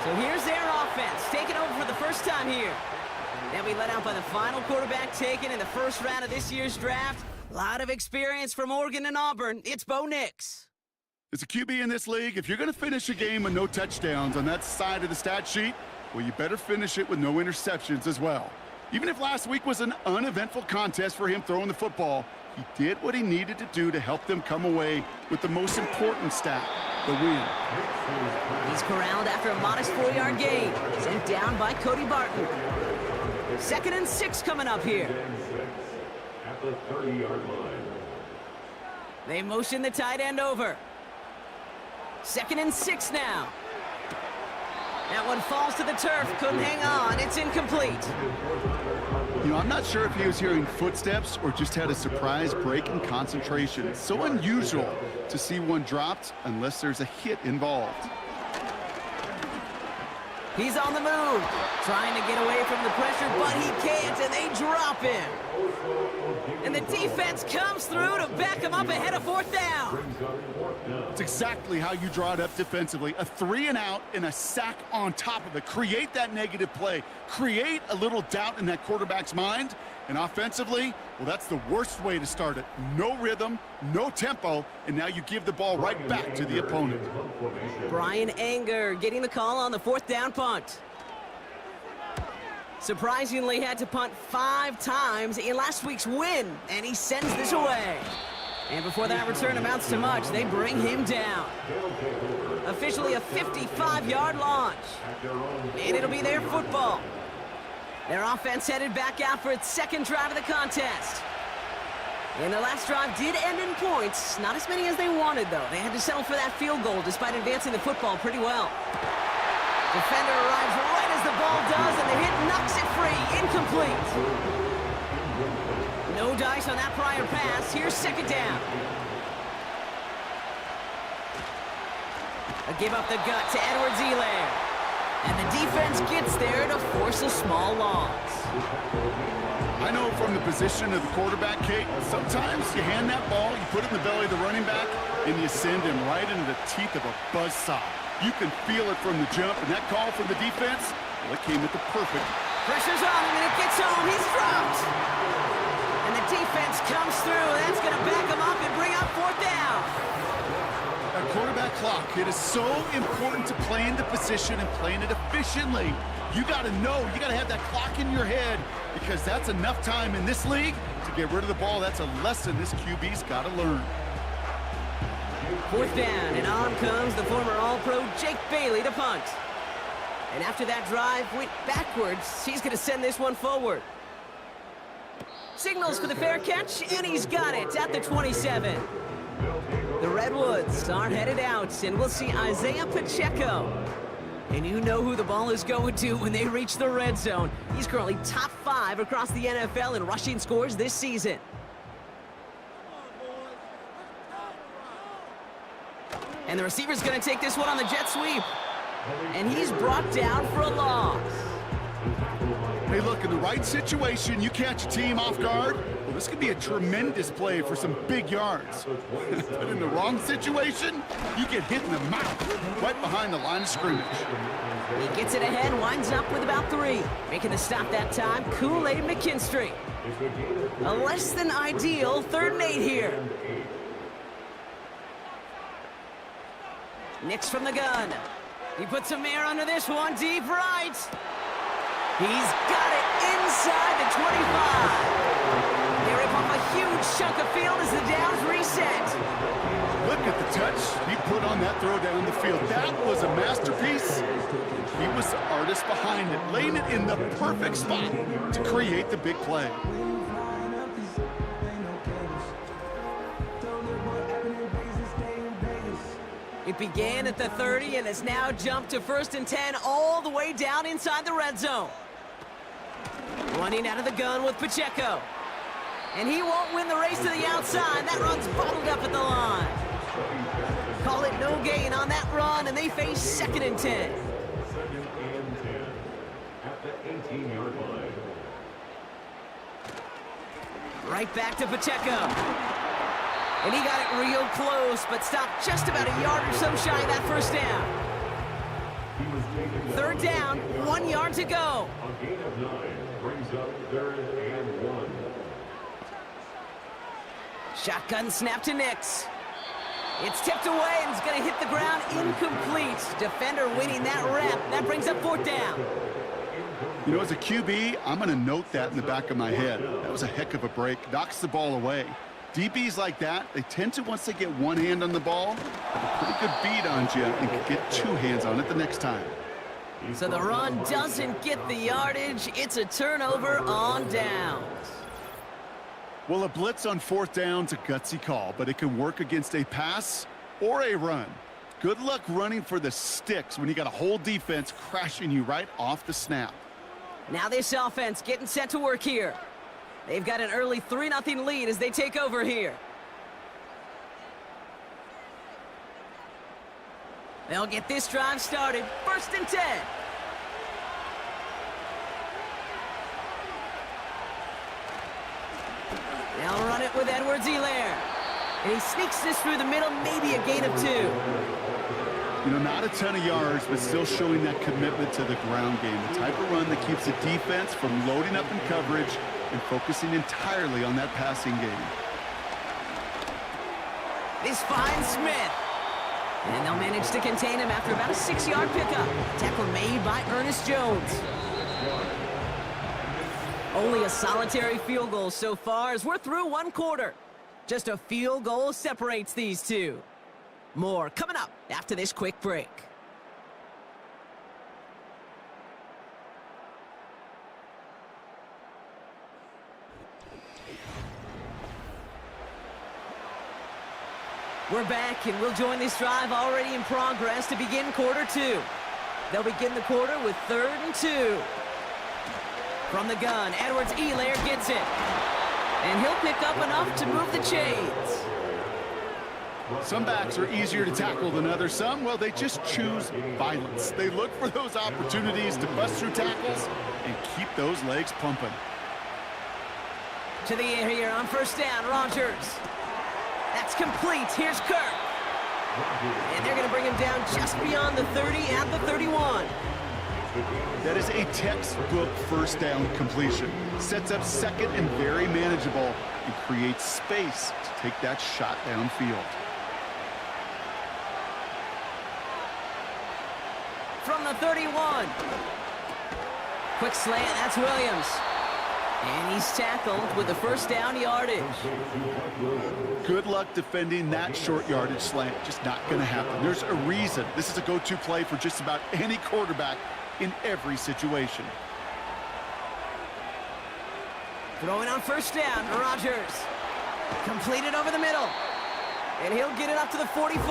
So here's their offense, taking over for the first time here. They'll be let out by the final quarterback taken in the first round of this year's draft. A lot of experience from Oregon and Auburn. It's Bo Nix. As a QB in this league, if you're going to finish a game with no touchdowns on that side of the stat sheet, well, you better finish it with no interceptions as well. Even if last week was an uneventful contest for him throwing the football, he did what he needed to do to help them come away with the most important stat, the win. He's corralled after a modest 4-yard gain. Sent down by Cody Barton. 2nd and 6 coming up here. At the 30-yard line. They motion the tight end over. 2nd and 6 now. That one falls to the turf. Couldn't hang on. It's incomplete. You know, I'm not sure if he was hearing footsteps or just had a surprise break in concentration. It's so unusual to see one dropped unless there's a hit involved. He's on the move, trying to get away from the pressure, but he can't, and they drop him. And the defense comes through to back him up ahead of 4th down. It's exactly how you draw it up defensively. A 3 and out and a sack on top of it. Create that negative play. Create a little doubt in that quarterback's mind. And offensively, well, that's the worst way to start it. No rhythm, no tempo, and now you give the ball right back to the opponent. Brian Anger getting the call on the 4th down punt. Surprisingly had to punt 5 times in last week's win, and he sends this away. And before that return amounts to much, they bring him down. Officially a 55-yard launch. And it'll be their football. Their offense headed back out for its 2nd drive of the contest. And their last drive did end in points. Not as many as they wanted, though. They had to settle for that field goal despite advancing the football pretty well. Defender arrives right as the ball does, and the hit knocks it free. Incomplete. No dice on that prior pass. Here's 2nd down. A give up the gut to Edwards-Helaire. And the defense gets there to force a small loss. I know from the position of the quarterback, Kate, sometimes you hand that ball, you put it in the belly of the running back, and you send him right into the teeth of a buzzsaw. You can feel it from the jump, and that call from the defense, well, it came at the perfect. Pressure's on him, and it gets home. He's dropped. And the defense comes through. That's going to back him up and bring up 4th down. That quarterback clock, it is so important to play in the position and playing it efficiently. You got to know, you got to have that clock in your head because that's enough time in this league to get rid of the ball. That's a lesson this QB's got to learn. 4th down, and on comes the former All-Pro Jake Bailey to punt. And after that drive went backwards, he's going to send this one forward. Signals for the fair catch, and he's got it at the 27. The Redwoods are headed out, and we'll see Isaiah Pacheco. And you know who the ball is going to when they reach the red zone. He's currently top 5 across the NFL in rushing scores this season. And the receiver's going to take this one on the jet sweep. And he's brought down for a loss. Hey, look, in the right situation, you catch a team off guard. Well, this could be a tremendous play for some big yards. But in the wrong situation, you get hit in the mouth right behind the line of scrimmage. He gets it ahead, winds up with about 3. Making the stop that time, Kool-Aid McKinstry. A less than ideal 3rd and 8 here. Nix from the gun. He puts some air under this one, deep right. He's got it inside the 25. They rip off a huge chunk of field as the downs reset. Look at the touch he put on that throw down the field. That was a masterpiece. He was the artist behind it, laying it in the perfect spot to create the big play. It began at the 30 and has now jumped to 1st and 10 all the way down inside the red zone. Running out of the gun with Pacheco. And he won't win the race to the outside. That run's bottled up at the line. Call it no gain on that run, and they face 2nd and 10. 2nd and 10 at the 18-yard line. Right back to Pacheco. And he got it real close, but stopped just about a yard or so shy of that 1st down. 3rd down, 1 yard to go. A gain of 9 brings up 3rd and 1. Shotgun snap to Nix. It's tipped away and it's going to hit the ground incomplete. Defender winning that rep. That brings up 4th down. You know, as a QB, I'm going to note that in the back of my head. That was a heck of a break. Knocks the ball away. DBs like that, they tend to, once they get one hand on the ball, have a pretty good beat on you and can get two hands on it the next time. So the run doesn't get the yardage. It's a turnover on downs. Well, a blitz on fourth down's a gutsy call, but it can work against a pass or a run. Good luck running for the sticks when you got a whole defense crashing you right off the snap. Now this offense getting set to work here. They've got an early 3-0 lead as they take over here. They'll get this drive started. 1st and 10. They'll run it with Edwards-Helaire. And he sneaks this through the middle, maybe a gain of 2. You know, not a ton of yards, but still showing that commitment to the ground game. The type of run that keeps the defense from loading up in coverage and focusing entirely on that passing game. This finds Smith. And they'll manage to contain him after about a 6-yard pickup. Tackle made by Ernest Jones. Only a solitary field goal so far as we're through 1 quarter. Just a field goal separates these two. More coming up after this quick break. We're back, and we'll join this drive already in progress to begin quarter 2. They'll begin the quarter with 3rd and 2. From the gun, Edwards-Helaire gets it. And he'll pick up enough to move the chains. Some backs are easier to tackle than others. Some, well, they just choose violence. They look for those opportunities to bust through tackles and keep those legs pumping. To the air here on 1st down, Rodgers. That's complete. Here's Kirk. And they're going to bring him down just beyond the 30 at the 31. That is a textbook 1st down completion. Sets up 2nd and very manageable and creates space to take that shot downfield. From the 31. Quick slant, that's Williams. And he's tackled with the 1st down yardage. Good luck defending that short yardage slant. Just not going to happen. There's a reason. This is a go-to play for just about any quarterback in every situation. Throwing on 1st down, Rodgers. Completed over the middle. And he'll get it up to the 44.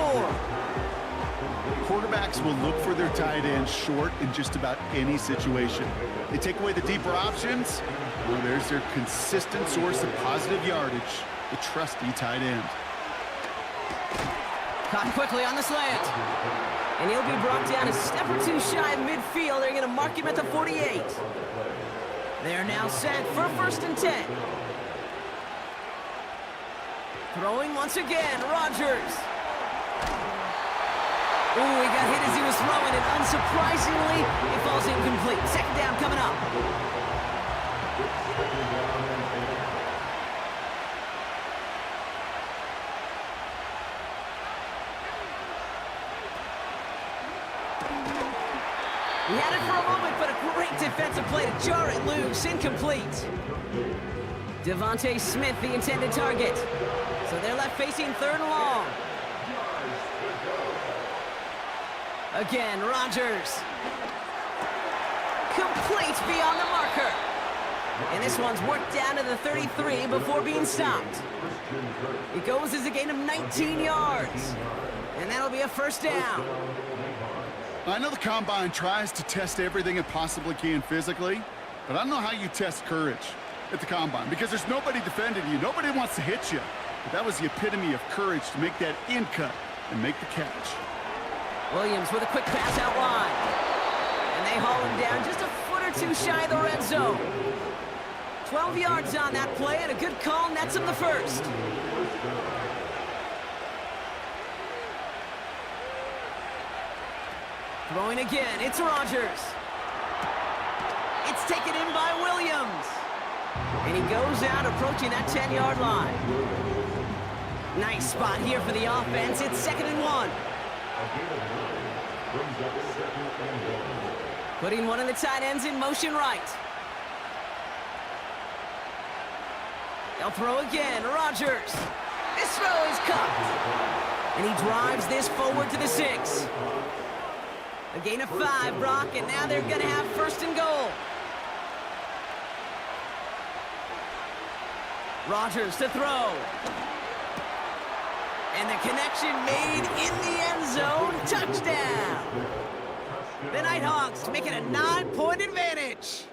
Quarterbacks will look for their tight end short in just about any situation. They take away the deeper options. Well, there's their consistent source of positive yardage, the trusty tight end. Caught quickly on the slant. And he'll be brought down a step or 2 shy of midfield. They're going to mark him at the 48. They're now set for 1st and 10. Throwing once again, Rodgers. Ooh, he got hit as he was throwing, and unsurprisingly, it falls incomplete. 2nd down coming up. He had it for a moment, but a great defensive play to jar it loose. Incomplete. Devontae Smith, the intended target. So they're left facing 3rd and long. Again, Rodgers. Complete beyond the marker. And this one's worked down to the 33 before being stopped. It goes as a gain of 19 yards. And that'll be a 1st down. I know the Combine tries to test everything it possibly can physically, but I don't know how you test courage at the Combine because there's nobody defending you. Nobody wants to hit you. But that was the epitome of courage to make that in cut and make the catch. Williams with a quick pass out wide. And they haul him down just a foot or 2 shy of the red zone. 12 yards on that play, and a good call nets him the 1st. Throwing again, it's Rodgers. It's taken in by Williams. And he goes out approaching that 10-yard line. Nice spot here for the offense. It's 2nd and 1. Putting one of the tight ends in motion right. They'll throw again. Rodgers. This throw is caught. And he drives this forward to the 6. A gain of 5, Brock, and now they're going to have first and goal. Rodgers to throw. And the connection made in the end zone. Touchdown. The Nighthawks make it a 9-point advantage.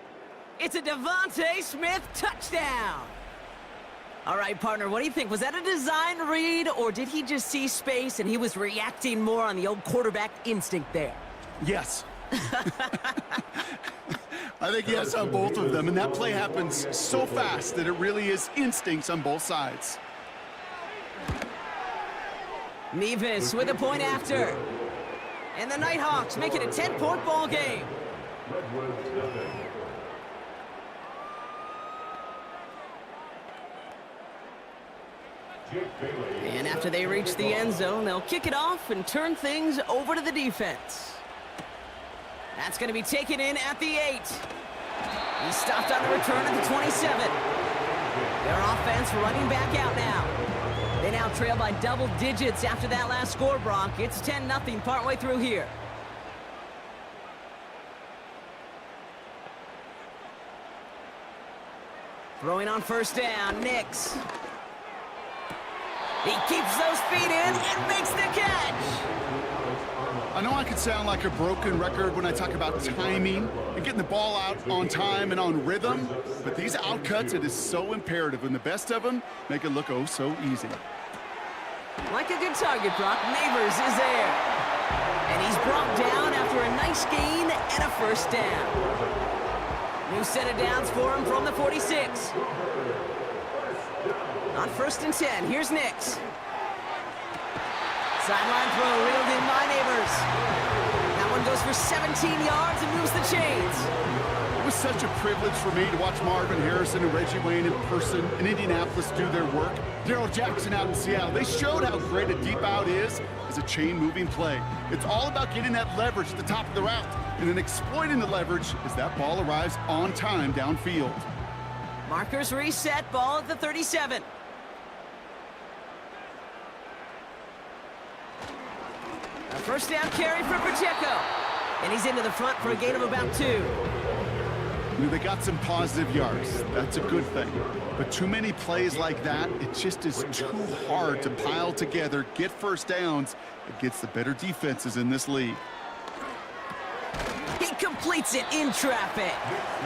It's a Devontae Smith touchdown. All right, partner, what do you think? Was that a design read, or did he just see space and he was reacting more on the old quarterback instinct there? Yes. I think yes on both of them, and that play happens so fast that it really is instincts on both sides. Nevis with a point after. And the Nighthawks make it a 10-point ball game. And after they reach the end zone, they'll kick it off and turn things over to the defense. That's going to be taken in at the 8. He stopped on the return at the 27. Their offense running back out now. They now trail by double digits after that last score, Brock. It's 10-0 partway through here. Throwing on first down, Nix. He keeps those feet in and makes the catch. I know I could sound like a broken record when I talk about timing and getting the ball out on time and on rhythm, but these outcuts, it is so imperative, and the best of them make it look oh so easy. Like a good target, Brock. Neighbors is there. And he's brought down after a nice gain and a first down. New set of downs for him from the 46. On first and 10, here's Nix. Sideline throw reeled in by Neighbors. That one goes for 17 yards and moves the chains. It was such a privilege for me to watch Marvin Harrison and Reggie Wayne in person in Indianapolis do their work. Darrell Jackson out in Seattle. They showed how great a deep out is as a chain-moving play. It's all about getting that leverage at the top of the route and then exploiting the leverage as that ball arrives on time downfield. Markers reset, ball at the 37. A first down carry for Pacheco. And he's into the front for a gain of about 2. You know, they got some positive yards. That's a good thing. But too many plays like that, it just is too hard to pile together, get first downs against the better defenses in this league. He completes it in traffic.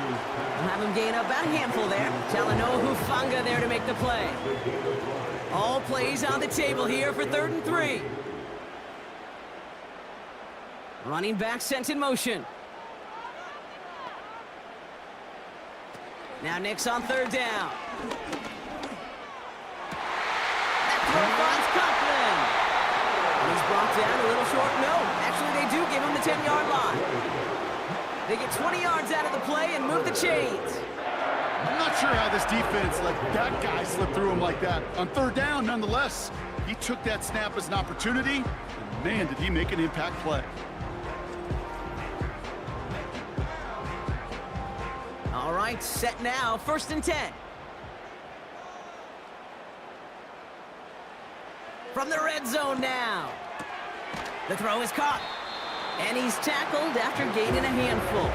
We'll have him gain about a handful there. Talanoa Hufanga there to make the play. All plays on the table here for 3rd and 3. Running back sent in motion. Now Nix on 3rd down. That throw finds Conklin. And he's brought down a little short. No, actually they do give him the 10-yard line. They get 20 yards out of the play and move the chains. I'm not sure how this defense let that guy slip through him like that. On 3rd down, nonetheless, he took that snap as an opportunity. And man, did he make an impact play. All right, set now, 1st and 10. From the red zone now. The throw is caught. And he's tackled after gaining a handful.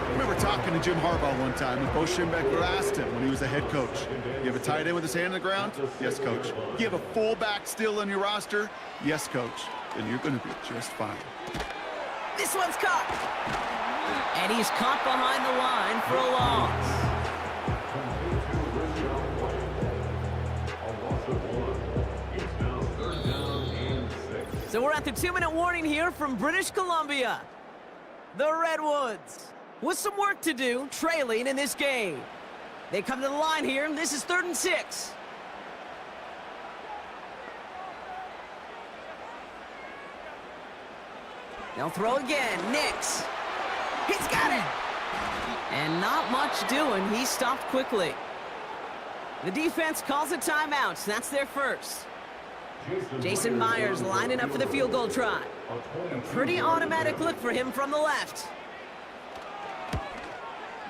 I remember talking to Jim Harbaugh one time, and Bo Schembechler asked him when he was a head coach, you have a tight end with his hand on the ground? Yes, coach. You have a fullback still on your roster? Yes, coach. Then you're going to be just fine. This one's caught. And he's caught behind the line for a loss. So we're at the 2-minute warning here from British Columbia. The Redwoods with some work to do, trailing in this game. They come to the line here, and this is 3rd and 6. They'll throw again. Nix. He's got it. And not much doing. He stopped quickly. The defense calls a timeout. That's their first. Jason Myers lining up for the field goal try. A pretty automatic look for him from the left.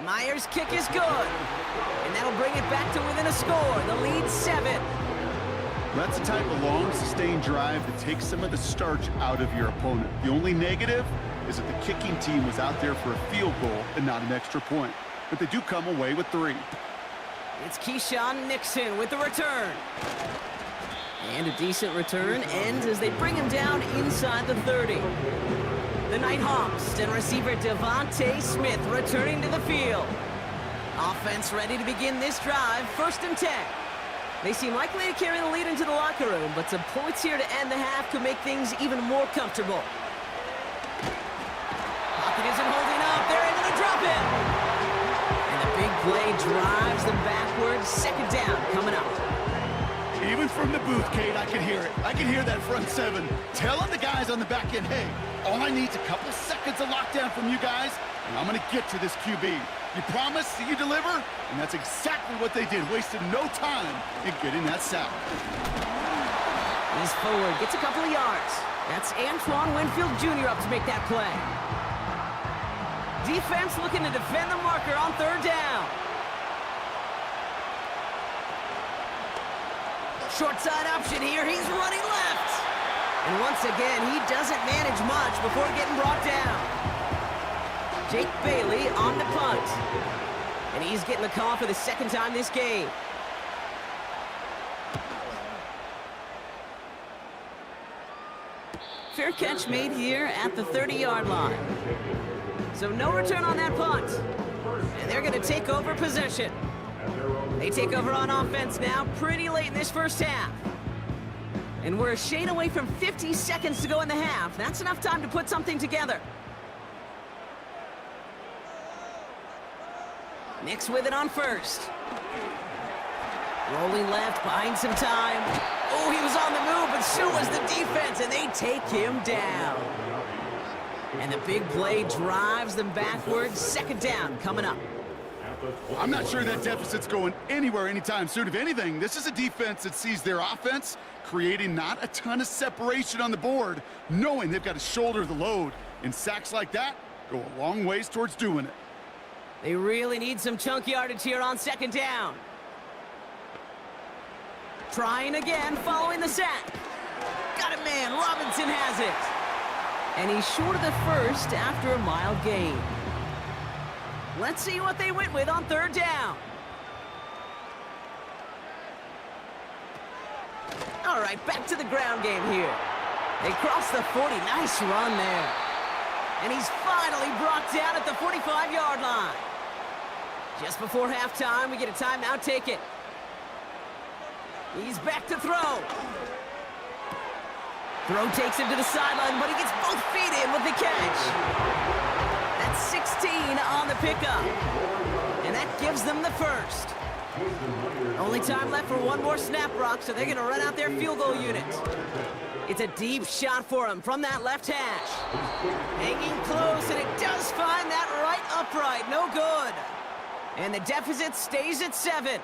Myers' kick is good. And that'll bring it back to within a score. The lead 7. That's the type of long, sustained drive that takes some of the starch out of your opponent. The only negative is that the kicking team was out there for a field goal and not an extra point. But they do come away with 3. It's Keyshawn Nixon with the return. And a decent return ends as they bring him down inside the 30. The Nighthawks and receiver Devontae Smith returning to the field. Offense ready to begin this drive, 1st and 10. They seem likely to carry the lead into the locker room, but some points here to end the half could make things even more comfortable. Pocket isn't holding up. They're able to drop it. And the big play drives them backwards. 2nd down coming up. Even from the booth, Kate, I can hear it. I can hear that front 7 telling the guys on the back end, hey, all I need is a couple seconds of lockdown from you guys, and I'm going to get to this QB. You promise that you deliver? And that's exactly what they did. Wasted no time in getting that sack. He's forward, gets a couple of yards. That's Antoine Winfield Jr. up to make that play. Defense looking to defend the marker on 3rd down. Short side option here. He's running left. And once again, he doesn't manage much before getting brought down. Jake Bailey on the punt. And he's getting the call for the 2nd time this game. Fair catch made here at the 30-yard line. So no return on that punt. And they're going to take over possession. They take over on offense now pretty late in this 1st half. And we're a shade away from 50 seconds to go in the half. That's enough time to put something together. Nix with it on 1st. Rolling left, buying some time. Oh, he was on the move, but so was the defense, and they take him down. And the big play drives them backwards. 2nd down coming up. I'm not sure that deficit's going anywhere anytime soon. If anything, this is a defense that sees their offense creating not a ton of separation on the board, knowing they've got to shoulder the load. And sacks like that go a long ways towards doing it. They really need some chunk yardage here on 2nd down. Trying again, following the sack. Got it, man. Robinson has it. And he's short of the 1st after a mild gain. Let's see what they went with on 3rd down. All right, back to the ground game here. They cross the 40. Nice run there. And he's finally brought down at the 45-yard line. Just before halftime, we get a timeout. Take it. He's back to throw. Throw takes him to the sideline, but he gets both feet in with the catch. That's 16 on the pickup. And that gives them the 1st. Only time left for one more snap, Brock, so they're going to run out their field goal unit. It's a deep shot for him from that left hash. Hanging close, and it does find that right upright. No good. And the deficit stays at 7.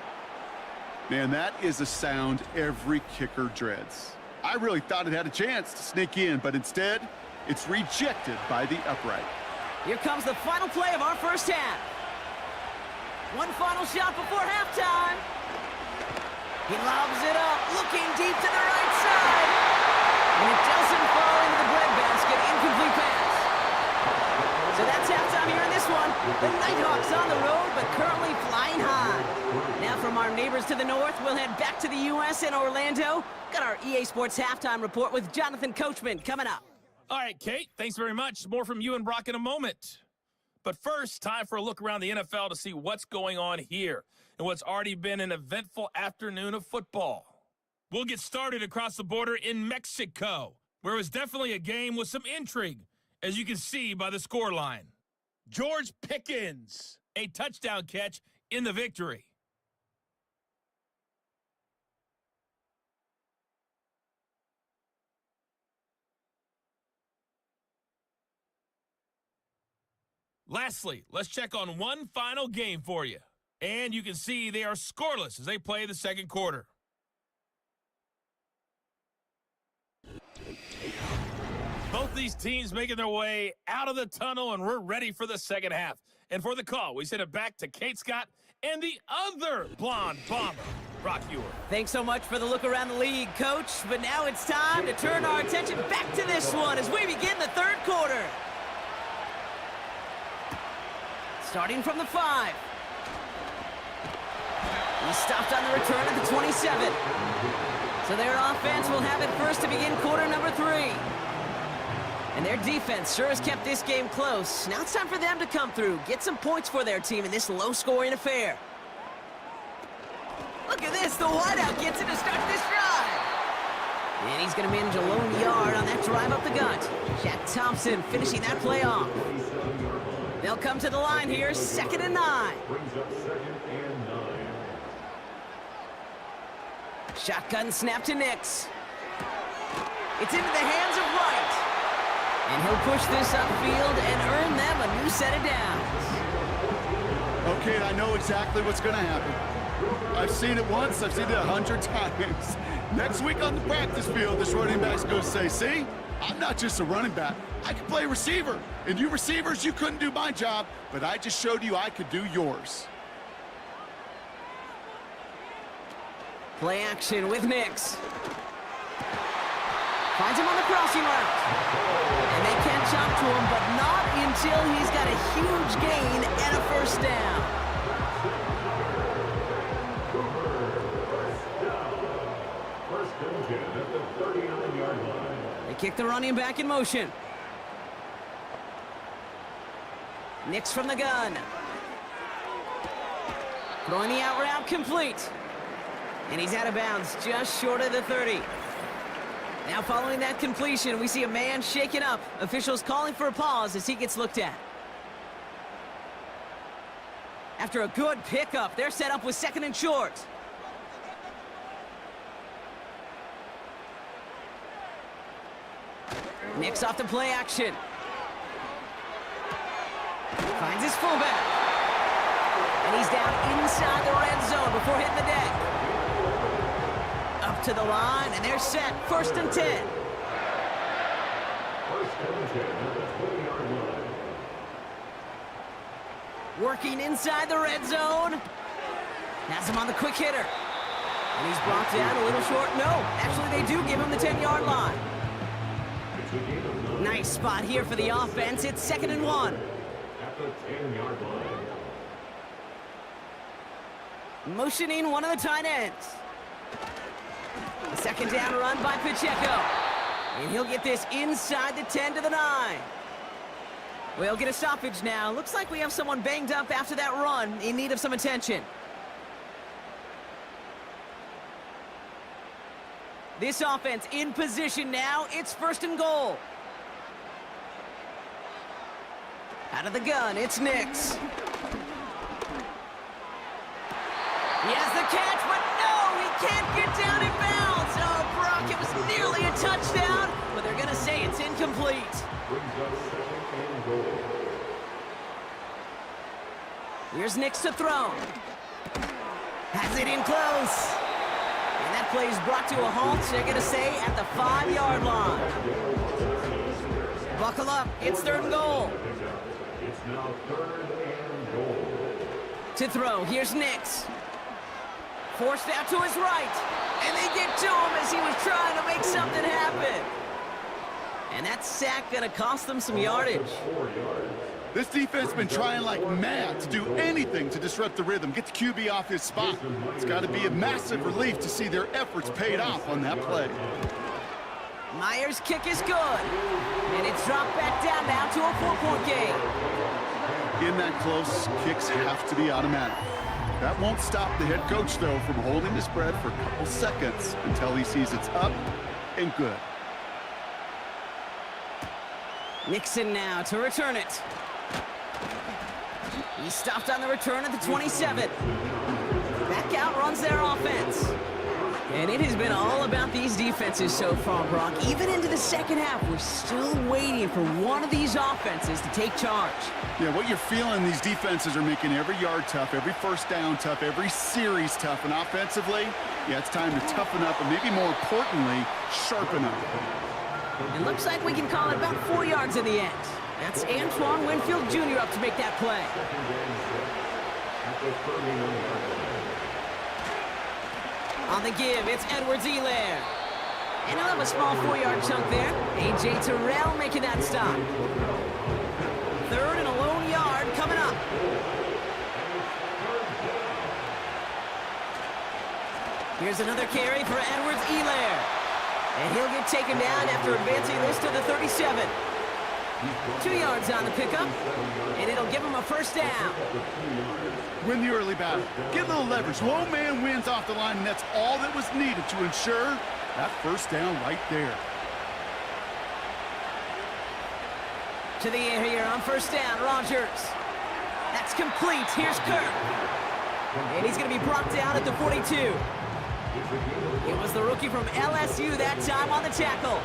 Man, that is a sound every kicker dreads. I really thought it had a chance to sneak in, but instead, it's rejected by the upright. Here comes the final play of our 1st half. One final shot before halftime. He lobs it up, looking deep to the right side. And it doesn't fall into the breadbasket. Incomplete pass. So that's halftime here in this one. The Nighthawks on the road, but currently flying high. Now from our neighbors to the north, we'll head back to the U.S. in Orlando. Got our EA Sports halftime report with Jonathan Coachman coming up. All right, Kate, thanks very much. More from you and Brock in a moment. But first, time for a look around the NFL to see what's going on here and what's already been an eventful afternoon of football. We'll get started across the border in Mexico, where it was definitely a game with some intrigue, as you can see by the scoreline. George Pickens, a touchdown catch in the victory. Lastly, let's check on one final game for you. And you can see they are scoreless as they play the 2nd quarter. Both these teams making their way out of the tunnel, and we're ready for the 2nd half. And for the call, we send it back to Kate Scott and the other blonde bomber, Brock Ewart. Thanks so much for the look around the league, Coach. But now it's time to turn our attention back to this one as we begin the third quarter. Starting from the 5. He stopped on the return at the 27. So their offense will have it first to begin quarter number 3. And their defense sure has kept this game close. Now it's time for them to come through, get some points for their team in this low-scoring affair. Look at this, the wideout gets it to start this drive. And he's going to manage a lone yard on that drive up the gut. Jack Thompson finishing that play off. They'll come to the line here, 2nd and 9. Shotgun snap to Nix. It's into the hands of Wright. And he'll push this upfield and earn them a new set of downs. Okay, I know exactly what's going to happen. I've seen it once, I've seen it 100 times. Next week on the practice field, this running back's going to say, see, I'm not just a running back. I can play receiver. And you receivers, you couldn't do my job, but I just showed you I could do yours. Play action with Nix. Finds him on the crossing route. And they catch up to him, but not until he's got a huge gain and a first down. They kick the running back in motion. Nix from the gun. Throwing the out route complete. And he's out of bounds just short of the 30. Now following that completion, we see a man shaken up. Officials calling for a pause as he gets looked at. After a good pickup, they're set up with 2nd and short. Nix off the play action. Finds his fullback. And he's down inside the red zone before hitting the deck. Up to the line, and they're set. 1st and 10. Working inside the red zone. Has him on the quick hitter. And he's brought down a little short. No, actually they do give him the 10-yard line. Nice spot here for the offense. It's 2nd and 1. Motioning one of the tight ends. The 2nd down run by Pacheco. And he'll get this inside the 10 to the 9. We'll get a stoppage now. Looks like we have someone banged up after that run in need of some attention. This offense in position now. It's 1st and goal. Out of the gun, it's Nix. He has the catch, but no, he can't get down in bounds. Oh, Brock, it was nearly a touchdown, but they're going to say it's incomplete. Here's Nix to throw. Has it in close. And that play is brought to a halt, so they're going to say at the 5-yard line. Buckle up, it's 3rd and goal. It's now 3rd and goal. To throw, here's Nix. Forced out to his right. And they get to him as he was trying to make something happen. And that sack going to cost them some yardage. This defense has been trying like mad to do anything to disrupt the rhythm, get the QB off his spot. It's got to be a massive relief to see their efforts paid off on that play. Myers' kick is good. And it's dropped back down now to a 4-point game. In that close, kicks have to be automatic. That won't stop the head coach, though, from holding the spread for a couple seconds until he sees it's up and good. Nixon now to return it. He stopped on the return at the 27. Back out runs their offense. And it has been all about these defenses so far, Brock. Even into the 2nd half, we're still waiting for one of these offenses to take charge. Yeah, what you're feeling, these defenses are making every yard tough, every 1st down tough, every series tough. And offensively, yeah, it's time to toughen up and maybe more importantly, sharpen up. It looks like we can call it about 4 yards in the end. That's Antoine Winfield Jr. up to make that play. On the give, it's Edwards-Helaire. And he'll have a small 4-yard chunk there. A.J. Terrell making that stop. 3rd and a lone yard coming up. Here's another carry for Edwards-Helaire. And he'll get taken down after advancing this to the 37. 2 yards on the pickup, and it'll give him a first down. Win the early battle. Get a little leverage. Low man wins off the line, and that's all that was needed to ensure that first down right there. To the air here on first down, Rodgers. That's complete. Here's Kirk. And he's going to be brought down at the 42. It was the rookie from LSU that time on the tackle.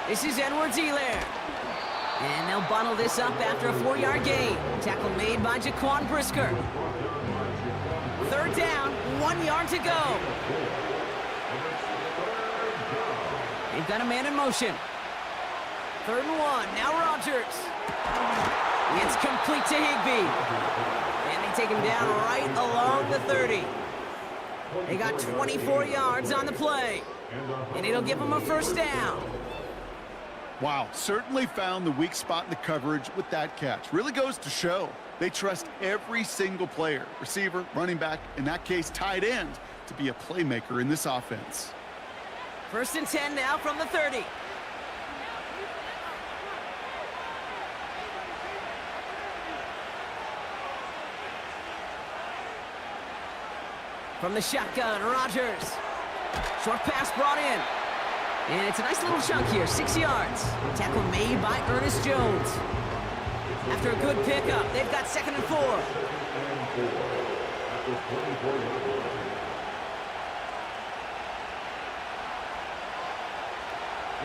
This is Edwards-Helaire. And they'll bundle this up after a 4-yard gain. Tackle made by Jaquan Brisker. 3rd down, 1 yard to go. They've got a man in motion. 3rd and 1, now Rodgers. It's complete to Higbee. And they take him down right along the 30. They got 24 yards on the play. And it'll give them a first down. Wow, certainly found the weak spot in the coverage with that catch. Really goes to show they trust every single player, receiver, running back, in that case, tight end, to be a playmaker in this offense. 1st and 10 now from the 30. From the shotgun, Rodgers. Short pass brought in. And it's a nice little chunk here, 6 yards. Tackle made by Ernest Jones. After a good pickup, they've got 2nd and 4.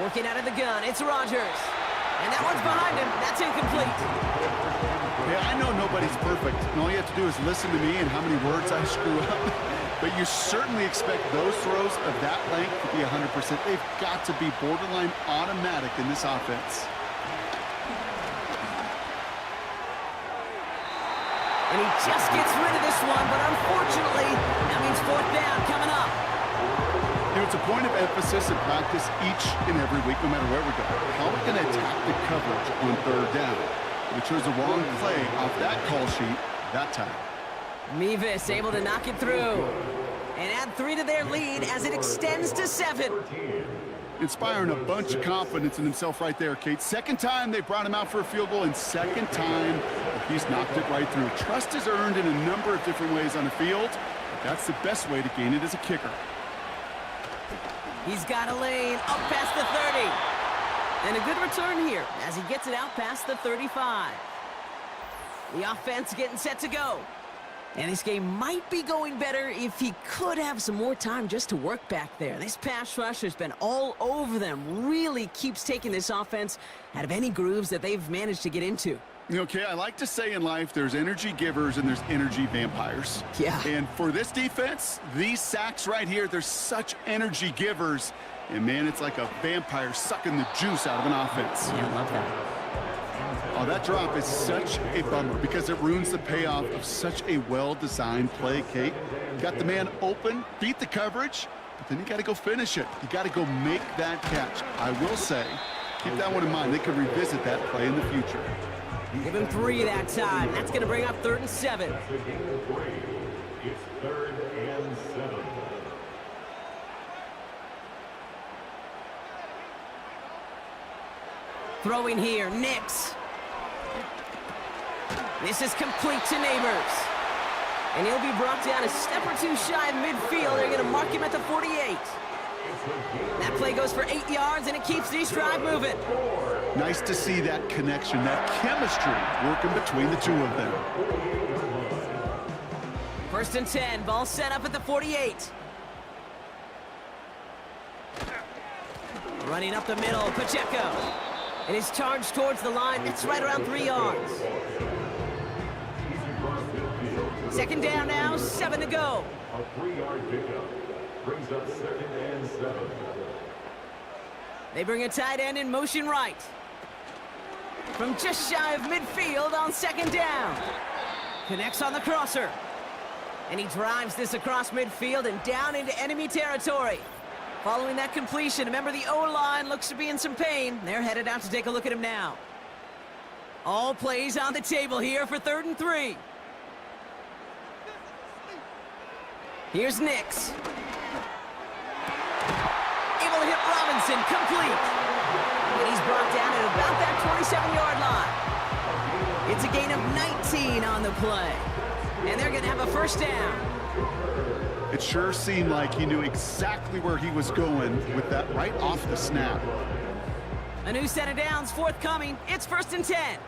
Working out of the gun, it's Rodgers. And that one's behind him. That's incomplete. Yeah, I know nobody's perfect. And all you have to do is listen to me and how many words I screw up. But you certainly expect those throws of that length to be 100%. They've got to be borderline automatic in this offense. And he just gets rid of this one, but unfortunately, that means 4th down coming up. You know, it's a point of emphasis in practice each and every week, no matter where we go. How are we going to attack the coverage on 3rd down? We chose the wrong play off that call sheet that time. Mevis able to knock it through and add 3 to their lead as it extends to 7. Inspiring a bunch of confidence in himself right there, Kate. 2nd time they brought him out for a field goal, and 2nd time he's knocked it right through. Trust is earned in a number of different ways on the field, but that's the best way to gain it as a kicker. He's got a lane up past the 30. And a good return here as he gets it out past the 35. The offense getting set to go. And this game might be going better if he could have some more time just to work back there. This pass rush has been all over them. Really keeps taking this offense out of any grooves that they've managed to get into. Okay, I like to say in life there's energy givers and there's energy vampires. Yeah. And for this defense, these sacks right here, they're such energy givers. And, man, it's like a vampire sucking the juice out of an offense. Yeah, I love that. Oh, that drop is such a bummer because it ruins the payoff of such a well-designed play, Kate. You got the man open, beat the coverage, but then you got to go finish it. You got to go make that catch. I will say, keep that one in mind. They could revisit that play in the future. Give him 3 that time. That's going to bring up 3rd and 7. It's 3rd and 7. Throwing here, Nix. This is complete to Neighbors. And he'll be brought down a step or 2 shy of midfield. They're going to mark him at the 48. That play goes for 8 yards, and it keeps this drive moving. Nice to see that connection, that chemistry working between the two of them. 1st and 10, ball set up at the 48. Running up the middle, Pacheco. And his charge towards the line, that's right around 3 yards. 2nd down now, 7 to go. A 3-yard pickup brings up 2nd and 7. They bring a tight end in motion right. From just shy of midfield on second down. Connects on the crosser. And he drives this across midfield and down into enemy territory. Following that completion, remember the O-line looks to be in some pain. They're headed out to take a look at him now. All plays on the table here for 3rd and 3. Here's Nix. Able to hit Robinson, complete. And he's brought down at about that 27-yard line. It's a gain of 19 on the play. And they're going to have a first down. It sure seemed like he knew exactly where he was going with that right off the snap. A new set of downs forthcoming. It's 1st and 10.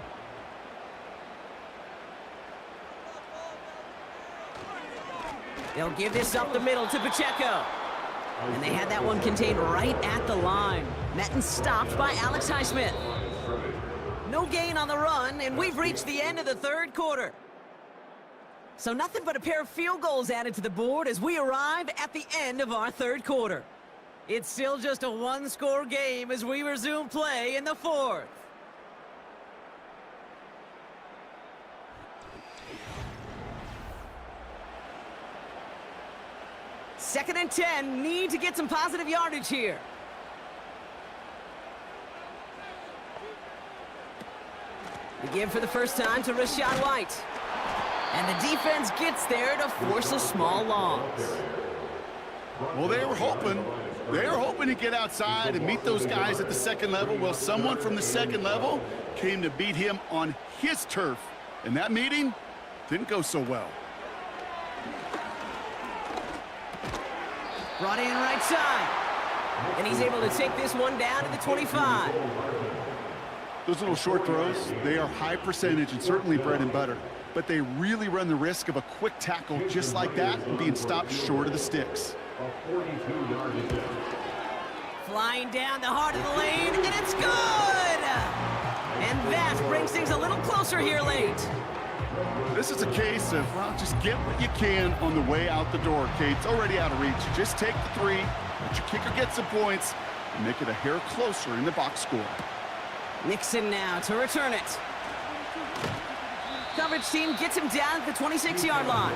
They'll give this up the middle to Pacheco. And they had that one contained right at the line. Met and stopped by Alex Highsmith. No gain on the run, and we've reached the end of the 3rd quarter. So nothing but a pair of field goals added to the board as we arrive at the end of our 3rd quarter. It's still just a one-score game as we resume play in the 4th. Second and 10, need to get some positive yardage here. We give for the first time to Rachaad White. And the defense gets there to force a small loss. Well, they were hoping to get outside and meet those guys at the 2nd level. Well, someone from the 2nd level came to beat him on his turf. And that meeting didn't go so well. Brought in right side. And he's able to take this one down to the 25. Those little short throws, they are high percentage and certainly bread and butter. But they really run the risk of a quick tackle just like that and being stopped short of the sticks. Flying down the heart of the lane, and it's good! And that brings things a little closer here late. This is a case of, well, just get what you can on the way out the door, Kate. It's already out of reach. Just take the 3, let your kicker get some points, and make it a hair closer in the box score. Nixon now to return it. Coverage team gets him down at the 26-yard line.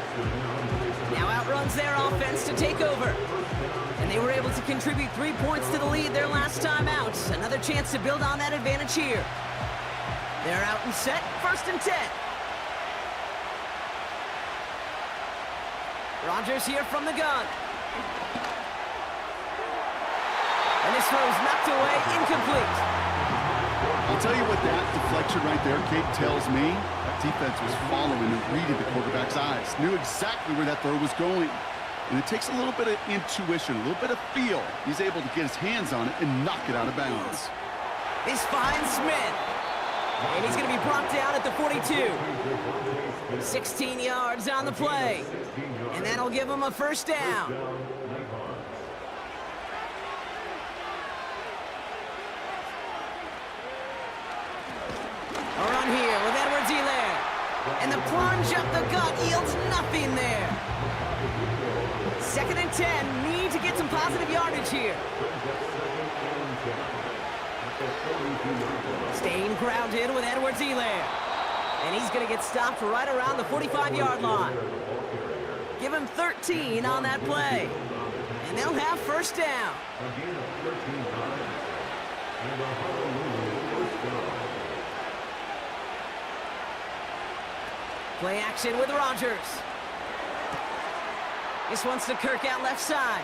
Now outruns their offense to take over. And they were able to contribute 3 points to the lead their last time out. Another chance to build on that advantage here. They're out and set, 1st and 10. Rodgers here from the gun. And this throw is knocked away, incomplete. I'll tell you what that deflection right there, Kate, tells me. That defense was following and reading the quarterback's eyes. Knew exactly where that throw was going. And it takes a little bit of intuition, a little bit of feel. He's able to get his hands on it and knock it out of bounds. This finds Smith. And he's going to be brought down at the 42. 16 yards on the play. And that'll give him a first down. A run here with Edwards-Helaire. And the plunge up the gut yields nothing there. 2nd and 10, need to get some positive yardage here. Staying grounded with Edwards-Helaire. And he's going to get stopped right around the 45-yard line. Give him 13 on that play. And they'll have first down. Play action with Rodgers. This one's to Kirk out left side.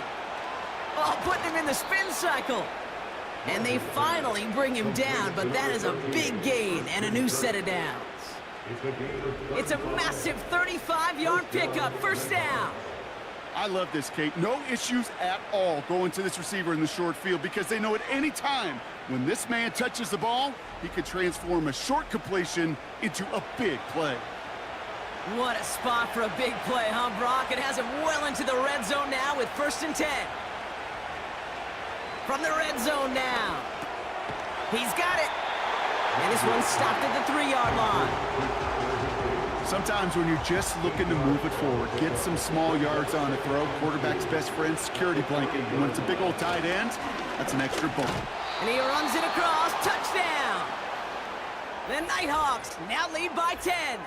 Oh, putting him in the spin cycle. And they finally bring him down, but that is a big gain and a new set of downs. It's a massive 35-yard pickup, first down. I love this, Kate. No issues at all going to this receiver in the short field because they know at any time when this man touches the ball, he could transform a short completion into a big play. What a spot for a big play, huh, Brock? It has him well into the red zone now with 1st and 10. From the red zone now. He's got it. And this one's stopped at the 3-yard line. Sometimes when you're just looking to move it forward, get some small yards on a throw, quarterback's best friend, security blanket. And when it's a big old tight end, that's an extra bullet. And he runs it across. Touchdown! The Nighthawks now lead by 10.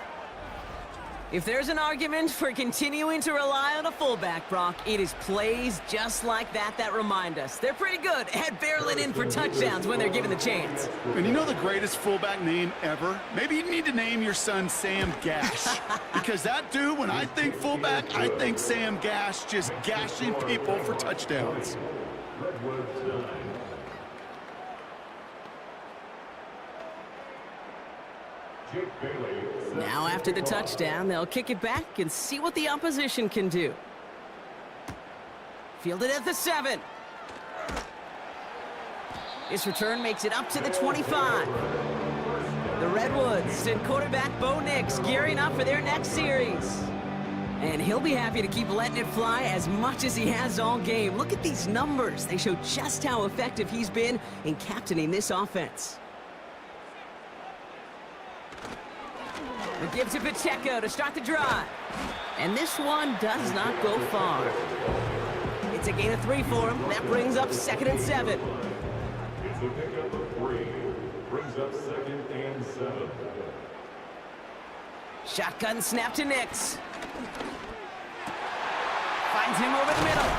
If there's an argument for continuing to rely on a fullback, Brock, it is plays just like that remind us. They're pretty good at barreling in for touchdowns when they're given the chance. And you know the greatest fullback name ever? Maybe you need to name your son Sam Gash. Because that dude, when I think fullback, I think Sam Gash just gashing people for touchdowns. Now after the touchdown, they'll kick it back and see what the opposition can do. Fielded at the 7. This return makes it up to the 25. The Redwoods and quarterback Bo Nix gearing up for their next series. And he'll be happy to keep letting it fly as much as he has all game. Look at these numbers. They show just how effective he's been in captaining this offense. We'll give to Pacheco to start the drive. And this one does not go far. It's a gain of 3 for him. That brings up 2nd and 7. It's a pickup of 3. Brings up 2nd and 7. Shotgun snap to Nix. Finds him over the middle.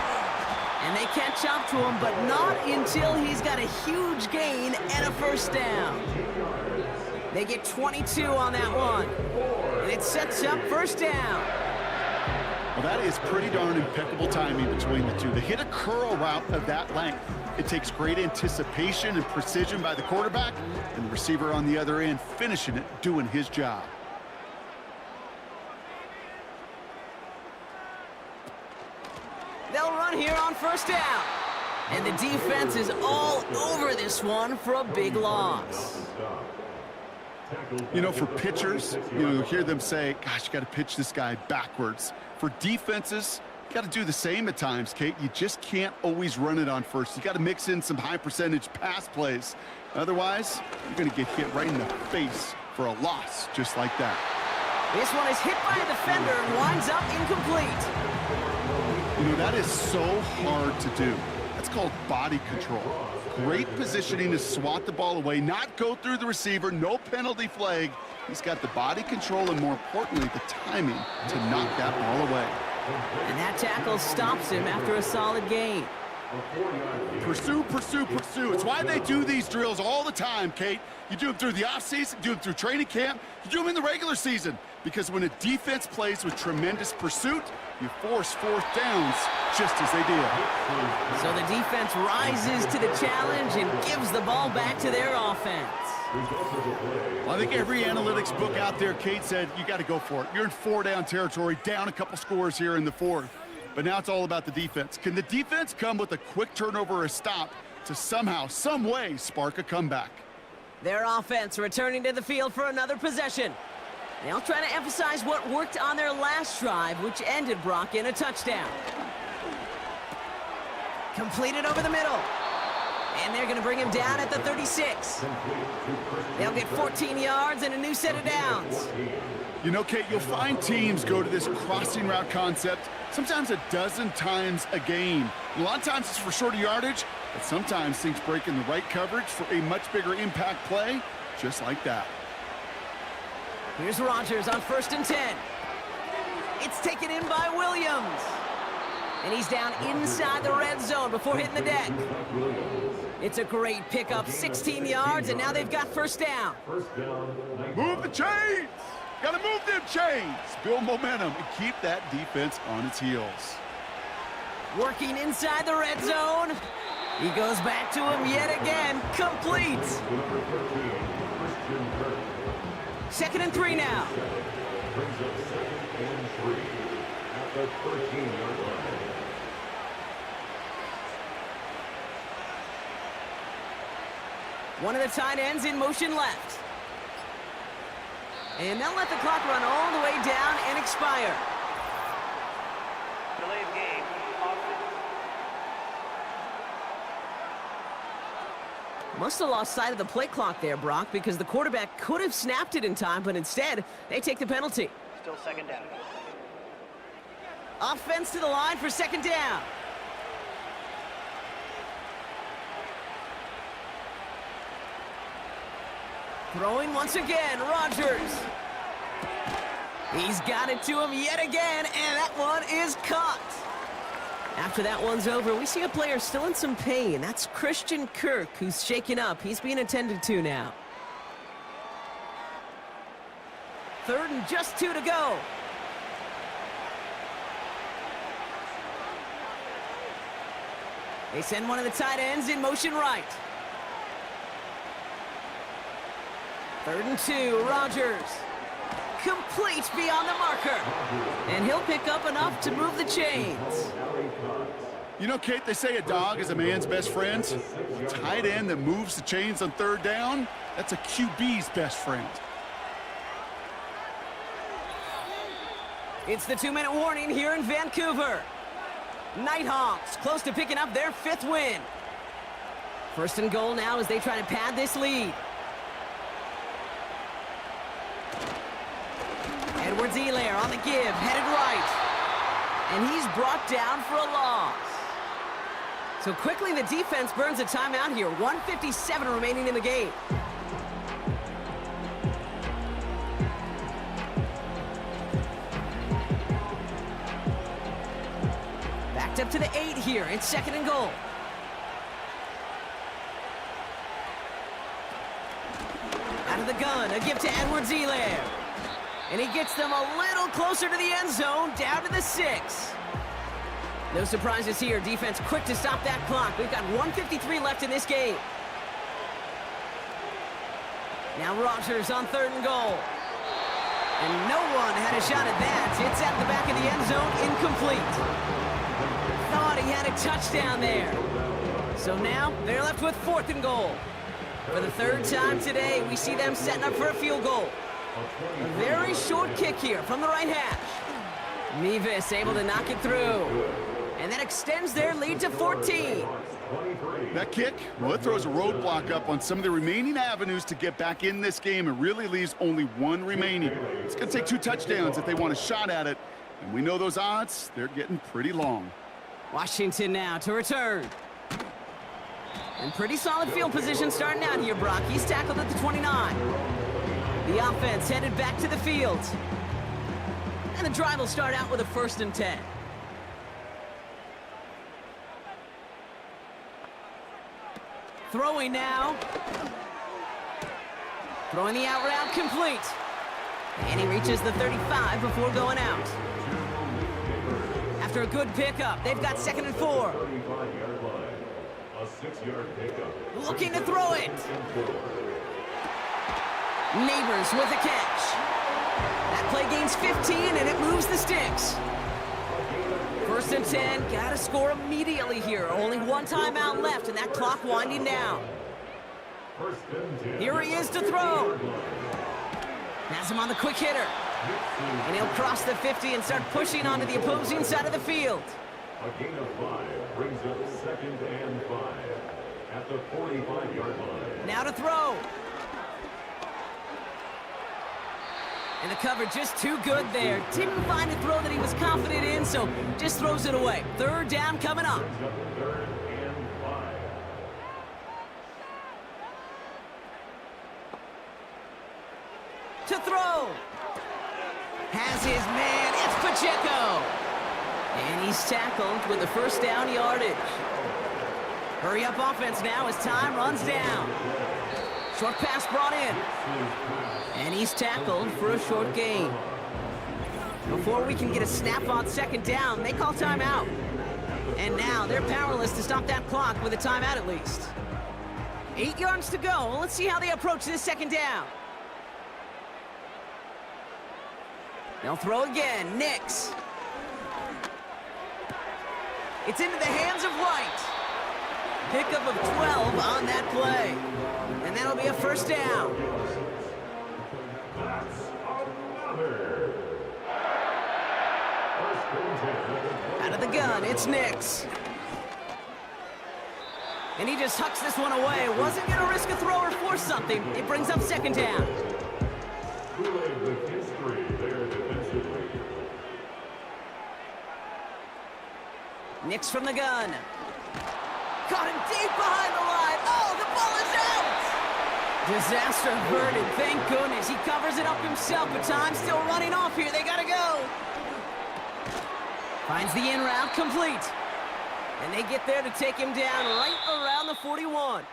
And they catch up to him, but not until he's got a huge gain and a first down. They get 22 on that one. And it sets up first down. Well, that is pretty darn impeccable timing between the two. They hit a curl route of that length. It takes great anticipation and precision by the quarterback, and the receiver on the other end finishing it, doing his job. They'll run here on first down. And the defense is all over this one for a big loss. You know, for pitchers, you hear them say, gosh, you got to pitch this guy backwards. For defenses, you got to do the same at times, Kate. You just can't always run it on first. You got to mix in some high percentage pass plays. Otherwise, you're going to get hit right in the face for a loss just like that. This one is hit by a defender and winds up incomplete. You know, that is so hard to do. That's called body control. Great positioning to swat the ball away, not go through the receiver, no penalty flag. He's got the body control and, more importantly, the timing to knock that ball away. And that tackle stops him after a solid gain. Pursue, pursue, pursue. It's why they do these drills all the time, Kate. You do them through the offseason, do them through training camp, you do them in the regular season. Because when a defense plays with tremendous pursuit, you force 4th downs just as they did. So the defense rises to the challenge and gives the ball back to their offense. Well, I think every analytics book out there, Kate, said you got to go for it. You're in 4-down territory, down a couple scores here in the 4th. But now it's all about the defense. Can the defense come with a quick turnover or a stop to somehow, some way, spark a comeback? Their offense returning to the field for another possession. They'll try to emphasize what worked on their last drive, which ended, Brock, in a touchdown. Completed over the middle. And they're going to bring him down at the 36. They'll get 14 yards and a new set of downs. You know, Kate, you'll find teams go to this crossing route concept sometimes a dozen times a game. And a lot of times it's for shorter yardage, but sometimes things break in the right coverage for a much bigger impact play, just like that. Here's Rodgers on 1st and 10. It's taken in by Williams. And he's down inside the red zone before hitting the deck. It's a great pickup, 16 yards, and now they've got first down. Move the chains! Gotta move them chains! Build momentum and keep that defense on its heels. Working inside the red zone. He goes back to him yet again. Complete. 2nd and 3 now. Brings up 2nd and 3 at the 13-yard line. One of the tight ends in motion left. And they'll let the clock run all the way down and expire. Delay of game. Offense. Must have lost sight of the play clock there, Brock, because the quarterback could have snapped it in time, but instead, they take the penalty. Still second down. Offense to the line for second down. Throwing once again, Rodgers. He's got it to him yet again, and that one is caught. After that one's over, we see a player still in some pain. That's Christian Kirk, who's shaken up. He's being attended to now. 3rd and just 2 to go. They send one of the tight ends in motion right. 3rd and 2, Rodgers. Complete beyond the marker. And he'll pick up enough to move the chains. You know, Kate, they say a dog is a man's best friend. A tight end that moves the chains on 3rd down, that's a QB's best friend. It's the 2-minute warning here in Vancouver. Nighthawks close to picking up their 5th win. 1st and goal now as they try to pad this lead. Edwards-Helaire on the give, headed right. And he's brought down for a loss. So quickly the defense burns a timeout here. 1:57 remaining in the game. Backed up to the 8 here. It's 2nd and goal. Out of the gun, a give to Edwards-Helaire. And he gets them a little closer to the end zone, down to the 6. No surprises here. Defense quick to stop that clock. We've got 1:53 left in this game. Now Rodgers on 3rd and goal. And no one had a shot at that. It's at the back of the end zone, incomplete. Thought he had a touchdown there. So now they're left with 4th and goal. For the 3rd time today, we see them setting up for a field goal. A very short kick here from the right hash. Mevis able to knock it through. And that extends their lead to 14. That kick, well, it throws a roadblock up on some of the remaining avenues to get back in this game. It really leaves only one remaining. It's going to take 2 touchdowns if they want a shot at it. And we know those odds, they're getting pretty long. Washington now to return. And pretty solid field position starting out here, Brock. He's tackled at the 29. The offense headed back to the field. And the drive will start out with a 1st and 10. Throwing now. Throwing the out route complete. And he reaches the 35 before going out. After a good pickup, they've got 2nd and 4. A 6-yard pickup. Looking to throw it. Neighbors with a catch. That play gains 15, and it moves the sticks. 1st and 10, gotta score immediately here. Only 1 timeout left, and that clock winding down. Here he is to throw. Has him on the quick hitter. And he'll cross the 50 and start pushing onto the opposing side of the field. A gain of 5 brings up 2nd and 5 at the 45-yard line. Now to throw. And the cover just too good there. Didn't find a throw that he was confident in, so just throws it away. 3rd down coming up. 3rd and 5. To throw. Has his man. It's Pacheco. And he's tackled with the 1st down yardage. Hurry up offense now as time runs down. Short pass brought in. And he's tackled for a short gain. Before we can get a snap on 2nd down, they call timeout. And now they're powerless to stop that clock with a timeout at least. 8 yards to go. Let's see how they approach this 2nd down. They'll throw again. Nix. It's into the hands of White. Pickup of 12 on that play. And that'll be a 1st down. Out of the gun, it's Nix. And he just hucks this one away. Wasn't going to risk a throw or force something. It brings up 2nd down. With history, their defensive Nicks from the gun. Caught him deep behind the line. Oh, the ball is out! Disaster averted, thank goodness. He covers it up himself, but time's still running off here. They gotta go. Finds the in route, complete. And they get there to take him down right around the 41.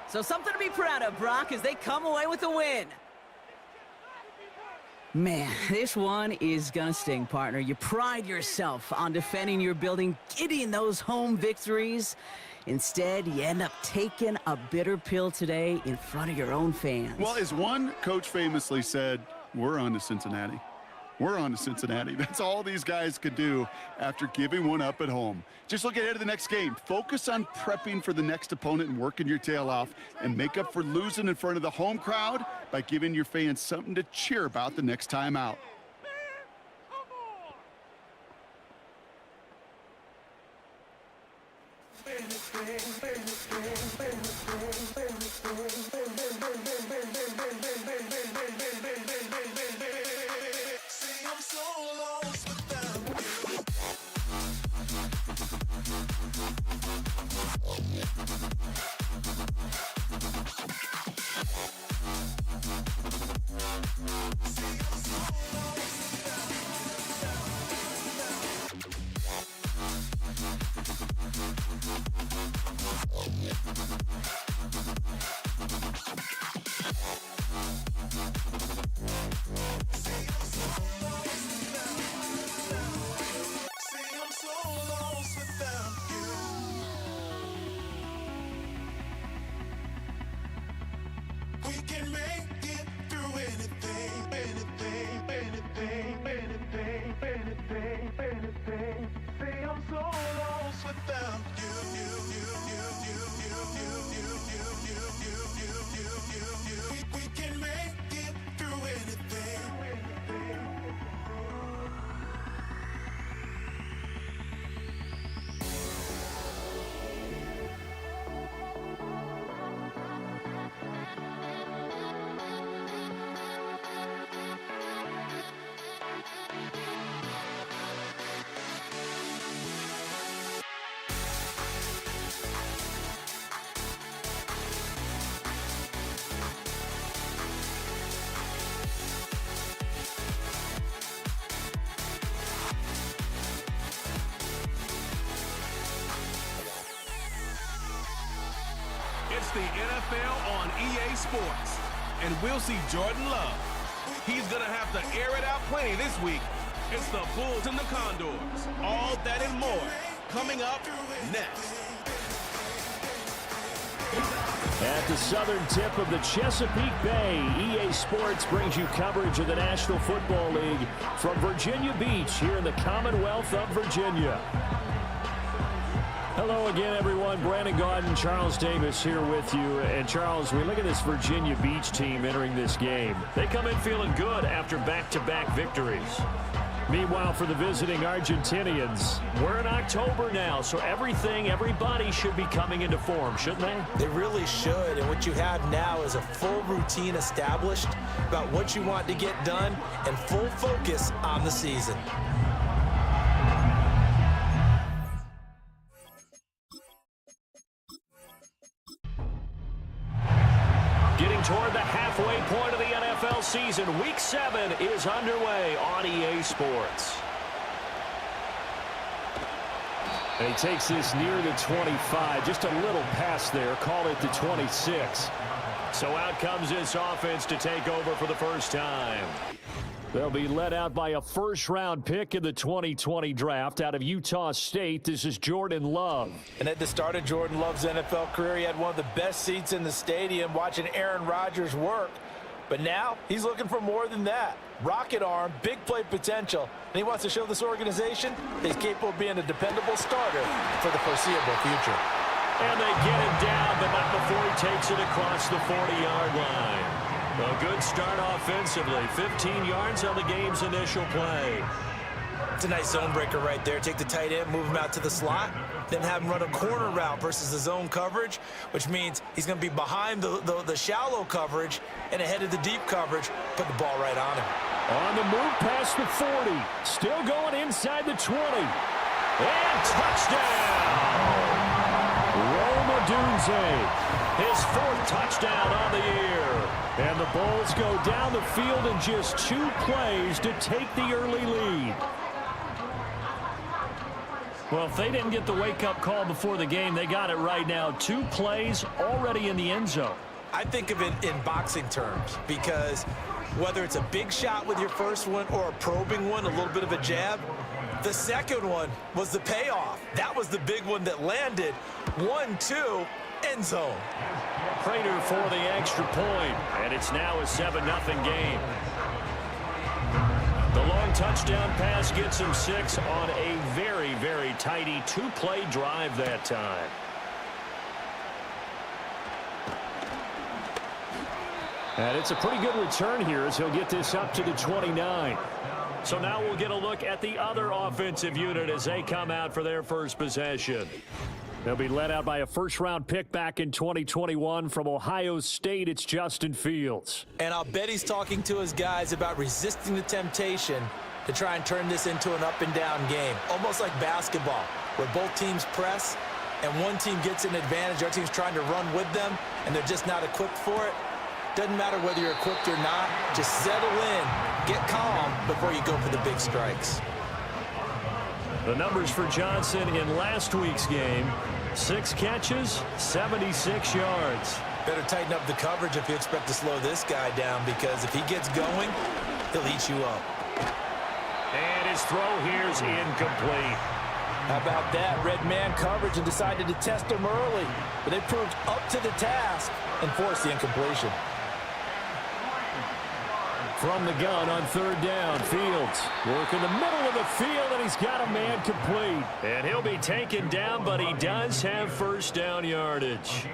So something to be proud of, Brock, as they come away with a win. Man, this one is gonna sting, partner. You pride yourself on defending your building, getting those home victories. Instead, you end up taking a bitter pill today in front of your own fans. Well, as one coach famously said, we're on to Cincinnati. We're on to Cincinnati. That's all these guys could do after giving one up at home. Just look ahead to the next game. Focus on prepping for the next opponent and working your tail off, and make up for losing in front of the home crowd by giving your fans something to cheer about the next time out. It's the NFL on EA Sports, and we'll see Jordan Love. He's going to have to air it out plenty this week. It's the Bulls and the Condors. All that and more coming up next. At the southern tip of the Chesapeake Bay, EA Sports brings you coverage of the National Football League from Virginia Beach here in the Commonwealth of Virginia. Hello again, everyone. Brandon Gaudin, Charles Davis here with you. And, Charles, we look at this Virginia Beach team entering this game. They come in feeling good after back-to-back victories. Meanwhile, for the visiting Argentinians, we're in October now, so everybody should be coming into form, shouldn't they? They really should, and what you have now is a full routine established about what you want to get done and full focus on the season. Getting toward the halfway point of the NFL season, Week 7 is underway on EA Sports. And he takes this near the 25, just a little past there, call it the 26. So out comes this offense to take over for the first time. They'll be led out by a first-round pick in the 2020 draft out of Utah State. This is Jordan Love. And at the start of Jordan Love's NFL career, he had one of the best seats in the stadium watching Aaron Rodgers work. But now he's looking for more than that. Rocket arm, big play potential, and he wants to show this organization that he's capable of being a dependable starter for the foreseeable future. And they get him down, but not before he takes it across the 40-yard line. A good start offensively. 15 yards on the game's initial play. It's a nice zone breaker right there. Take the tight end, move him out to the slot, then have him run a corner route versus the zone coverage, which means he's going to be behind the shallow coverage and ahead of the deep coverage. Put the ball right on him. On the move past the 40. Still going inside the 20. And touchdown! Rome Odunze, His 4th touchdown on the year. and the Bulls go down the field in just 2 plays to take the early lead. Well, if they didn't get the wake-up call before the game, they got it right now. 2 plays already in the end zone. I think of it in boxing terms because whether it's a big shot with your first one or a probing one, a little bit of a jab, the second one was the payoff. That was the big one that landed. 1-2, end zone. Prater for the extra point, and it's now a 7-0 game. The long touchdown pass gets him 6 on a very, very tidy 2-play drive that time. And it's a pretty good return here as he'll get this up to the 29. So now we'll get a look at the other offensive unit as they come out for their first possession. They'll be led out by a first-round pick back in 2021 from Ohio State. It's Justin Fields. And I'll bet he's talking to his guys about resisting the temptation to try and turn this into an up-and-down game, almost like basketball, where both teams press and one team gets an advantage, the other team's trying to run with them, and they're just not equipped for it. Doesn't matter whether you're equipped or not. Just settle in, get calm before you go for the big strikes. The numbers for Johnson in last week's game: 6 catches, 76 yards. Better tighten up the coverage if you expect to slow this guy down, because if he gets going, he'll eat you up. And his throw here's incomplete. How about that? Red man coverage and decided to test him early. But they proved up to the task and forced the incompletion. From the gun on 3rd down, Fields working the middle of the field, and he's got a man complete. And he'll be taken down, but he does have first down yardage.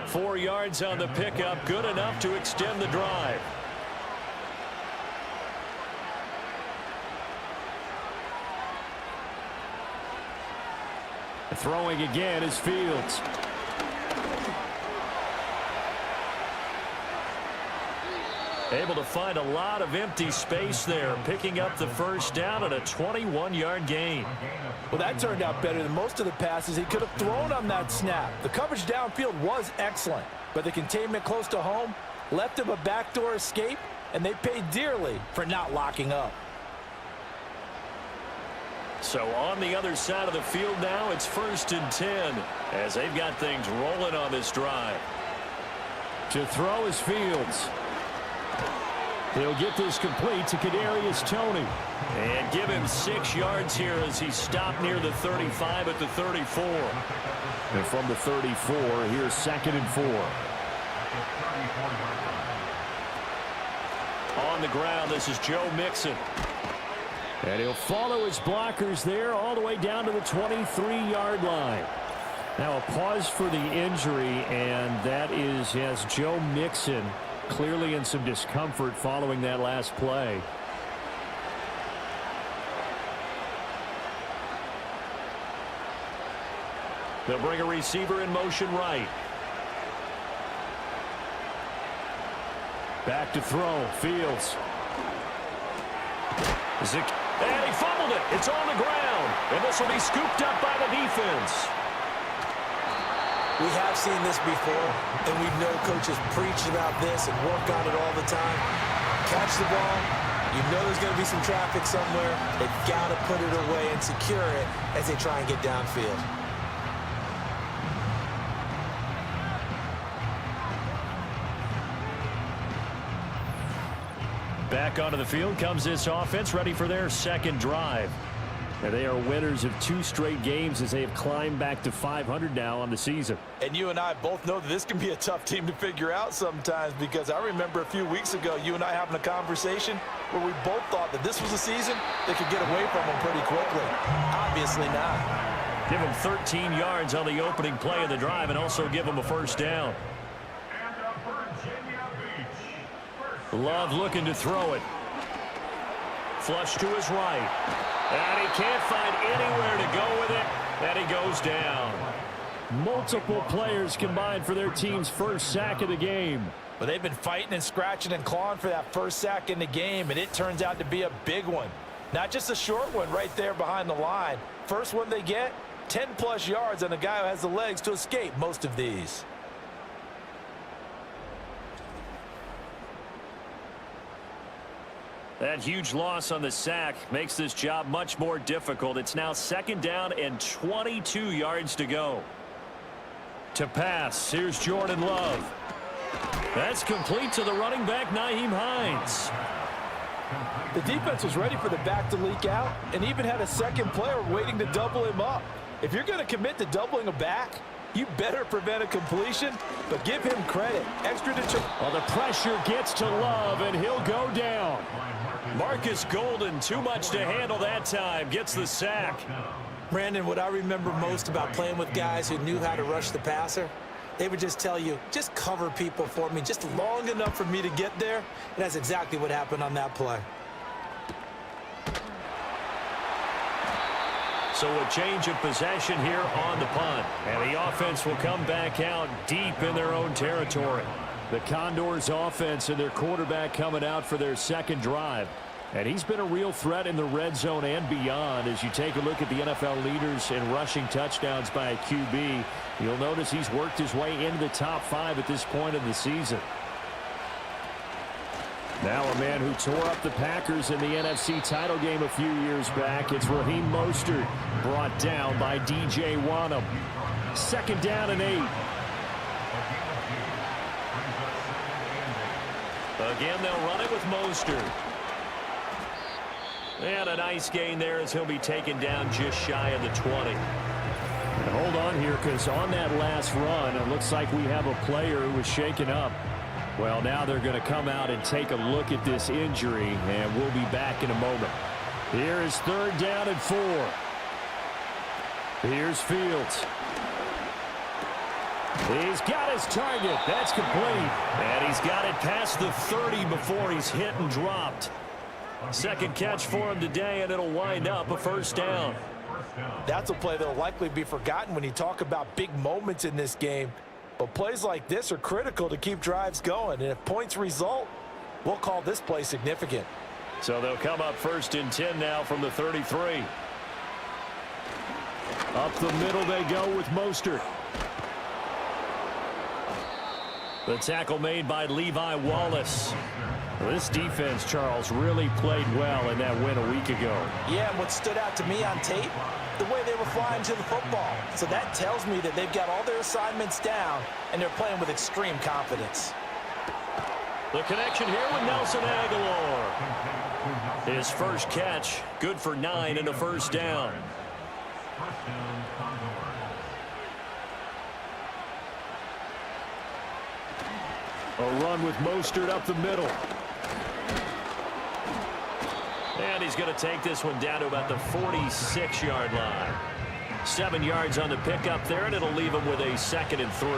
4 yards on the pickup, good enough to extend the drive. Throwing again is Fields. Able to find a lot of empty space there, picking up the first down and a 21-yard gain. Well, that turned out better than most of the passes he could have thrown on that snap. The coverage downfield was excellent, but the containment close to home left him a backdoor escape, and they paid dearly for not locking up. So on the other side of the field now, it's 1st and 10 as they've got things rolling on this drive. To throw is Fields. He'll get this complete to Kadarius Toney. And give him 6 yards here as he stopped near the 35 at the 34. And from the 34, here's 2nd and 4. On the ground, this is Joe Mixon. And he'll follow his blockers there all the way down to the 23-yard line. Now a pause for the injury, and that is as Joe Mixon clearly in some discomfort following that last play. They'll bring a receiver in motion right. Back to throw, Fields. And he fumbled it. It's on the ground. And this will be scooped up by the defense. We have seen this before, and we know coaches preach about this and work on it all the time. Catch the ball. You know there's going to be some traffic somewhere. They've got to put it away and secure it as they try and get downfield. Back onto the field comes this offense, ready for their second drive. And they are winners of 2 straight games as they have climbed back to 500 now on the season. And you and I both know that this can be a tough team to figure out sometimes, because I remember a few weeks ago you and I having a conversation where we both thought that this was a season they could get away from them pretty quickly. Obviously not. Give them 13 yards on the opening play of the drive and also give them a first down. Love looking to throw it. Flush to his right. And he can't find anywhere to go with it. And he goes down. Multiple players combined for their team's first sack of the game. But they've been fighting and scratching and clawing for that first sack in the game, and it turns out to be a big one. Not just a short one right there behind the line. First one they get, 10-plus yards on a guy who has the legs to escape most of these. That huge loss on the sack makes this job much more difficult. It's now 2nd down and 22 yards to go. To pass, here's Jordan Love. That's complete to the running back, Nyheim Hines. The defense was ready for the back to leak out and even had a second player waiting to double him up. If you're going to commit to doubling a back, you better prevent a completion, but give him credit. Extra determination. Well, the pressure gets to Love, and he'll go down. Marcus Golden, too much to handle that time, gets the sack. Brandon, what I remember most about playing with guys who knew how to rush the passer, they would just tell you, just cover people for me, just long enough for me to get there. And that's exactly what happened on that play. So a change of possession here on the punt. And the offense will come back out deep in their own territory. The Condors offense and their quarterback coming out for their second drive. And he's been a real threat in the red zone and beyond. As you take a look at the NFL leaders in rushing touchdowns by a QB, you'll notice he's worked his way into the top 5 at this point of the season. Now a man who tore up the Packers in the NFC title game a few years back. It's Raheem Mostert, brought down by DJ Wanham. 2nd down and 8. Again, they'll run it with Mostert. And a nice gain there as he'll be taken down just shy of the 20. And hold on here, because on that last run, it looks like we have a player who was shaken up. Well, now they're going to come out and take a look at this injury, and we'll be back in a moment. Here is 3rd down and 4. Here's Fields. He's got his target. That's complete. And he's got it past the 30 before he's hit and dropped. Second catch for him today, and it'll wind up a 1st down. That's a play that'll likely be forgotten when you talk about big moments in this game. But plays like this are critical to keep drives going. And if points result, we'll call this play significant. So they'll come up 1st and 10 now from the 33. Up the middle they go with Mostert. The tackle made by Levi Wallace. Well, this defense, Charles, really played well in that win a week ago. Yeah, and what stood out to me on tape, the way they were flying to the football. So that tells me that they've got all their assignments down, and they're playing with extreme confidence. The connection here with Nelson Aguilar. His first catch, good for 9 and a 1st down. A run with Mostert up the middle. And he's going to take this one down to about the 46-yard line. 7 yards on the pickup there, and it'll leave him with a 2nd and 3.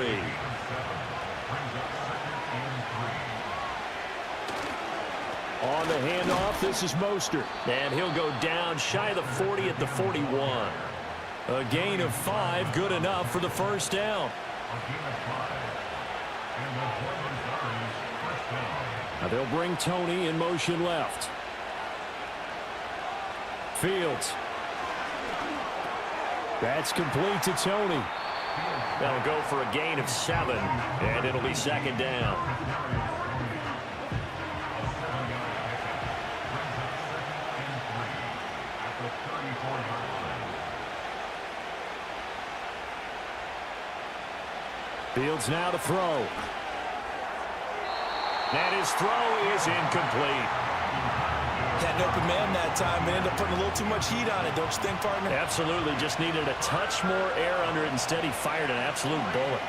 On the handoff, this is Mostert. And he'll go down shy of the 40 at the 41. A gain of 5, good enough for the 1st down. Now they'll bring Tony in motion left. Fields. That's complete to Tony. That'll go for a gain of 7, and it'll be 2nd down. Fields now to throw. And his throw is incomplete. Had an open man that time and ended up putting a little too much heat on it, don't you think, partner? Absolutely. Just needed a touch more air under it. Instead, he fired an absolute bullet.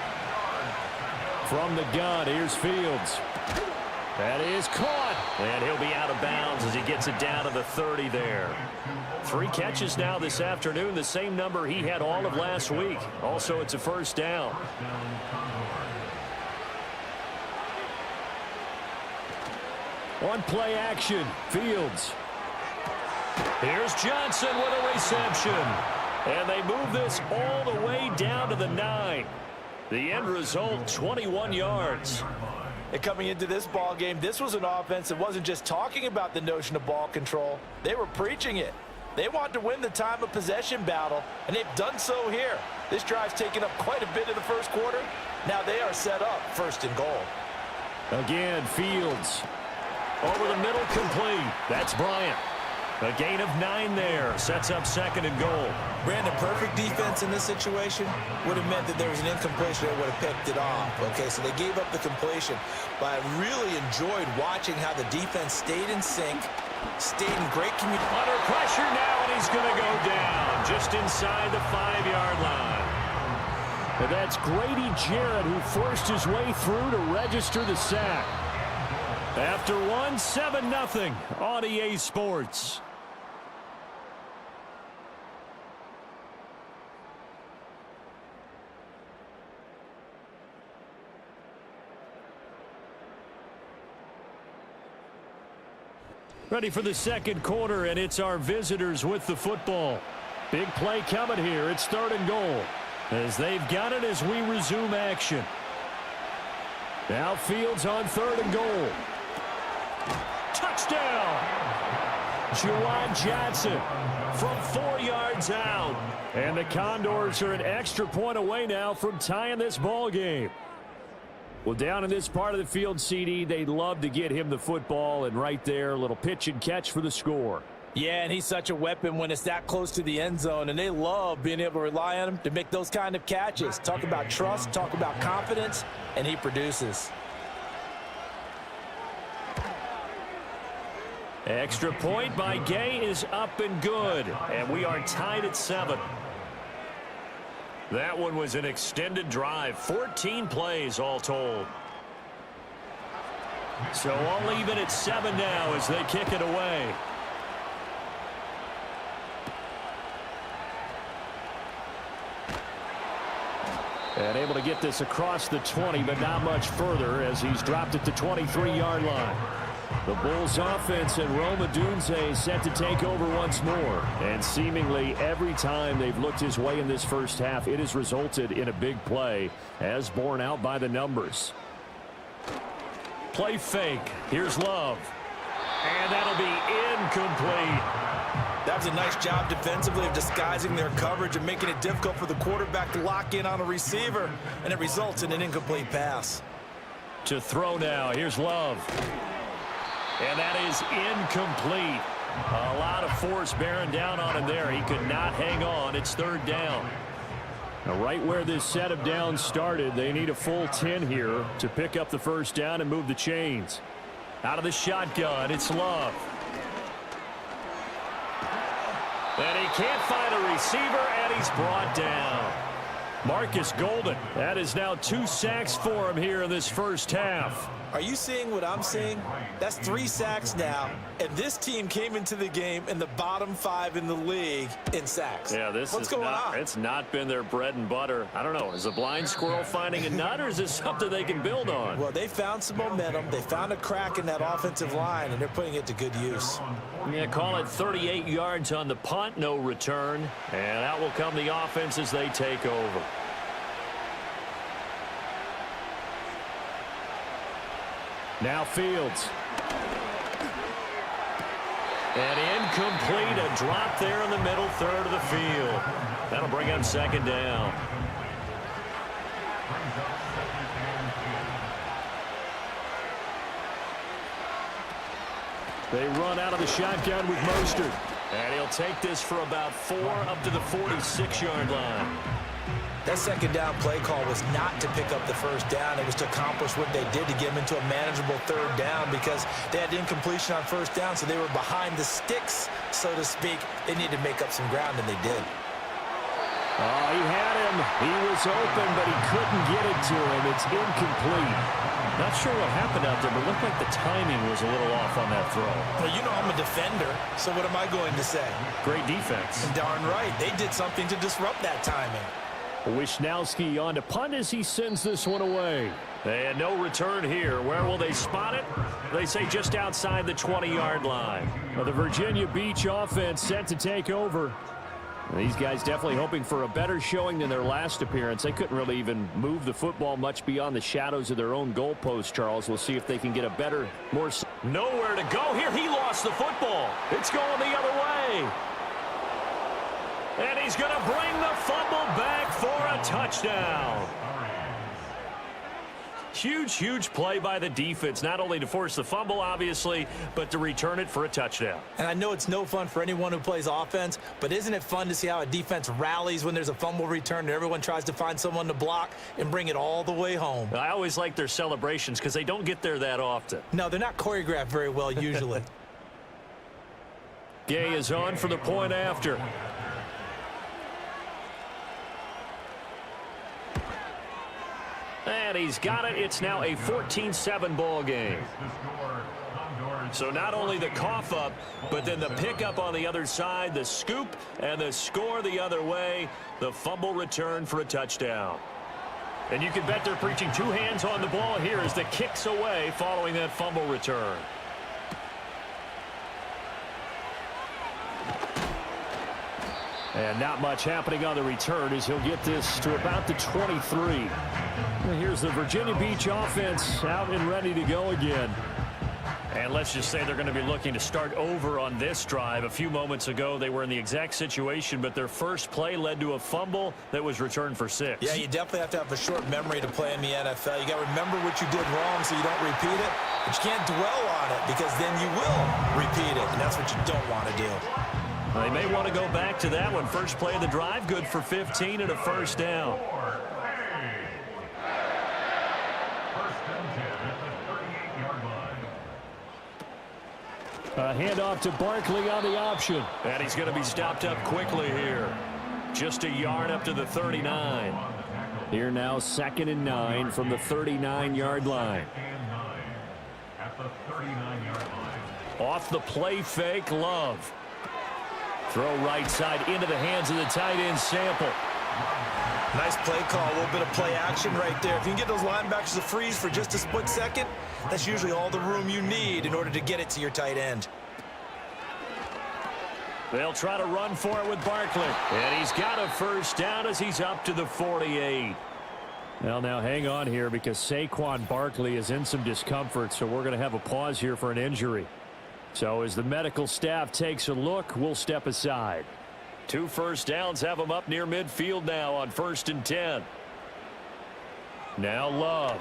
From the gun, here's Fields. That is caught. And he'll be out of bounds as he gets it down to the 30 there. 3 catches now this afternoon, the same number he had all of last week. Also, it's a 1st down. On play action, Fields. Here's Johnson with a reception. And they move this all the way down to the 9. The end result, 21 yards. And coming into this ball game, this was an offense that wasn't just talking about the notion of ball control. They were preaching it. They want to win the time of possession battle, and they've done so here. This drive's taken up quite a bit in the first quarter. Now they are set up 1st and goal. Again, Fields. Over the middle, complete. That's Bryant. A gain of 9 there. Sets up 2nd and goal. Brandon, perfect defense in this situation would have meant that there was an incompletion that would have picked it off. Okay, so they gave up the completion. But I really enjoyed watching how the defense stayed in sync, stayed in great communication. Under pressure now, and he's going to go down just inside the 5-yard line. And that's Grady Jarrett who forced his way through to register the sack. After 7-0 on EA Sports. Ready for the 2nd quarter, and it's our visitors with the football. Big play coming here. It's 3rd and goal. As they've got it as we resume action. Now Fields on 3rd and goal. Touchdown! Juwan Johnson from 4 yards out. And the Condors are an extra point away now from tying this ball game. Well, down in this part of the field, CD, they'd love to get him the football, and right there, a little pitch and catch for the score. Yeah, and he's such a weapon when it's that close to the end zone, and they love being able to rely on him to make those kind of catches. Talk about trust, talk about confidence, and he produces. Extra point by Gay is up and good, and we are tied at 7. That one was an extended drive, 14 plays all told. So all even at 7 now as they kick it away. And able to get this across the 20, but not much further as he's dropped at the 23-yard line. The Bulls offense and Rome Odunze set to take over once more. And seemingly every time they've looked his way in this first half, it has resulted in a big play, as borne out by the numbers. Play fake. Here's Love. And that'll be incomplete. That was a nice job defensively of disguising their coverage and making it difficult for the quarterback to lock in on a receiver. And it results in an incomplete pass. To throw now. Here's Love. And that is incomplete. A lot of force bearing down on him there. He could not hang on. It's 3rd down. Now, right where this set of downs started, they need a full 10 here to pick up the 1st down and move the chains. Out of the shotgun, it's Love. And he can't find a receiver, and he's brought down. Marcus Golden. That is now 2 sacks for him here in this first half. Are you seeing what I'm seeing? That's 3 sacks now, and this team came into the game in the bottom 5 in the league in sacks. Yeah, What's going on? It's not been their bread and butter. I don't know. Is a blind squirrel finding a nut, or is this something they can build on? Well, they found some momentum. They found a crack in that offensive line, and they're putting it to good use. Yeah, call it 38 yards on the punt, no return. And out will come the offense as they take over. Now Fields. And incomplete, a drop there in the middle third of the field. That'll bring up 2nd down. They run out of the shotgun with Mostert. And he'll take this for about 4 up to the 46-yard line. That 2nd down play call was not to pick up the 1st down. It was to accomplish what they did to get them into a manageable 3rd down because they had incompletion on 1st down, so they were behind the sticks, so to speak. They needed to make up some ground, and they did. Oh, he had him. He was open, but he couldn't get it to him. It's incomplete. Not sure what happened out there, but it looked like the timing was a little off on that throw. Well, you know I'm a defender, so what am I going to say? Great defense. Darn right. They did something to disrupt that timing. Wisnowski on to punt as he sends this one away. And no return here. Where will they spot it? They say just outside the 20-yard line. Well, the Virginia Beach offense set to take over. These guys definitely hoping for a better showing than their last appearance. They couldn't really even move the football much beyond the shadows of their own goalpost, Charles. We'll see if they can get a better, more... Nowhere to go here. He lost the football. It's going the other way. And he's going to bring the fumble back for a touchdown. Huge play by the defense, not only to force the fumble, obviously, but to return it for a touchdown. And I know it's no fun for anyone who plays offense, but isn't it fun to see how a defense rallies when there's a fumble return and everyone tries to find someone to block and bring it all the way home? I always like their celebrations because they don't get there that often. No, they're not choreographed very well usually. Gay is on for the point after. And he's got it. It's now a 14-7 ball game. So not only the cough up, but then the pickup on the other side, the scoop, and the score the other way, the fumble return for a touchdown. And you can bet they're preaching two hands on the ball here as the kick's away following that fumble return. And not much happening on the return as he'll get this to about the 23. And here's the Virginia Beach offense out and ready to go again. And let's just say they're going to be looking to start over on this drive. A few moments ago, they were in the exact situation, but their first play led to a fumble that was returned for 6. Yeah, you definitely have to have a short memory to play in the NFL. You got to remember what you did wrong so you don't repeat it, but you can't dwell on it because then you will repeat it, and that's what you don't want to do. They may want to go back to that one. First play of the drive, good for 15 and a first down. A handoff to Barkley on the option. And he's going to be stopped up quickly here. Just a yard up to the 39. Here now, 2nd and 9 from the 39-yard line. Off the play fake, Love. Throw right side into the hands of the tight end, Sample. Nice play call, a little bit of play action right there. If you can get those linebackers to freeze for just a split second, that's usually all the room you need in order to get it to your tight end. They'll try to run for it with Barkley. And he's got a first down as he's up to the 48. Well, now hang on here because Saquon Barkley is in some discomfort, so we're going to have a pause here for an injury. So as the medical staff takes a look, we'll step aside. 2 first downs have them up near midfield now on 1st and 10. Now Love.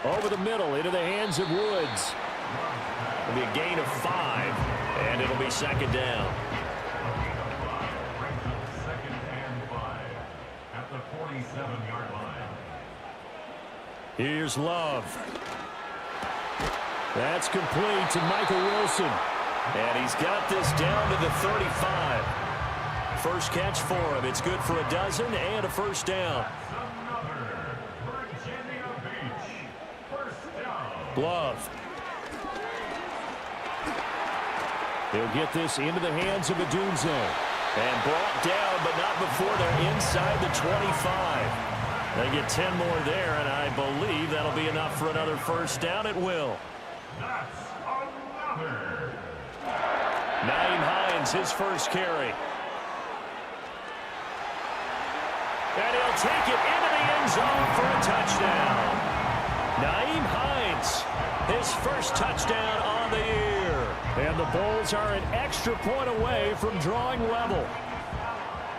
Over the middle into the hands of Woods. It'll be a gain of 5, and it'll be 2nd down. Second and 5 at the 47-yard line. Here's Love. That's complete to Michael Wilson. And he's got this down to the 35. First catch for him. It's good for a dozen and a first down. Love. He'll get this into the hands of Adunze. And brought down, but not before they're inside the 25. They get 10 more there, and I believe that'll be enough for another first down. It will. That's another. Nyheim Hines, his first carry. And he'll take it into the end zone for a touchdown. Nyheim Hines, his first touchdown on the year. And the Bulls are an extra point away from drawing level.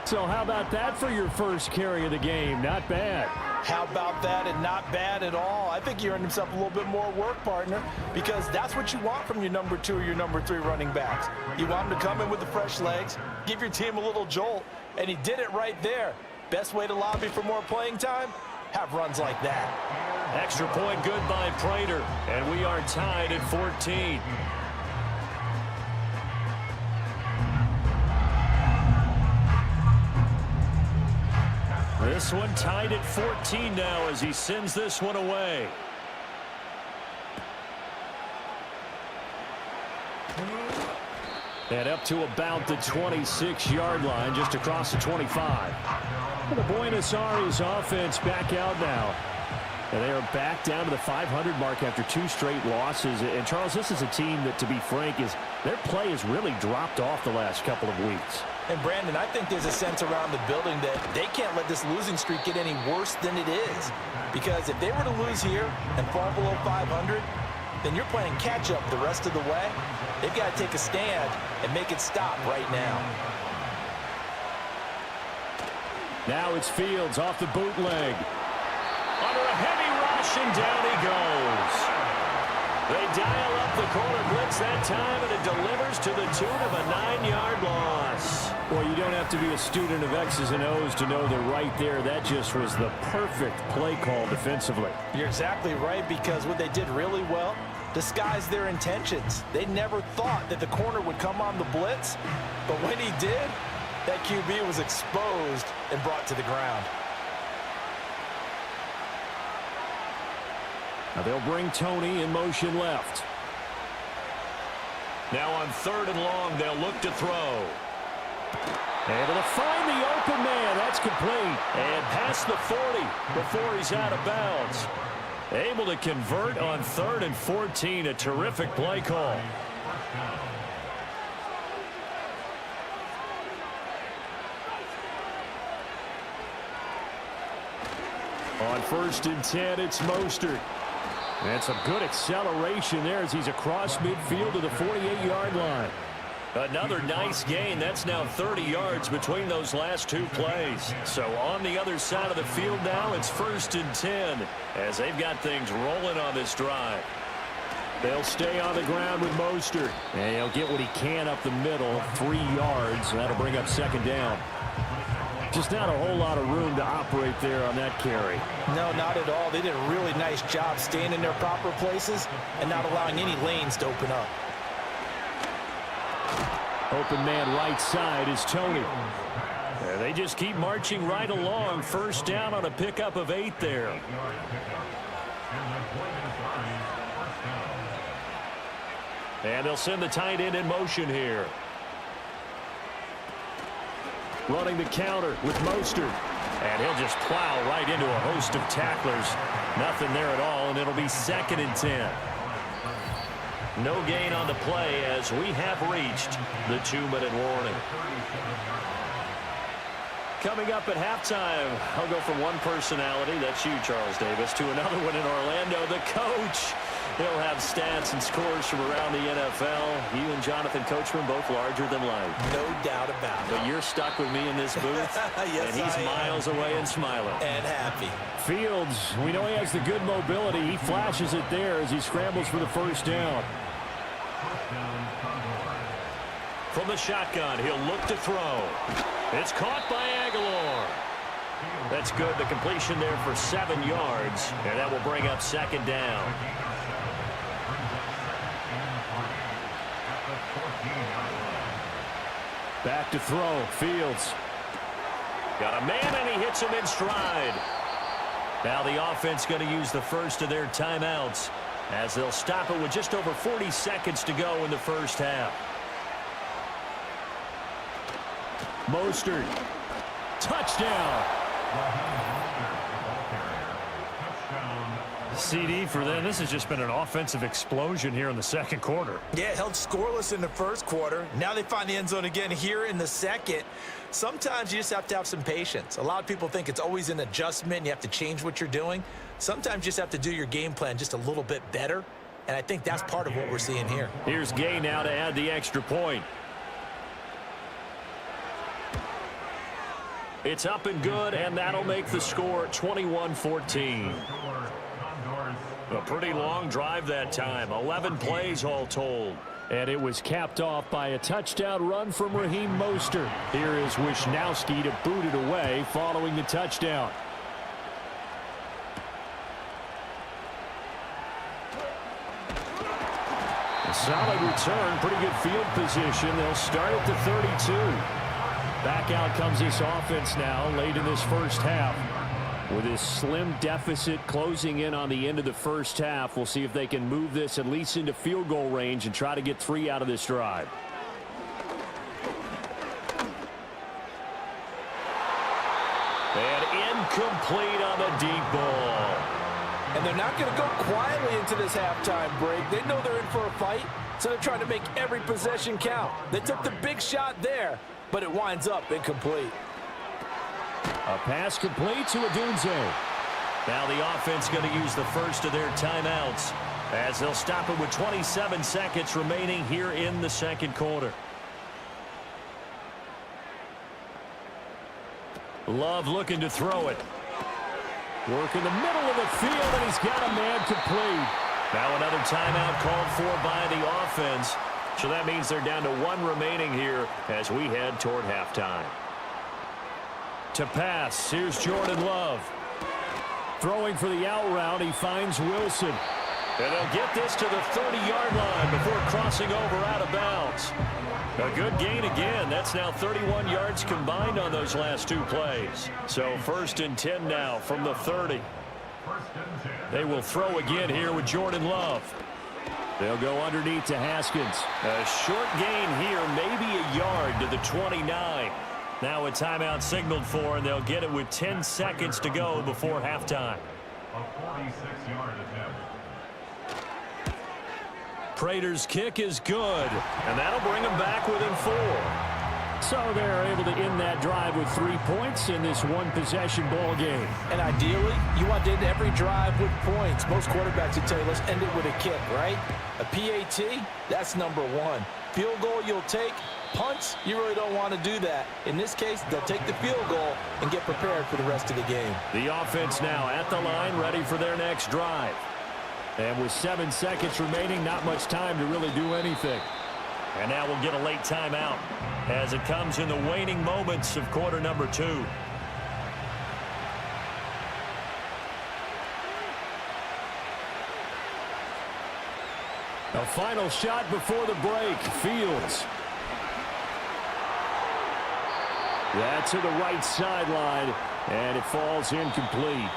So how about that for your first carry of the game? Not bad. How about that, and not bad at all? I think he earned himself a little bit more work, partner, because that's what you want from your number 2 or your number 3 running backs. You want him to come in with the fresh legs, give your team a little jolt, and he did it right there. Best way to lobby for more playing time? Have runs like that. Extra point good by Prater, and we are tied at 14. This one tied at 14 now as he sends this one away. And up to about the 26-yard line, just across the 25. And the Buenos Aires offense back out now. And they are back down to the 500 mark after 2 straight losses. And, Charles, this is a team that, to be frank, their play has really dropped off the last couple of weeks. And, Brandon, I think there's a sense around the building that they can't let this losing streak get any worse than it is. Because if they were to lose here and fall below 500, then you're playing catch-up the rest of the way. They've got to take a stand and make it stop right now. Now it's Fields off the bootleg. Under a heavy rush, and down he goes. They dial up the corner blitz that time, and it delivers to the tune of a 9-yard loss. Well, you don't have to be a student of X's and O's to know that right there, that just was the perfect play call defensively. You're exactly right, because what they did really well, disguised their intentions. They never thought that the corner would come on the blitz, but when he did, that QB was exposed and brought to the ground. Now they'll bring Tony in motion left. Now on 3rd and long, they'll look to throw. Able to find the open man. That's complete. And past the 40 before he's out of bounds. Able to convert on 3rd and 14. A terrific play call. On 1st and 10, it's Mostert. And some good acceleration there as he's across midfield to the 48-yard line. Another nice gain. That's now 30 yards between those last 2 plays. So on the other side of the field now, it's 1st and 10 as they've got things rolling on this drive. They'll stay on the ground with Mostert. And he'll get what he can up the middle, 3 yards. That'll bring up 2nd down. Just not a whole lot of room to operate there on that carry. No, not at all. They did a really nice job staying in their proper places and not allowing any lanes to open up. Open man right side is Tony. Yeah, they just keep marching right along. 1st down on a pickup of 8 there. And they'll send the tight end in motion here. Running the counter with Mostert. And he'll just plow right into a host of tacklers. Nothing there at all, and it'll be 2nd and 10. No gain on the play as we have reached the 2-minute warning. Coming up at halftime, I'll go from one personality, that's you, Charles Davis, to another one in Orlando, the coach. He'll have stats and scores from around the NFL. You and Jonathan Coachman both larger than life. No doubt about it. But you're stuck with me in this booth, yes, and he's miles away and smiling. And happy. Fields, we know he has the good mobility. He flashes it there as he scrambles for the 1st down. From the shotgun, he'll look to throw. It's caught by Aguilar. That's good. The completion there for 7 yards, and that will bring up 2nd down. Back to throw. Fields. Got a man, and he hits him in stride. Now the offense going to use the first of their timeouts as they'll stop it with just over 40 seconds to go in the 1st half. Mostert. Touchdown. CD for them. This has just been an offensive explosion here in the 2nd quarter. Yeah, held scoreless in the 1st quarter. Now they find the end zone again here in the 2nd. Sometimes you just have to have some patience. A lot of people think it's always an adjustment. You have to change what you're doing. Sometimes you just have to do your game plan just a little bit better. And I think that's part of what we're seeing here. Here's Gay now to add the extra point. It's up and good, and that'll make the score 21-14. A pretty long drive that time. 11 plays all told. And it was capped off by a touchdown run from Raheem Mostert. Here is Wisnowski to boot it away following the touchdown. A solid return, pretty good field position. They'll start at the 32. Back out comes this offense now late in this 1st half. With this slim deficit closing in on the end of the 1st half, we'll see if they can move this at least into field goal range and try to get 3 out of this drive. And incomplete on the deep ball. And they're not going to go quietly into this halftime break. They know they're in for a fight, so they're trying to make every possession count. They took the big shot there, but it winds up incomplete. A pass complete to Odunze. Now the offense going to use the first of their timeouts as they'll stop it with 27 seconds remaining here in the 2nd quarter. Love looking to throw it. Work in the middle of the field, and he's got a man complete. Now another timeout called for by the offense. So that means they're down to one remaining here as we head toward halftime. To pass, here's Jordan Love. Throwing for the out route, he finds Wilson. And they'll get this to the 30-yard line before crossing over out of bounds. A good gain again. That's now 31 yards combined on those last two plays. So 1st and 10 now from the 30. They will throw again here with Jordan Love. They'll go underneath to Haskins. A short gain here, maybe a yard to the 29. Now a timeout signaled for, and they'll get it with 10 seconds to go before halftime. A 46-yard attempt. Prater's kick is good. And that'll bring them back within 4. So they're able to end that drive with 3 points in this one-possession ball game. And ideally, you want to end every drive with points. Most quarterbacks would tell you, let's end it with a kick, right? A PAT, that's number 1. Field goal you'll take. Punts, you really don't want to do that. In this case, they'll take the field goal and get prepared for the rest of the game. The offense now at the line, ready for their next drive. And with 7 seconds remaining, not much time to really do anything. And now we'll get a late timeout as it comes in the waning moments of quarter number 2. A final shot before the break. Fields. That's to the right sideline, and it falls incomplete.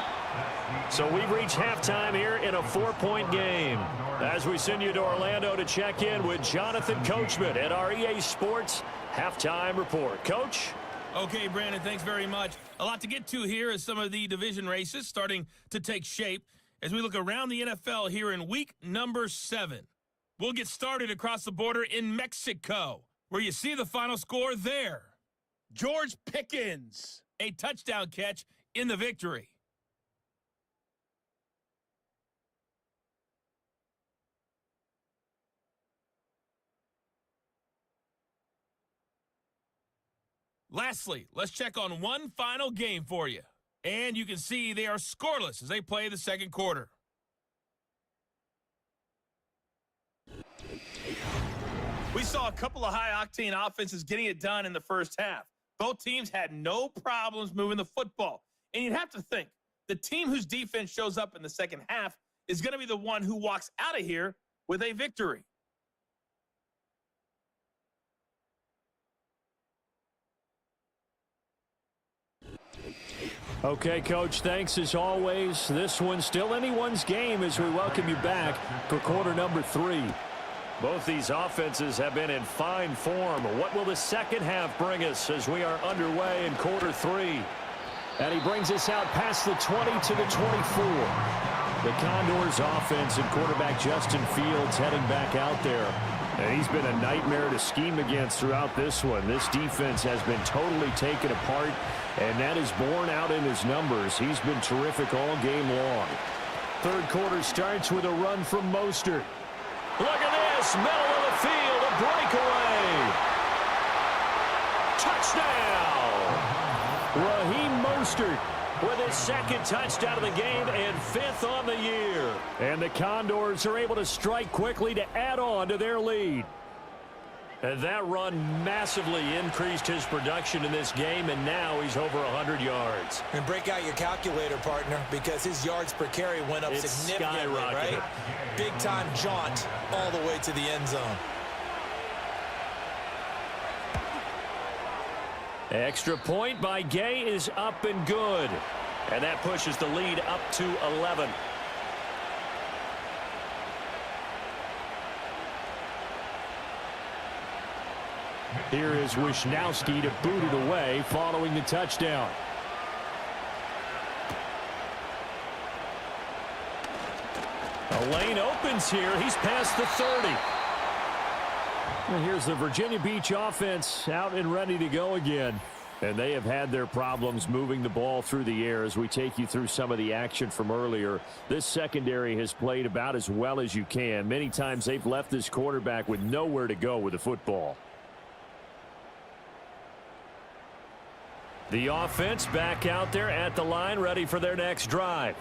So we've reached halftime here in a 4-point game. As we send you to Orlando to check in with Jonathan Coachman at our EA Sports Halftime Report. Coach? Okay, Brandon, thanks very much. A lot to get to here as some of the division races starting to take shape as we look around the NFL here in week number 7. We'll get started across the border in Mexico, where you see the final score there. George Pickens, a touchdown catch in the victory. Lastly, let's check on one final game for you. And you can see they are scoreless as they play the second quarter. We saw a couple of high-octane offenses getting it done in the first half. Both teams had no problems moving the football. And you'd have to think, the team whose defense shows up in the second half is going to be the one who walks out of here with a victory. Okay, Coach, thanks as always. This one's still anyone's game as we welcome you back for quarter number 3. Both these offenses have been in fine form. What will the second half bring us as we are underway in quarter 3? And he brings us out past the 20 to the 24. The Condors offense and quarterback Justin Fields heading back out there. And he's been a nightmare to scheme against throughout this one. This defense has been totally taken apart, and that is borne out in his numbers. He's been terrific all game long. Third quarter starts with a run from Mostert. Look at this, middle of the field, a breakaway. Touchdown! Raheem Mostert with his second touchdown of the game and 5th on the year. And the Condors are able to strike quickly to add on to their lead. And that run massively increased his production in this game, and now he's over 100 yards. And break out your calculator, partner, because his yards per carry went up significantly, right? Big-time jaunt all the way to the end zone. Extra point by Gay is up and good. And that pushes the lead up to 11. Here is Wisnowski to boot it away following the touchdown. A lane opens here. He's past the 30. And here's the Virginia Beach offense out and ready to go again. And they have had their problems moving the ball through the air as we take you through some of the action from earlier. This secondary has played about as well as you can. Many times they've left this quarterback with nowhere to go with the football. The offense back out there at the line, ready for their next drive.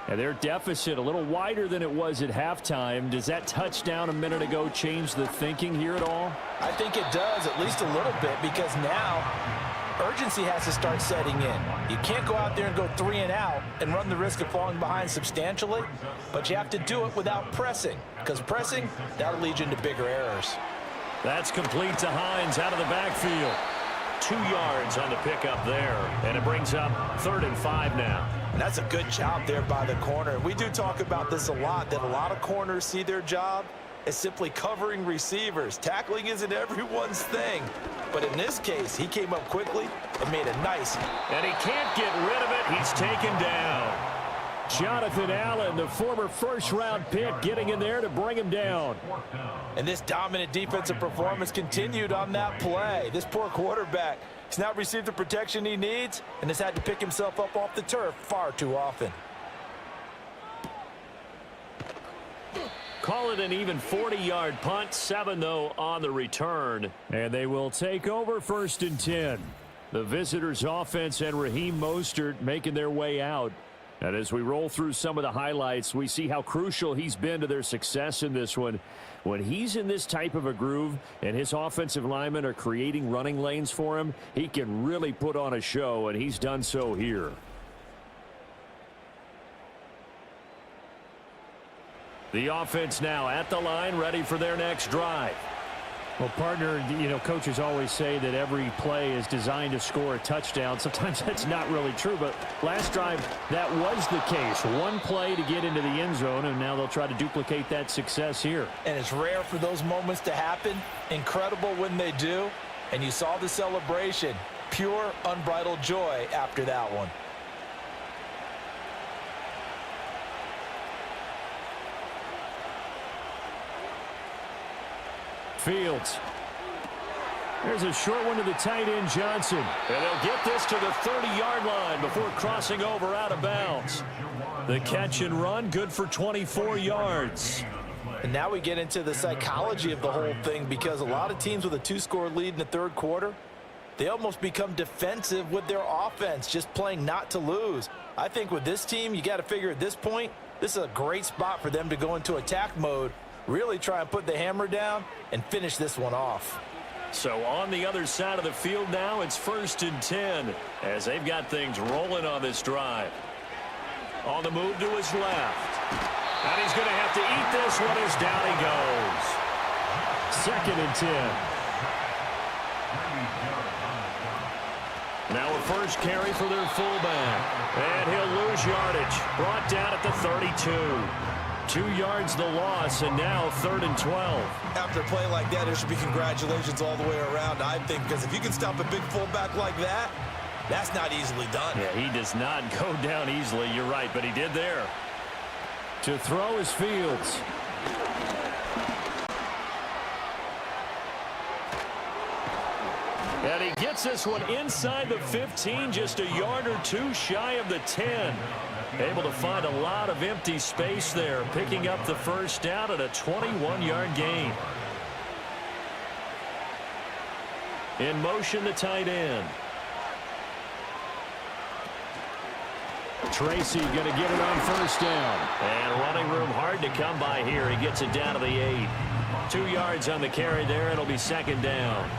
And their deficit a little wider than it was at halftime. Does that touchdown a minute ago change the thinking here at all? I think it does, at least a little bit, because now urgency has to start setting in. You can't go out there and go 3 and out and run the risk of falling behind substantially, but you have to do it without pressing, because pressing, that'll lead you into bigger errors. That's complete to Hines out of the backfield. 2 yards on the pickup there, and it brings up 3rd and 5 now. And that's a good job there by the corner. We do talk about this a lot, that a lot of corners see their job as simply covering receivers. Tackling isn't everyone's thing. But in this case, he came up quickly and made a nice. And he can't get rid of it. He's taken down. Jonathan Allen, the former first-round pick, getting in there to bring him down. And this dominant defensive performance continued on that play. This poor quarterback has not received the protection he needs and has had to pick himself up off the turf far too often. Call it an even 40-yard punt, 7, though, on the return. And they will take over 1st and 10. The visitors' offense and Raheem Mostert making their way out. And as we roll through some of the highlights, we see how crucial he's been to their success in this one. When he's in this type of a groove and his offensive linemen are creating running lanes for him, he can really put on a show, and he's done so here. The offense now at the line, ready for their next drive. Well, partner, you know, coaches always say that every play is designed to score a touchdown. Sometimes that's not really true, but last drive, that was the case. One play to get into the end zone, and now they'll try to duplicate that success here. And it's rare for those moments to happen. Incredible when they do. And you saw the celebration. Pure, unbridled joy after that one. Fields. There's a short one to the tight end, Johnson. And they'll get this to the 30-yard line before crossing over out of bounds. The catch and run, good for 24 yards. And now we get into the psychology of the whole thing, because a lot of teams with a 2-score lead in the 3rd quarter, they almost become defensive with their offense, just playing not to lose. I think with this team, you got to figure at this point, this is a great spot for them to go into attack mode, really try and put the hammer down and finish this one off. So on the other side of the field now, it's 1st and 10 as they've got things rolling on this drive. On the move to his left. And he's going to have to eat this one as down he goes. 2nd and 10. Now a first carry for their fullback. And he'll lose yardage. Brought down at the 32. 2 yards the loss, and now 3rd and 12. After a play like that, there should be congratulations all the way around, I think, because if you can stop a big fullback like that, that's not easily done. Yeah, he does not go down easily, you're right, but he did there. To throw is Fields. And he gets this one inside the 15, just a yard or two shy of the 10. Able to find a lot of empty space there, picking up the first down at a 21-yard gain. In motion, the tight end. Tracy going to get it on 1st down. And running room hard to come by here. He gets it down to the 8. 2 yards on the carry there. It'll be 2nd down.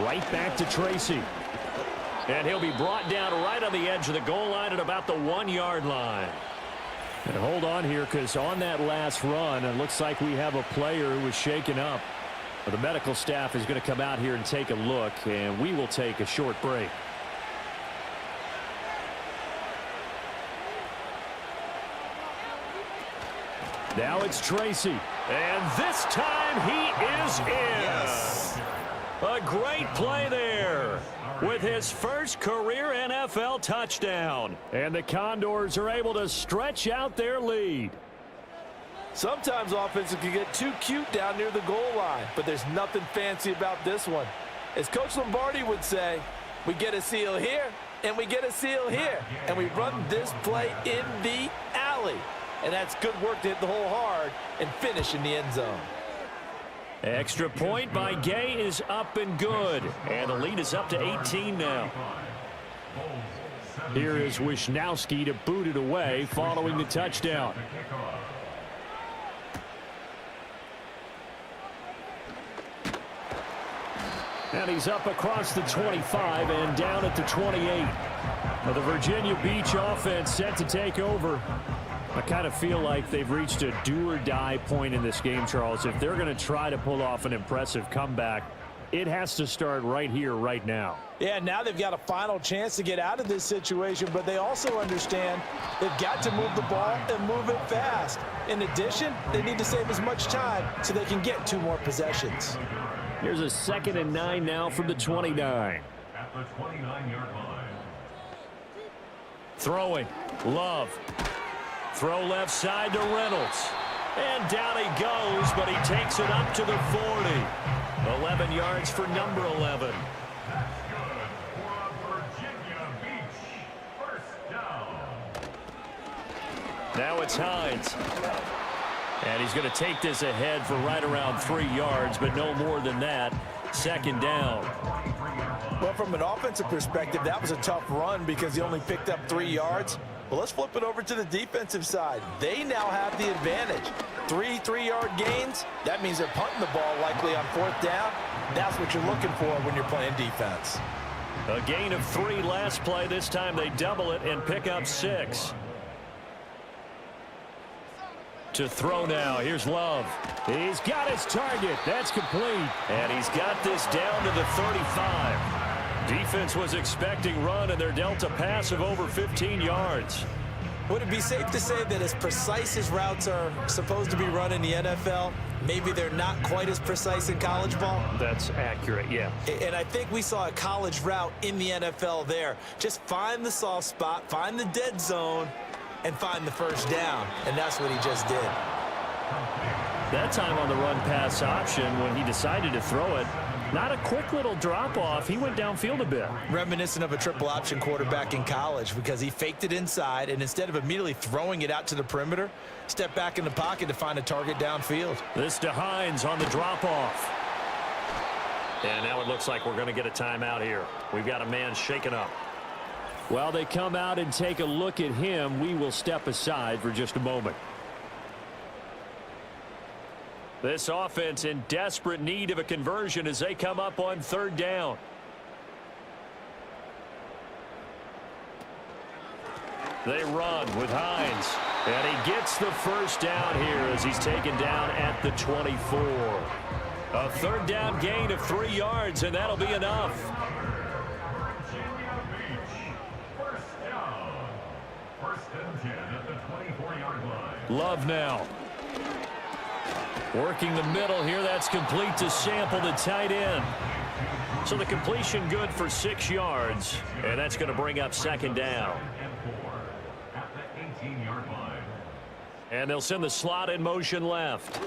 Right back to Tracy. And he'll be brought down right on the edge of the goal line at about the 1-yard line. And hold on here, because on that last run, it looks like we have a player who was shaken up. But the medical staff is going to come out here and take a look, and we will take a short break. Now it's Tracy. And this time he is in. Yes. A great play there with his first career NFL touchdown. And the Condors are able to stretch out their lead. Sometimes offenses can get too cute down near the goal line, but there's nothing fancy about this one. As Coach Lombardi would say, we get a seal here, and we get a seal here, and we run this play in the alley. And that's good work to hit the hole hard and finish in the end zone. Extra point by Gay is up and good. And the lead is up to 18 now. Here is Wisnowski to boot it away following the touchdown. And he's up across the 25 and down at the 28. Well, the Virginia Beach offense set to take over. I kind of feel like they've reached a do-or-die point in this game, Charles. If they're going to try to pull off an impressive comeback, it has to start right here, right now. Yeah, now they've got a final chance to get out of this situation, but they also understand they've got to move the ball and move it fast. In addition, they need to save as much time so they can get 2 more possessions. Here's a 2nd and 9 now from the 29. At the 29-yard line. Throwing. Love. Throw left side to Reynolds. And down he goes, but he takes it up to the 40. 11 yards for number 11. That's good for Virginia Beach. First down. Now it's Hines. And he's going to take this ahead for right around 3 yards, but no more than that. 2nd down. Well, from an offensive perspective, that was a tough run because he only picked up 3 yards. Well, let's flip it over to the defensive side. They now have the advantage. 3 3-yard gains. That means they're punting the ball likely on 4th down. That's what you're looking for when you're playing defense. A gain of 3 last play. This time they double it and pick up 6. To throw now. Here's Love. He's got his target. That's complete. And he's got this down to the 35. Defense was expecting run, and they're dealt a pass of over 15 yards. Would it be safe to say that as precise as routes are supposed to be run in the NFL, maybe they're not quite as precise in college ball? That's accurate, yeah. And I think we saw a college route in the NFL there. Just find the soft spot, find the dead zone, and find the first down. And that's what he just did. That time on the run-pass option, when he decided to throw it, not a quick little drop-off. He went downfield a bit. Reminiscent of a triple option quarterback in college because he faked it inside, and instead of immediately throwing it out to the perimeter, stepped back in the pocket to find a target downfield. This to Hines on the drop-off. And now it looks like we're going to get a timeout here. We've got a man shaken up. While they come out and take a look at him, we will step aside for just a moment. This offense in desperate need of a conversion as they come up on 3rd down. They run with Hines. And he gets the first down here as he's taken down at the 24. A 3rd down gain of 3 yards, and that'll be enough. Virginia Beach. First down. 1st and 10 at the 24-yard line. Love now. Working the middle here. That's complete to Sample, the tight end. So the completion good for 6 yards. And that's going to bring up 2nd down. And 4 at the 18-yard line. And they'll send the slot in motion left.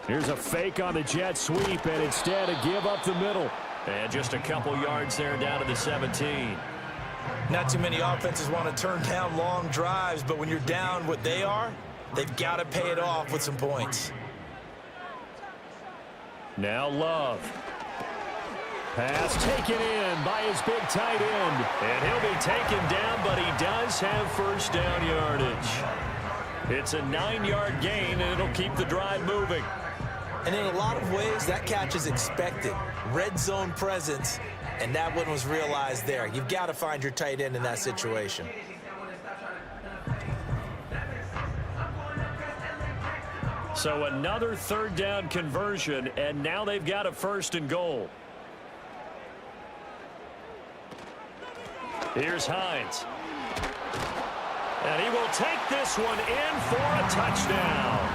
Here's a fake on the jet sweep, and instead a give up the middle. And just a couple yards there down to the 17. Not too many offenses want to turn down long drives, but when you're down what they are, they've got to pay it off with some points. Now Love. Pass taken in by his big tight end. And he'll be taken down, but he does have first down yardage. It's a 9-yard gain, and it'll keep the drive moving. And in a lot of ways, that catch is expected. Red zone presence, and that one was realized there. You've got to find your tight end in that situation. So another 3rd down conversion, and now they've got a 1st and goal. Here's Hines. And he will take this one in for a touchdown.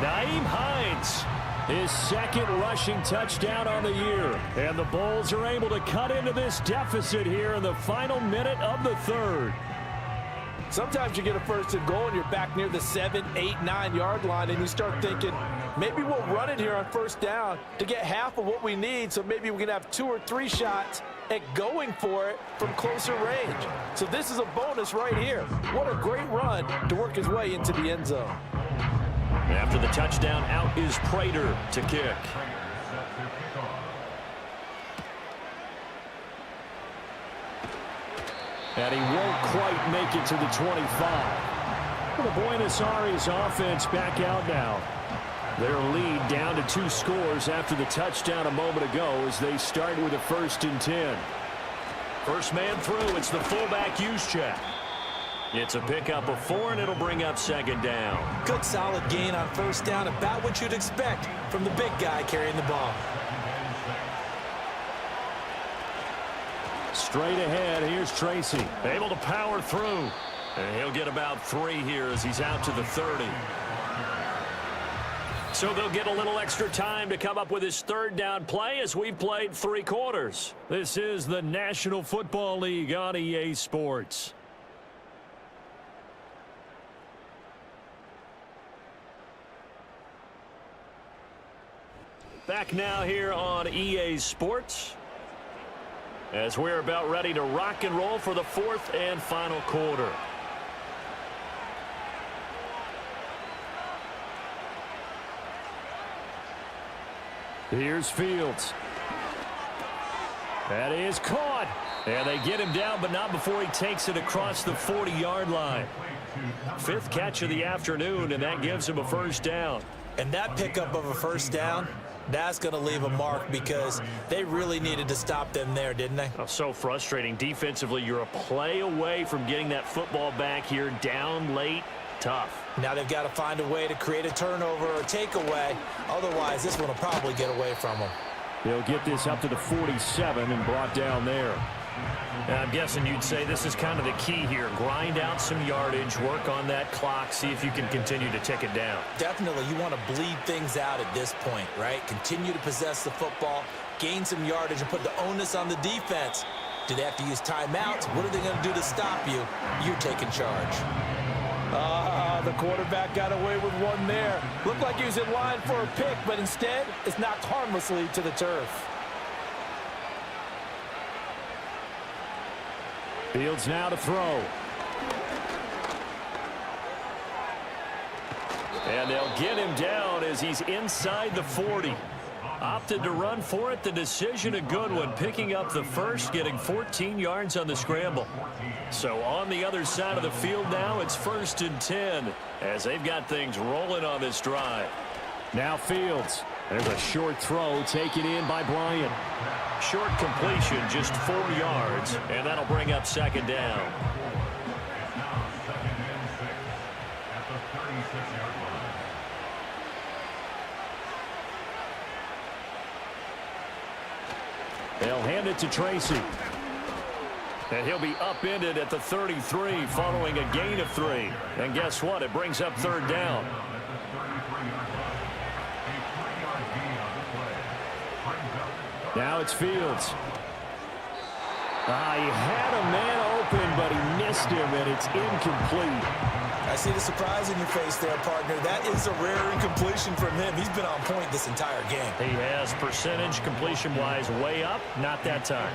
Nyheim Hines, his 2nd rushing touchdown on the year. And the Bulls are able to cut into this deficit here in the final minute of the 3rd. Sometimes you get a 1st and goal and you're back near the 7, 8, 9-yard line, and you start thinking, maybe we'll run it here on 1st down to get half of what we need, so maybe we can have 2 or 3 shots at going for it from closer range. So this is a bonus right here. What a great run to work his way into the end zone. After the touchdown, out is Prater to kick. And he won't quite make it to the 25. Well, the Buenos Aires offense back out now. Their lead down to 2 scores after the touchdown a moment ago as they start with a 1st and 10. First man through, it's the fullback Juszczyk. It's a pickup of 4, and it'll bring up 2nd down. Good solid gain on 1st down, about what you'd expect from the big guy carrying the ball. Straight ahead, here's Tracy. Able to power through. And he'll get about 3 here as he's out to the 30. So they'll get a little extra time to come up with his 3rd down play as we've played 3 quarters. This is the National Football League on EA Sports. Back now here on EA Sports as we're about ready to rock and roll for the 4th and final quarter. Here's Fields. That is caught. And they get him down, but not before he takes it across the 40-yard line. 5th catch of the afternoon, and that gives him a 1st down. And that pickup of a 1st down, that's going to leave a mark because they really needed to stop them there, didn't they? Oh, so frustrating. Defensively, you're a play away from getting that football back here down late. Tough. Now they've got to find a way to create a turnover or a takeaway. Otherwise, this one will probably get away from them. They'll get this up to the 47 and brought down there. And I'm guessing you'd say this is kind of the key here. Grind out some yardage, work on that clock, see if you can continue to tick it down. Definitely, you want to bleed things out at this point, right? Continue to possess the football, gain some yardage, and put the onus on the defense. Do they have to use timeouts? What are they going to do to stop you? You're taking charge. The quarterback got away with one there. Looked like he was in line for a pick, but instead, it's knocked harmlessly to the turf. Fields now to throw. And they'll get him down as he's inside the 40. Opted to run for it. The decision a good one. Picking up the 1st, getting 14 yards on the scramble. So on the other side of the field now, it's 1st and 10 as they've got things rolling on this drive. Now Fields. There's a short throw taken in by Bryant. Short completion, just 4 yards, and that'll bring up 2nd down. They'll hand it to Tracy. And he'll be upended at the 33 following a gain of 3. And guess what? It brings up 3rd down. Now it's Fields. He had a man open, but he missed him, and it's incomplete. I see the surprise in your face there, partner. That is a rare incompletion from him. He's been on point this entire game. He has percentage completion-wise way up. Not that time.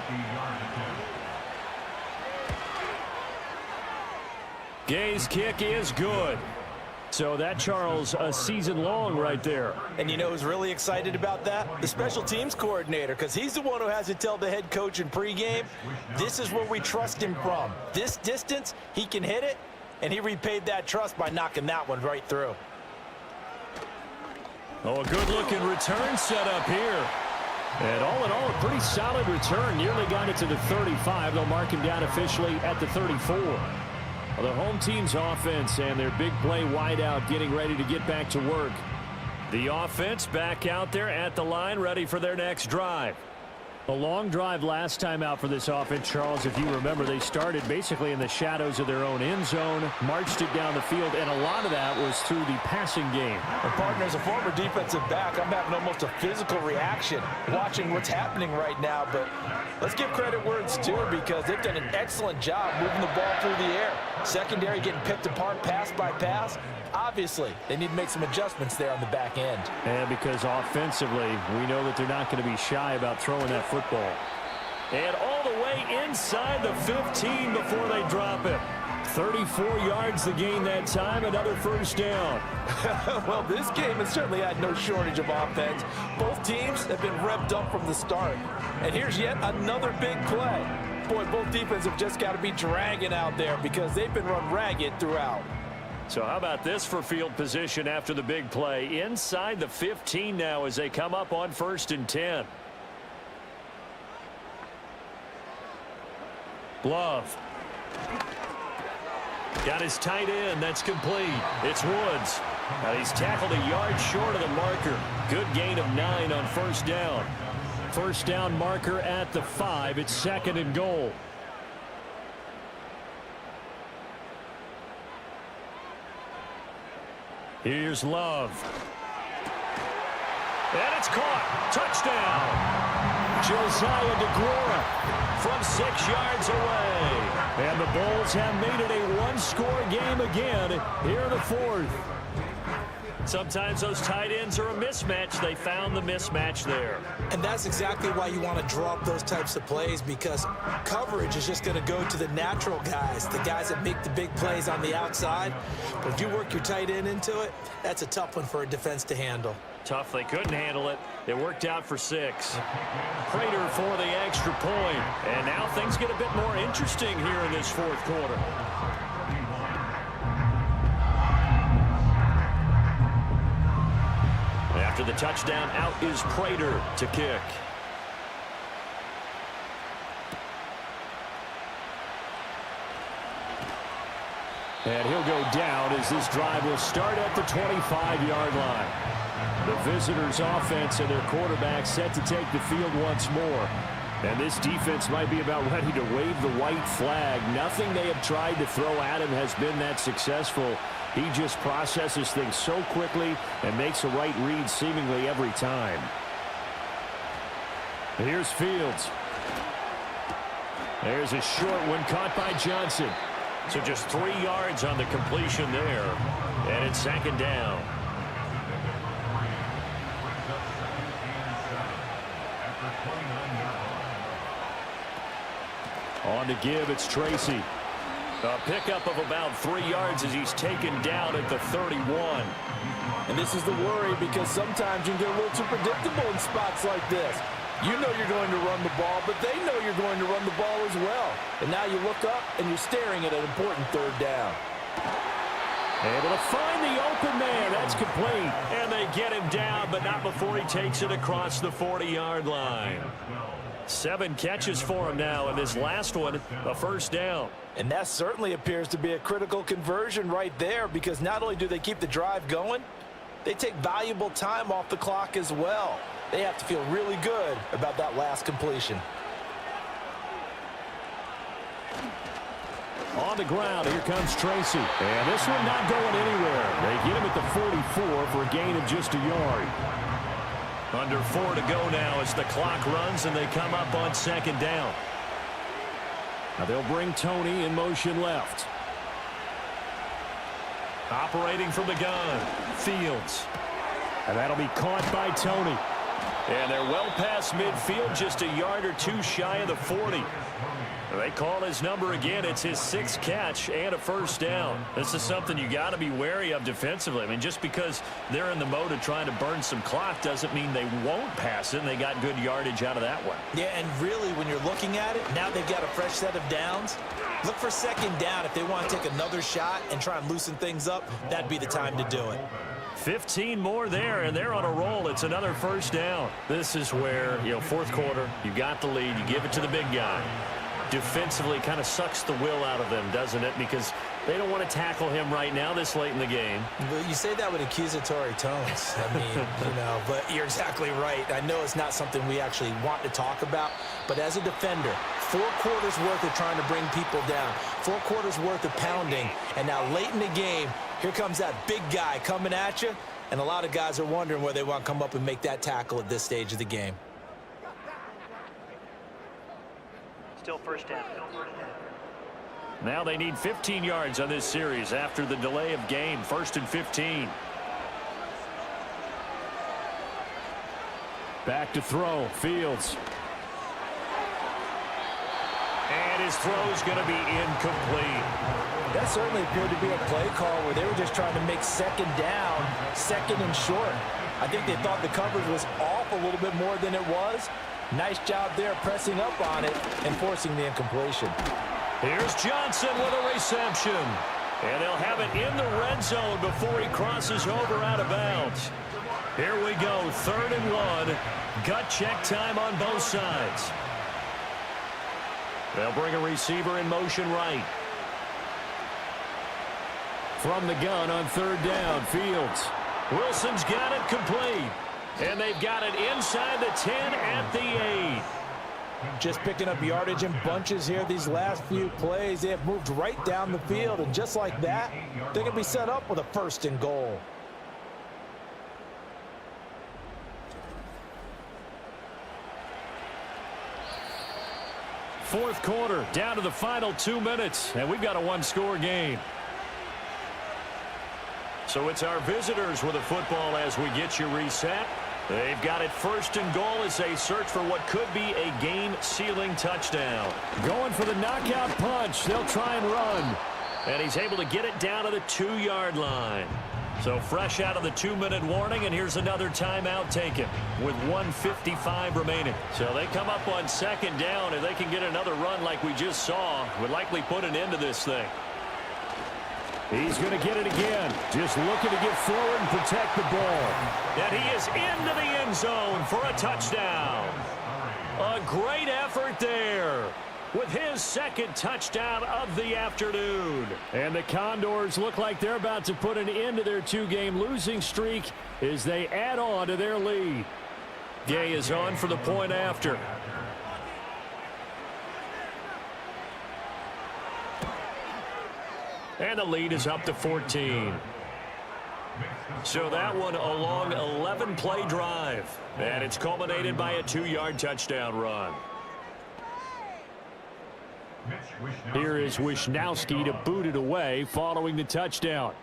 Gay's kick is good. So that, Charles, a season long right there. And you know who's really excited about that? The special teams coordinator, because he's the one who has to tell the head coach in pregame, this is where we trust him from. This distance, he can hit it, and he repaid that trust by knocking that one right through. Oh, a good-looking return set up here. And all in all, a pretty solid return. Nearly got it to the 35. They'll mark him down officially at the 34. Well, the home team's offense and their big play wideout getting ready to get back to work. The offense back out there at the line, ready for their next drive. A long drive last time out for this offense, Charles. If you remember, they started basically in the shadows of their own end zone, marched it down the field, and a lot of that was through the passing game. And partner, as a former defensive back, I'm having almost a physical reaction watching what's happening right now. But let's give credit where it's due, because they've done an excellent job moving the ball through the air. Secondary getting picked apart pass by pass. Obviously, they need to make some adjustments there on the back end. And because offensively, we know that they're not going to be shy about throwing that football. And all the way play inside the 15 before they drop it. 34 yards to gain that time, another first down. Well, this game has certainly had no shortage of offense. Both teams have been revved up from the start. And here's yet another big play. Boy, both defenses have just got to be dragging out there because they've been run ragged throughout. So how about this for field position after the big play? Inside the 15 now as they come up on 1st and 10. Love. Got his tight end. That's complete. It's Woods. Now he's tackled a yard short of the marker. Good gain of 9 on 1st down. 1st down marker at the 5. It's 2nd and goal. Here's Love. And it's caught. Touchdown. Josiah DeGuara from 6 yards away. And the Bulls have made it a one-score game again here in the 4th. Sometimes those tight ends are a mismatch. They found the mismatch there. And that's exactly why you want to draw up those types of plays, because coverage is just going to go to the natural guys, the guys that make the big plays on the outside. But if you work your tight end into it, that's a tough one for a defense to handle. Tough. They couldn't handle it. It worked out for 6. Prater for the extra point. And now things get a bit more interesting here in this 4th quarter. After the touchdown, out is Prater to kick. And he'll go down as this drive will start at the 25-yard line. The visitors' offense and their quarterback set to take the field once more. And this defense might be about ready to wave the white flag. Nothing they have tried to throw at him has been that successful. He just processes things so quickly and makes a right read seemingly every time. Here's Fields. There's a short one caught by Johnson. So just 3 yards on the completion there. And it's 2nd down. On to give, it's Tracy. A pickup of about 3 yards as he's taken down at the 31. And this is the worry, because sometimes you can get a little too predictable in spots like this. You know you're going to run the ball, but they know you're going to run the ball as well. And now you look up and you're staring at an important 3rd down. Able to find the open man. That's complete. And they get him down, but not before he takes it across the 40-yard line. 7 catches for him now, and this last one, a 1st down. And that certainly appears to be a critical conversion right there, because not only do they keep the drive going, they take valuable time off the clock as well. They have to feel really good about that last completion. On the ground, here comes Tracy. And this one not going anywhere. They get him at the 44 for a gain of just a yard. Under 4 to go now as the clock runs and they come up on 2nd down. Now they'll bring Tony in motion left. Operating from the gun, Fields. And that'll be caught by Tony. And they're well past midfield, just a yard or 2 shy of the 40. They call his number again. It's his 6th catch and a 1st down. This is something you got to be wary of defensively. I mean, just because they're in the mode of trying to burn some clock doesn't mean they won't pass it, and they got good yardage out of that one. Yeah, and really, when you're looking at it, now they've got a fresh set of downs. Look for 2nd down. If they want to take another shot and try and loosen things up, that'd be the time to do it. 15 more there, and they're on a roll. It's another 1st down. This is where, 4th quarter, you got the lead. You give it to the big guy. Defensively kind of sucks the will out of them, doesn't it? Because they don't want to tackle him right now this late in the game. But you say that with accusatory tones. I mean, but you're exactly right. I know it's not something we actually want to talk about, but as a defender, 4 quarters worth of trying to bring people down, 4 quarters worth of pounding, and now late in the game, here comes that big guy coming at you, and a lot of guys are wondering where they want to come up and make that tackle at this stage of the game. Still 1st down. Now they need 15 yards on this series after the delay of game. 1st and 15. Back to throw. Fields. And his throw's going to be incomplete. That certainly appeared to be a play call where they were just trying to make second down, second and short. I think they thought the coverage was off a little bit more than it was. Nice job there pressing up on it and forcing the incompletion. Here's Johnson with a reception. And they'll have it in the red zone before he crosses over out of bounds. Here we go, 3rd and 1. Gut check time on both sides. They'll bring a receiver in motion right. From the gun on 3rd down, Fields. Wilson's got it complete. And they've got it inside the 10 at the 8. Just picking up yardage in bunches here these last few plays. They have moved right down the field, and just like that, they're going to be set up with a 1st and goal. Fourth quarter, down to the final 2 minutes, and we've got a one-score game. So it's our visitors with the football as we get you reset. They've got it 1st and goal as they search for what could be a game-sealing touchdown. Going for the knockout punch. They'll try and run. And he's able to get it down to the 2-yard line. So fresh out of the 2-minute warning, and here's another timeout taken with 1:55 remaining. So they come up on 2nd down. If they can get another run like we just saw, would likely put an end to this thing. He's going to get it again. Just looking to get forward and protect the ball. And he is into the end zone for a touchdown. A great effort there with his 2nd touchdown of the afternoon. And the Condors look like they're about to put an end to their 2-game losing streak as they add on to their lead. Gay is on for the point after. And the lead is up to 14. So that one a long 11-play drive. And it's culminated by a 2-yard touchdown run. Here is Wisnowski to boot it away following the touchdown.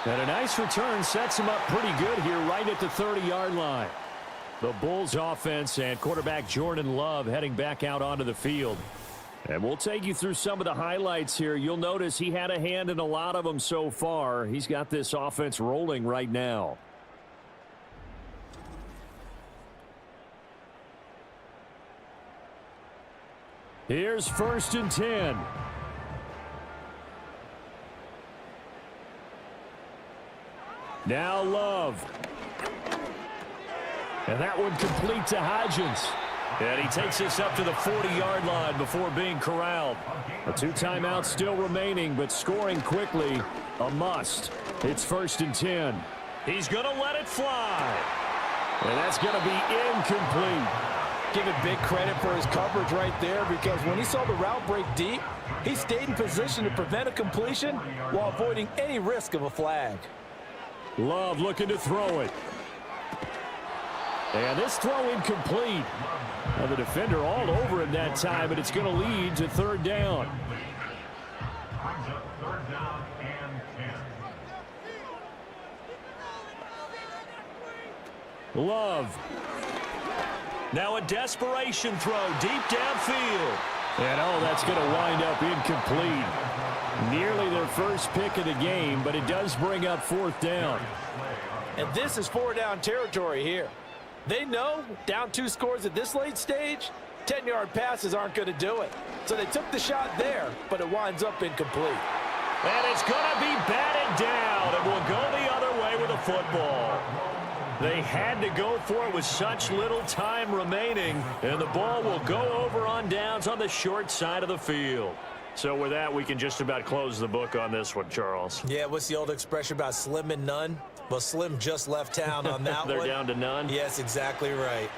And a nice return sets him up pretty good here right at the 30-yard line. The Bulls offense and quarterback Jordan Love heading back out onto the field. And we'll take you through some of the highlights here. You'll notice he had a hand in a lot of them so far. He's got this offense rolling right now. Here's 1st and 10. Now Love. And that one complete to Hodgins. And he takes us up to the 40-yard line before being corralled. A 2 timeouts still remaining, but scoring quickly, a must. It's 1st and 10. He's going to let it fly. And that's going to be incomplete. Give it big credit for his coverage right there, because when he saw the route break deep, he stayed in position to prevent a completion while avoiding any risk of a flag. Love looking to throw it. And this throw incomplete. Now the defender all over him that time, but it's going to lead to 3rd down. Brings up 3rd down and 10. Love. Now a desperation throw deep downfield. And that's going to wind up incomplete. Nearly their first pick of the game, but it does bring up 4th down. And this is 4-down territory here. They know down 2 scores at this late stage, 10-yard passes aren't going to do it. So they took the shot there, but it winds up incomplete. And it's going to be batted down, and will go the other way with the football. They had to go for it with such little time remaining, and the ball will go over on downs on the short side of the field. So with that, we can just about close the book on this one, Charles. Yeah, what's the old expression about slim and none? Well, Slim just left town on that They're one. down to none? Yes, exactly right.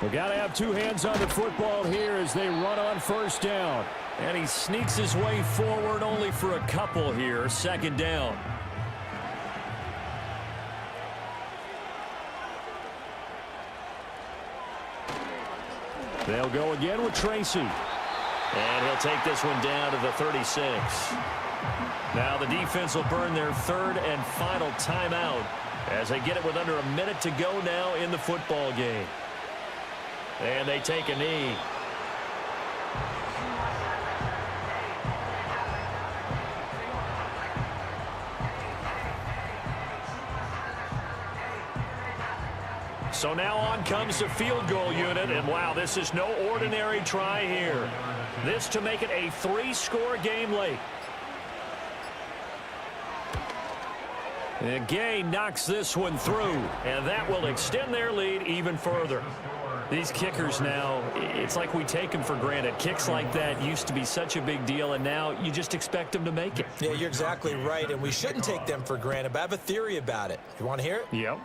We got to have 2 hands on the football here as they run on 1st down. And he sneaks his way forward only for a couple here. 2nd down. They'll go again with Tracy. And he'll take this one down to the 36. Now the defense will burn their third and final timeout as they get it with under a minute to go now in the football game. And they take a knee. So now on comes the field goal unit, and wow, this is no ordinary try here. This to make it a 3-score game late. And Gay knocks this one through, and that will extend their lead even further. These kickers now, it's like we take them for granted. Kicks like that used to be such a big deal, and now you just expect them to make it. Yeah, you're exactly right, and we shouldn't take them for granted, but I have a theory about it. You want to hear it? Yep.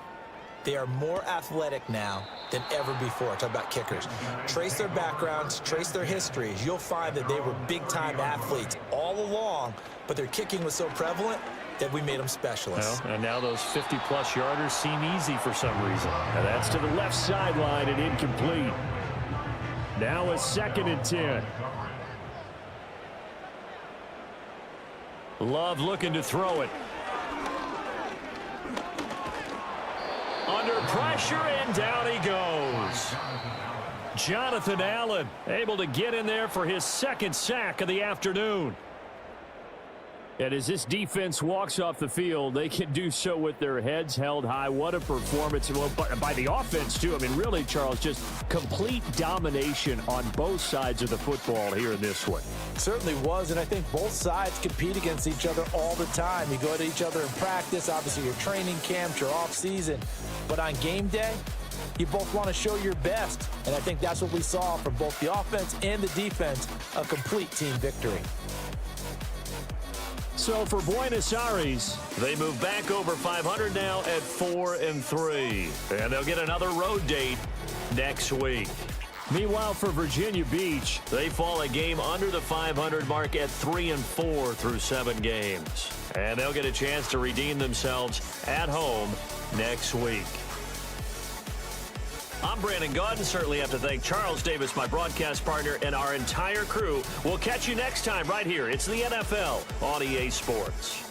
They are more athletic now than ever before. Talk about kickers. Trace their backgrounds, trace their histories. You'll find that they were big-time athletes all along, but their kicking was so prevalent that we made them specialists. Well, and now those 50-plus yarders seem easy for some reason. And that's to the left sideline and incomplete. Now a 2nd and 10. Love looking to throw it. Under pressure, and down he goes. Jonathan Allen able to get in there for his 2nd sack of the afternoon. And as this defense walks off the field, they can do so with their heads held high. What a performance. Well, by the offense, too. I mean, really, Charles, just complete domination on both sides of the football here in this one. Certainly was, and I think both sides compete against each other all the time. You go to each other in practice, obviously your training camps, your off-season. But on game day, you both want to show your best. And I think that's what we saw from both the offense and the defense, a complete team victory. So for Buenos Aires, they move back over 500 now at 4-3. And they'll get another road date next week. Meanwhile, for Virginia Beach, they fall a game under the 500 mark at 3-4 through 7 games. And they'll get a chance to redeem themselves at home next week. I'm Brandon Gaudin. Certainly have to thank Charles Davis, my broadcast partner, and our entire crew. We'll catch you next time right here. It's the NFL on EA Sports.